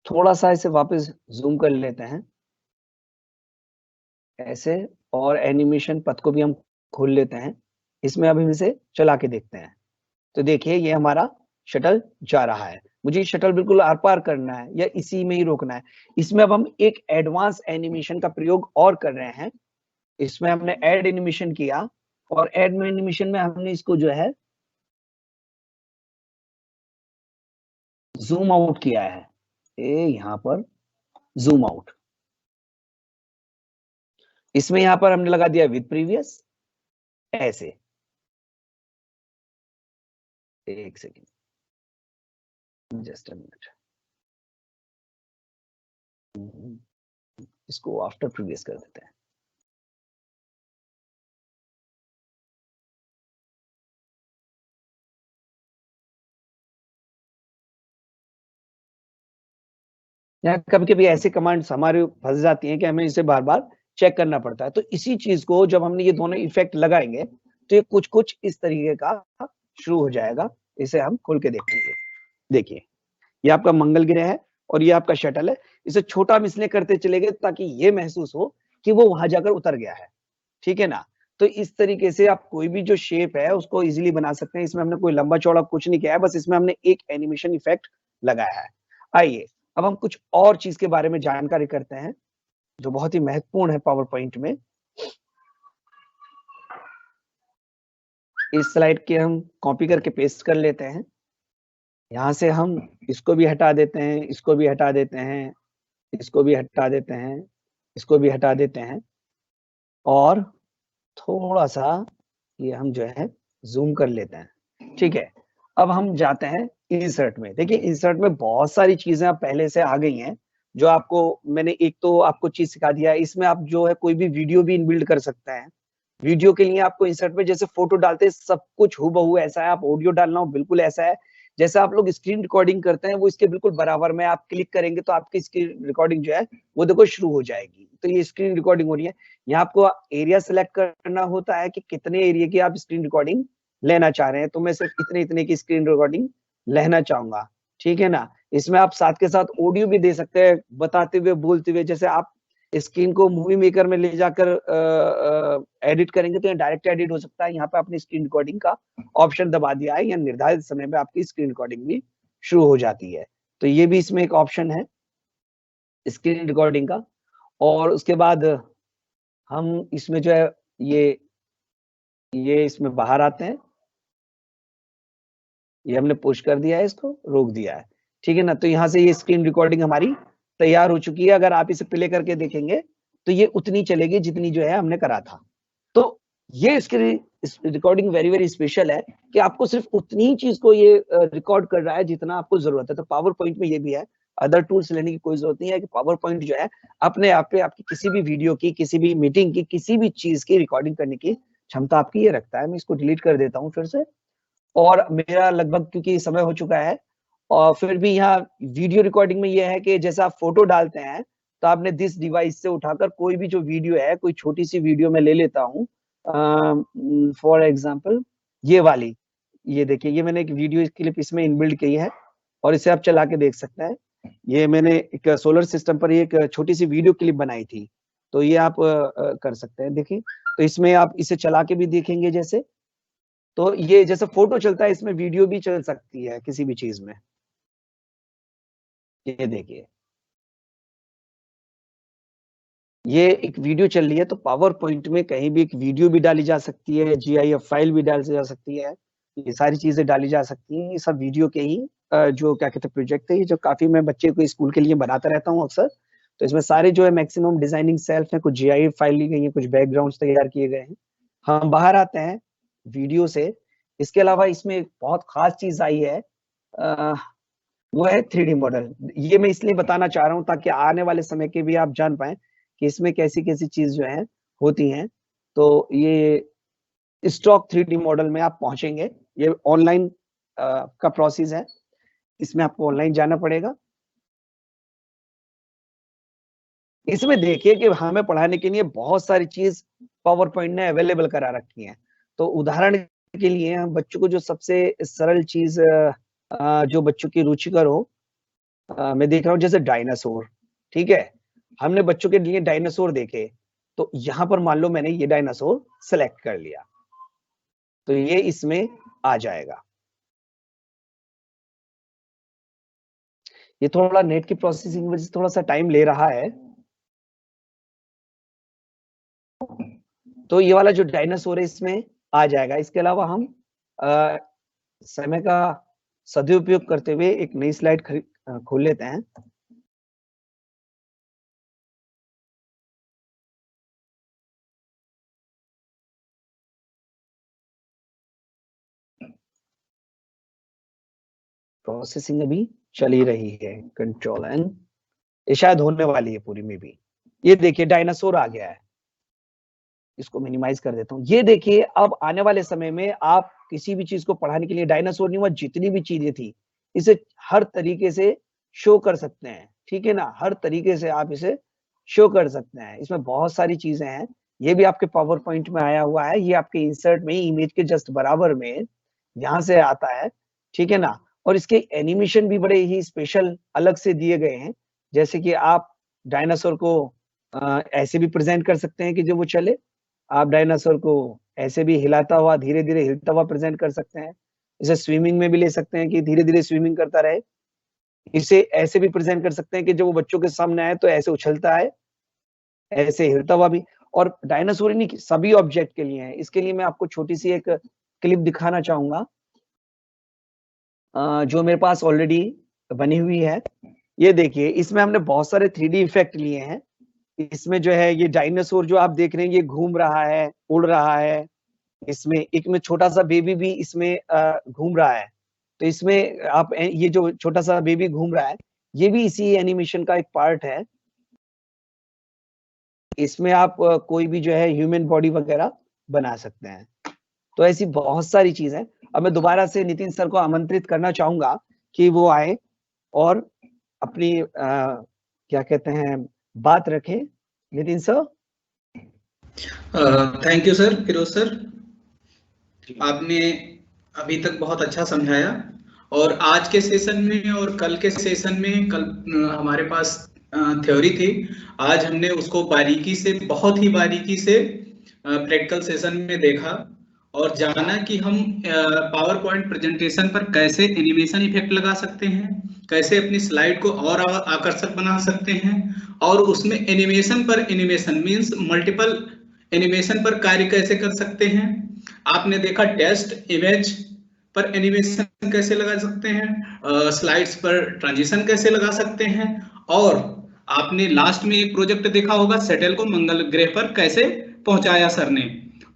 थोड़ा सा इसे वापस जूम कर लेते हैं ऐसे, और एनिमेशन पथ को भी हम खोल लेते हैं। इसमें अभी इसे चला के देखते हैं तो देखिए ये हमारा शटल जा रहा है। मुझे शटल बिल्कुल आर पार करना है या इसी में ही रोकना है। इसमें अब हम एक एडवांस एनिमेशन का प्रयोग और कर रहे हैं। इसमें हमने एड एनिमेशन किया और एड एनिमेशन में हमने इसको जो है जूम आउट किया है। यहाँ पर जूम आउट, इसमें यहाँ पर हमने लगा दिया विद प्रीवियस ऐसे। एक सेकेंड, जस्ट अ मिनट, इसको आफ्टर प्रीवियस कर देते हैं। यहाँ कभी कभी ऐसी कमांड्स हमारे फंस जाती हैं कि हमें इसे बार बार चेक करना पड़ता है। तो इसी चीज को जब हमने ये दोनों इफेक्ट लगाएंगे तो ये कुछ कुछ इस तरीके का शुरू हो जाएगा। इसे हम खोल के देखेंगे। देखिए ये आपका मंगल ग्रह है और ये आपका शटल है। इसे छोटा हम इसलिए करते चले गए ताकि ये महसूस हो कि वो वहां जाकर उतर गया है, ठीक है ना। तो इस तरीके से आप कोई भी जो शेप है उसको इजीली बना सकते हैं। इसमें हमने कोई लंबा चौड़ा कुछ नहीं किया है, बस इसमें हमने एक एनिमेशन इफेक्ट लगाया है। आइए अब हम कुछ और चीज के बारे में जानकारी करते हैं जो बहुत ही महत्वपूर्ण है पावर पॉइंट में। इस स्लाइड के हम कॉपी करके पेस्ट कर लेते हैं। यहाँ से हम इसको भी हटा देते हैं, इसको भी हटा देते हैं, इसको भी हटा देते हैं, इसको भी हटा देते हैं और थोड़ा सा ये हम जो है जूम कर लेते हैं, ठीक है। अब हम जाते हैं इंसर्ट में। देखिए इंसर्ट में बहुत सारी चीजें अब पहले से आ गई हैं, जो आपको मैंने एक तो आपको चीज सिखा दिया है। इसमें आप जो है कोई भी वीडियो भी इनबिल्ड कर सकते हैं। वीडियो के लिए आपको इंसर्ट में जैसे फोटो डालते हैं सब कुछ हूबहू ऐसा है, आप ऑडियो डालना हो बिल्कुल ऐसा है। जैसा आप लोग स्क्रीन रिकॉर्डिंग करते हैं वो इसके बिल्कुल बराबर में, आप क्लिक करेंगे तो आपकी स्क्रीन रिकॉर्डिंग जो है वो देखो शुरू हो जाएगी। तो ये स्क्रीन रिकॉर्डिंग हो रही है। यहाँ आपको एरिया सेलेक्ट करना होता है कि कितने एरिया की आप स्क्रीन रिकॉर्डिंग लेना चाह रहे हैं। तो मैं सिर्फ इतने इतने की स्क्रीन रिकॉर्डिंग लेना चाहूंगा, ठीक है ना। इसमें आप साथ के साथ ऑडियो भी दे सकते हैं, बताते हुए बोलते हुए। जैसे आप स्क्रीन को मूवी मेकर में ले जाकर एडिट करेंगे तो डायरेक्ट एडिट हो सकता है। यहाँ पे आपने स्क्रीन रिकॉर्डिंग का ऑप्शन दबा दिया है, या निर्धारित समय में आपकी स्क्रीन रिकॉर्डिंग भी शुरू हो जाती है। तो ये भी इसमें एक ऑप्शन है स्क्रीन रिकॉर्डिंग का। और उसके बाद हम इसमें जो है ये इसमें बाहर आते हैं। ये हमने पुश कर दिया है, इसको रोक दिया है, ठीक है ना। तो यहाँ से ये स्क्रीन रिकॉर्डिंग हमारी तैयार हो चुकी है। अगर आप इसे प्ले करके देखेंगे तो ये उतनी चलेगी जितनी जो है हमने करा था। तो ये इसकी रिकॉर्डिंग वेरी वेरी स्पेशल है कि आपको सिर्फ उतनी ही चीज को ये रिकॉर्ड कर रहा है जितना आपको जरूरत है। तो पावर पॉइंट में ये भी है, अदर टूल्स लेने की कोई जरूरत नहीं है कि पावर पॉइंट जो है अपने आप पे आपकी किसी भी वीडियो की, किसी भी मीटिंग की, किसी भी चीज की रिकॉर्डिंग करने की क्षमता आपकी ये रखता है। मैं इसको डिलीट कर देता हूँ फिर से। और मेरा लगभग क्योंकि समय हो चुका है, और फिर भी यहाँ वीडियो रिकॉर्डिंग में ये है कि जैसे आप फोटो डालते हैं तो आपने दिस डिवाइस से उठाकर कोई भी जो वीडियो है, कोई छोटी सी वीडियो मैं ले लेता हूँ फॉर एग्जांपल ये वाली। ये देखिए, ये मैंने एक वीडियो क्लिप इसमें इनबिल्ड की है और इसे आप चला के देख सकते हैं। ये मैंने एक सोलर सिस्टम पर एक छोटी सी वीडियो क्लिप बनाई थी, तो ये आप कर सकते हैं। देखिए, तो इसमें आप इसे चला के भी देखेंगे जैसे, तो ये जैसे फोटो चलता है इसमें वीडियो भी चल सकती है किसी भी चीज में। ये देखिए, ये एक वीडियो चल रही है, तो पावर पॉइंट में कहीं भी एक वीडियो भी डाली जा सकती है, GIF फाइल भी डाली जा सकती है, ये सारी चीजें डाली जा सकती हैं। ये सब वीडियो के ही जो क्या कहते हैं प्रोजेक्ट है, ये जो काफी मैं बच्चे को स्कूल के लिए बनाता रहता हूँ अक्सर। तो इसमें सारे जो है मैक्सिमम डिजाइनिंग सेल्फ है, कुछ GIF फाइल ली गई है, कुछ बैकग्राउंड तैयार किए गए हैं। हम बाहर आते हैं वीडियो से। इसके अलावा इसमें एक बहुत खास चीज आई है, वो है 3D मॉडल। ये मैं इसलिए बताना चाह रहा हूँ ताकि आने वाले समय के भी आप जान पाए कि इसमें कैसी कैसी चीज जो है होती हैं। तो ये स्टॉक 3D मॉडल में आप पहुंचेंगे। ये ऑनलाइन का प्रोसेस है, इसमें आपको ऑनलाइन जाना पड़ेगा। इसमें देखिए कि हमें पढ़ाने के लिए बहुत सारी चीज पावर पॉइंट ने अवेलेबल करा रखी है। तो उदाहरण के लिए हम बच्चों को जो सबसे सरल चीज जो बच्चों की रुचिकर हो, मैं देख रहा हूँ जैसे डायनासोर, ठीक है। हमने बच्चों के लिए डायनासोर देखे, तो यहाँ पर मान लो मैंने ये डायनासोर सेलेक्ट कर लिया, तो ये इसमें आ जाएगा। ये थोड़ा नेट की प्रोसेसिंग वजह से थोड़ा सा टाइम ले रहा है। तो ये वाला जो डायनासोर है इसमें आ जाएगा। इसके अलावा हम समय का सदुपयोग करते हुए एक नई स्लाइड खोल लेते हैं। प्रोसेसिंग अभी चल ही रही है, कंट्रोल एन, ये शायद होने वाली है पूरी में भी। ये देखिए डायनासोर आ गया है, इसको मिनिमाइज कर देता हूँ। ये देखिए, अब आने वाले समय में आप किसी भी चीज को पढ़ाने के लिए डायनासोर नहीं हुआ, जितनी भी चीजें थी इसे हर तरीके से शो कर सकते हैं, ठीक है ना। हर तरीके से आप इसे शो कर सकते हैं। इसमें बहुत सारी चीजें हैं। ये भी आपके पावर पॉइंट में आया हुआ है, ये आपके इंसर्ट में इमेज के जस्ट बराबर में यहाँ से आता है, ठीक है ना। और इसके एनिमेशन भी बड़े ही स्पेशल अलग से दिए गए हैं। जैसे कि आप डायनासोर को ऐसे भी प्रेजेंट कर सकते हैं कि जो वो चले। आप डायनासोर को ऐसे भी हिलाता हुआ, धीरे धीरे हिलता हुआ प्रेजेंट कर सकते हैं। इसे स्विमिंग में भी ले सकते हैं कि धीरे धीरे स्विमिंग करता रहे। इसे ऐसे भी प्रेजेंट कर सकते हैं कि जब वो बच्चों के सामने आए तो ऐसे उछलता है, ऐसे हिलता हुआ भी। और डायनासोर नहीं, सभी ऑब्जेक्ट के लिए है। इसके लिए मैं आपको छोटी सी एक क्लिप दिखाना चाहूंगा जो मेरे पास ऑलरेडी बनी हुई है। ये देखिए, इसमें हमने बहुत सारे 3D इफेक्ट लिए हैं। इसमें जो है ये डायनासोर जो आप देख रहे हैं ये घूम रहा है, उड़ रहा है। इसमें एक में छोटा सा बेबी भी इसमें घूम रहा है। तो इसमें आप ये जो छोटा सा बेबी घूम रहा है, ये भी इसी एनिमेशन का एक पार्ट है। इसमें आप कोई भी जो है ह्यूमन बॉडी वगैरह बना सकते हैं। तो ऐसी बहुत सारी चीज है। अब मैं दोबारा से नितिन सर को आमंत्रित करना चाहूंगा कि वो आए और अपनी क्या कहते हैं बात रखें। Nitin sir. Thank you sir, Firoz sir, आपने अभी तक बहुत अच्छा समझाया। और आज के सेशन में और कल के सेशन में, कल हमारे पास थ्योरी थी, आज हमने उसको बारीकी से, बहुत ही बारीकी से प्रैक्टिकल सेशन में देखा और जाना कि हम पावर पॉइंट प्रेजेंटेशन पर कैसे एनिमेशन इफेक्ट लगा सकते हैं, कैसे अपनी स्लाइड को और आकर्षक बना सकते हैं, और उसमें एनिमेशन पर एनिमेशन मींस मल्टीपल एनिमेशन पर कार्य कैसे कर सकते हैं। आपने देखा टेस्ट इमेज पर एनिमेशन कैसे लगा सकते हैं, स्लाइड्स पर ट्रांजिशन कैसे लगा सकते हैं, और आपने लास्ट में एक प्रोजेक्ट देखा होगा सैटेल को मंगल ग्रह पर कैसे पहुंचाया सर ने।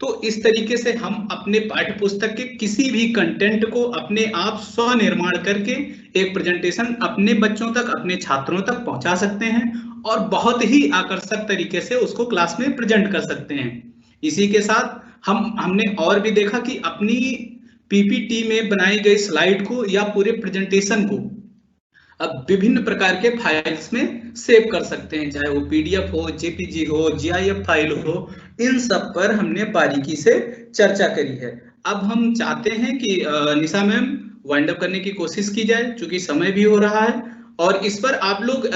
तो इस तरीके से हम अपने पाठ्य पुस्तक के किसी भी कंटेंट को अपने आप स्वनिर्माण करके एक प्रेजेंटेशन अपने बच्चों तक, अपने छात्रों तक पहुंचा सकते हैं और बहुत ही आकर्षक तरीके से उसको क्लास में प्रेजेंट कर सकते हैं। इसी के साथ हमने और भी देखा कि अपनी पीपीटी में बनाई गई स्लाइड को या पूरे प्रेजेंटेशन को अब विभिन्न प्रकार के फाइल्स में सेव कर सकते हैं, चाहे वो पीडीएफ हो, जेपीजी हो, जीआईएफ फाइल हो। इन सब पर हमने बारीकी से चर्चा करी है। अब हम चाहते हैं कि निशा मैम वाइंड अप करने की कोशिश की जाए, क्योंकि समय भी हो रहा है। और इस पर आप लोग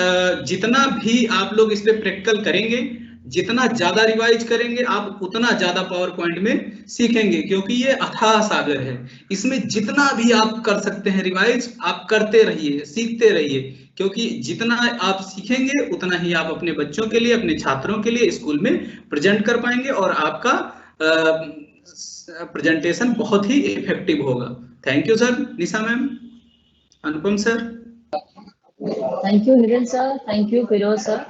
जितना भी आप लोग इस पे प्रैक्टिकल करेंगे, जितना ज्यादा रिवाइज करेंगे, आप उतना ज्यादा पावर पॉइंट में सीखेंगे, क्योंकि ये अथाह सागर है। इसमें जितना भी आप कर सकते हैं रिवाइज, आप करते रहिए, सीखते रहिए, क्योंकि जितना आप सीखेंगे उतना ही आप अपने बच्चों के लिए, अपने छात्रों के लिए स्कूल में प्रेजेंट कर पाएंगे और आपका प्रेजेंटेशन बहुत ही इफेक्टिव होगा। Thank you sir. Nisha ma'am, Anupam sir. Thank you Nitin sir, thank you Firoz sir.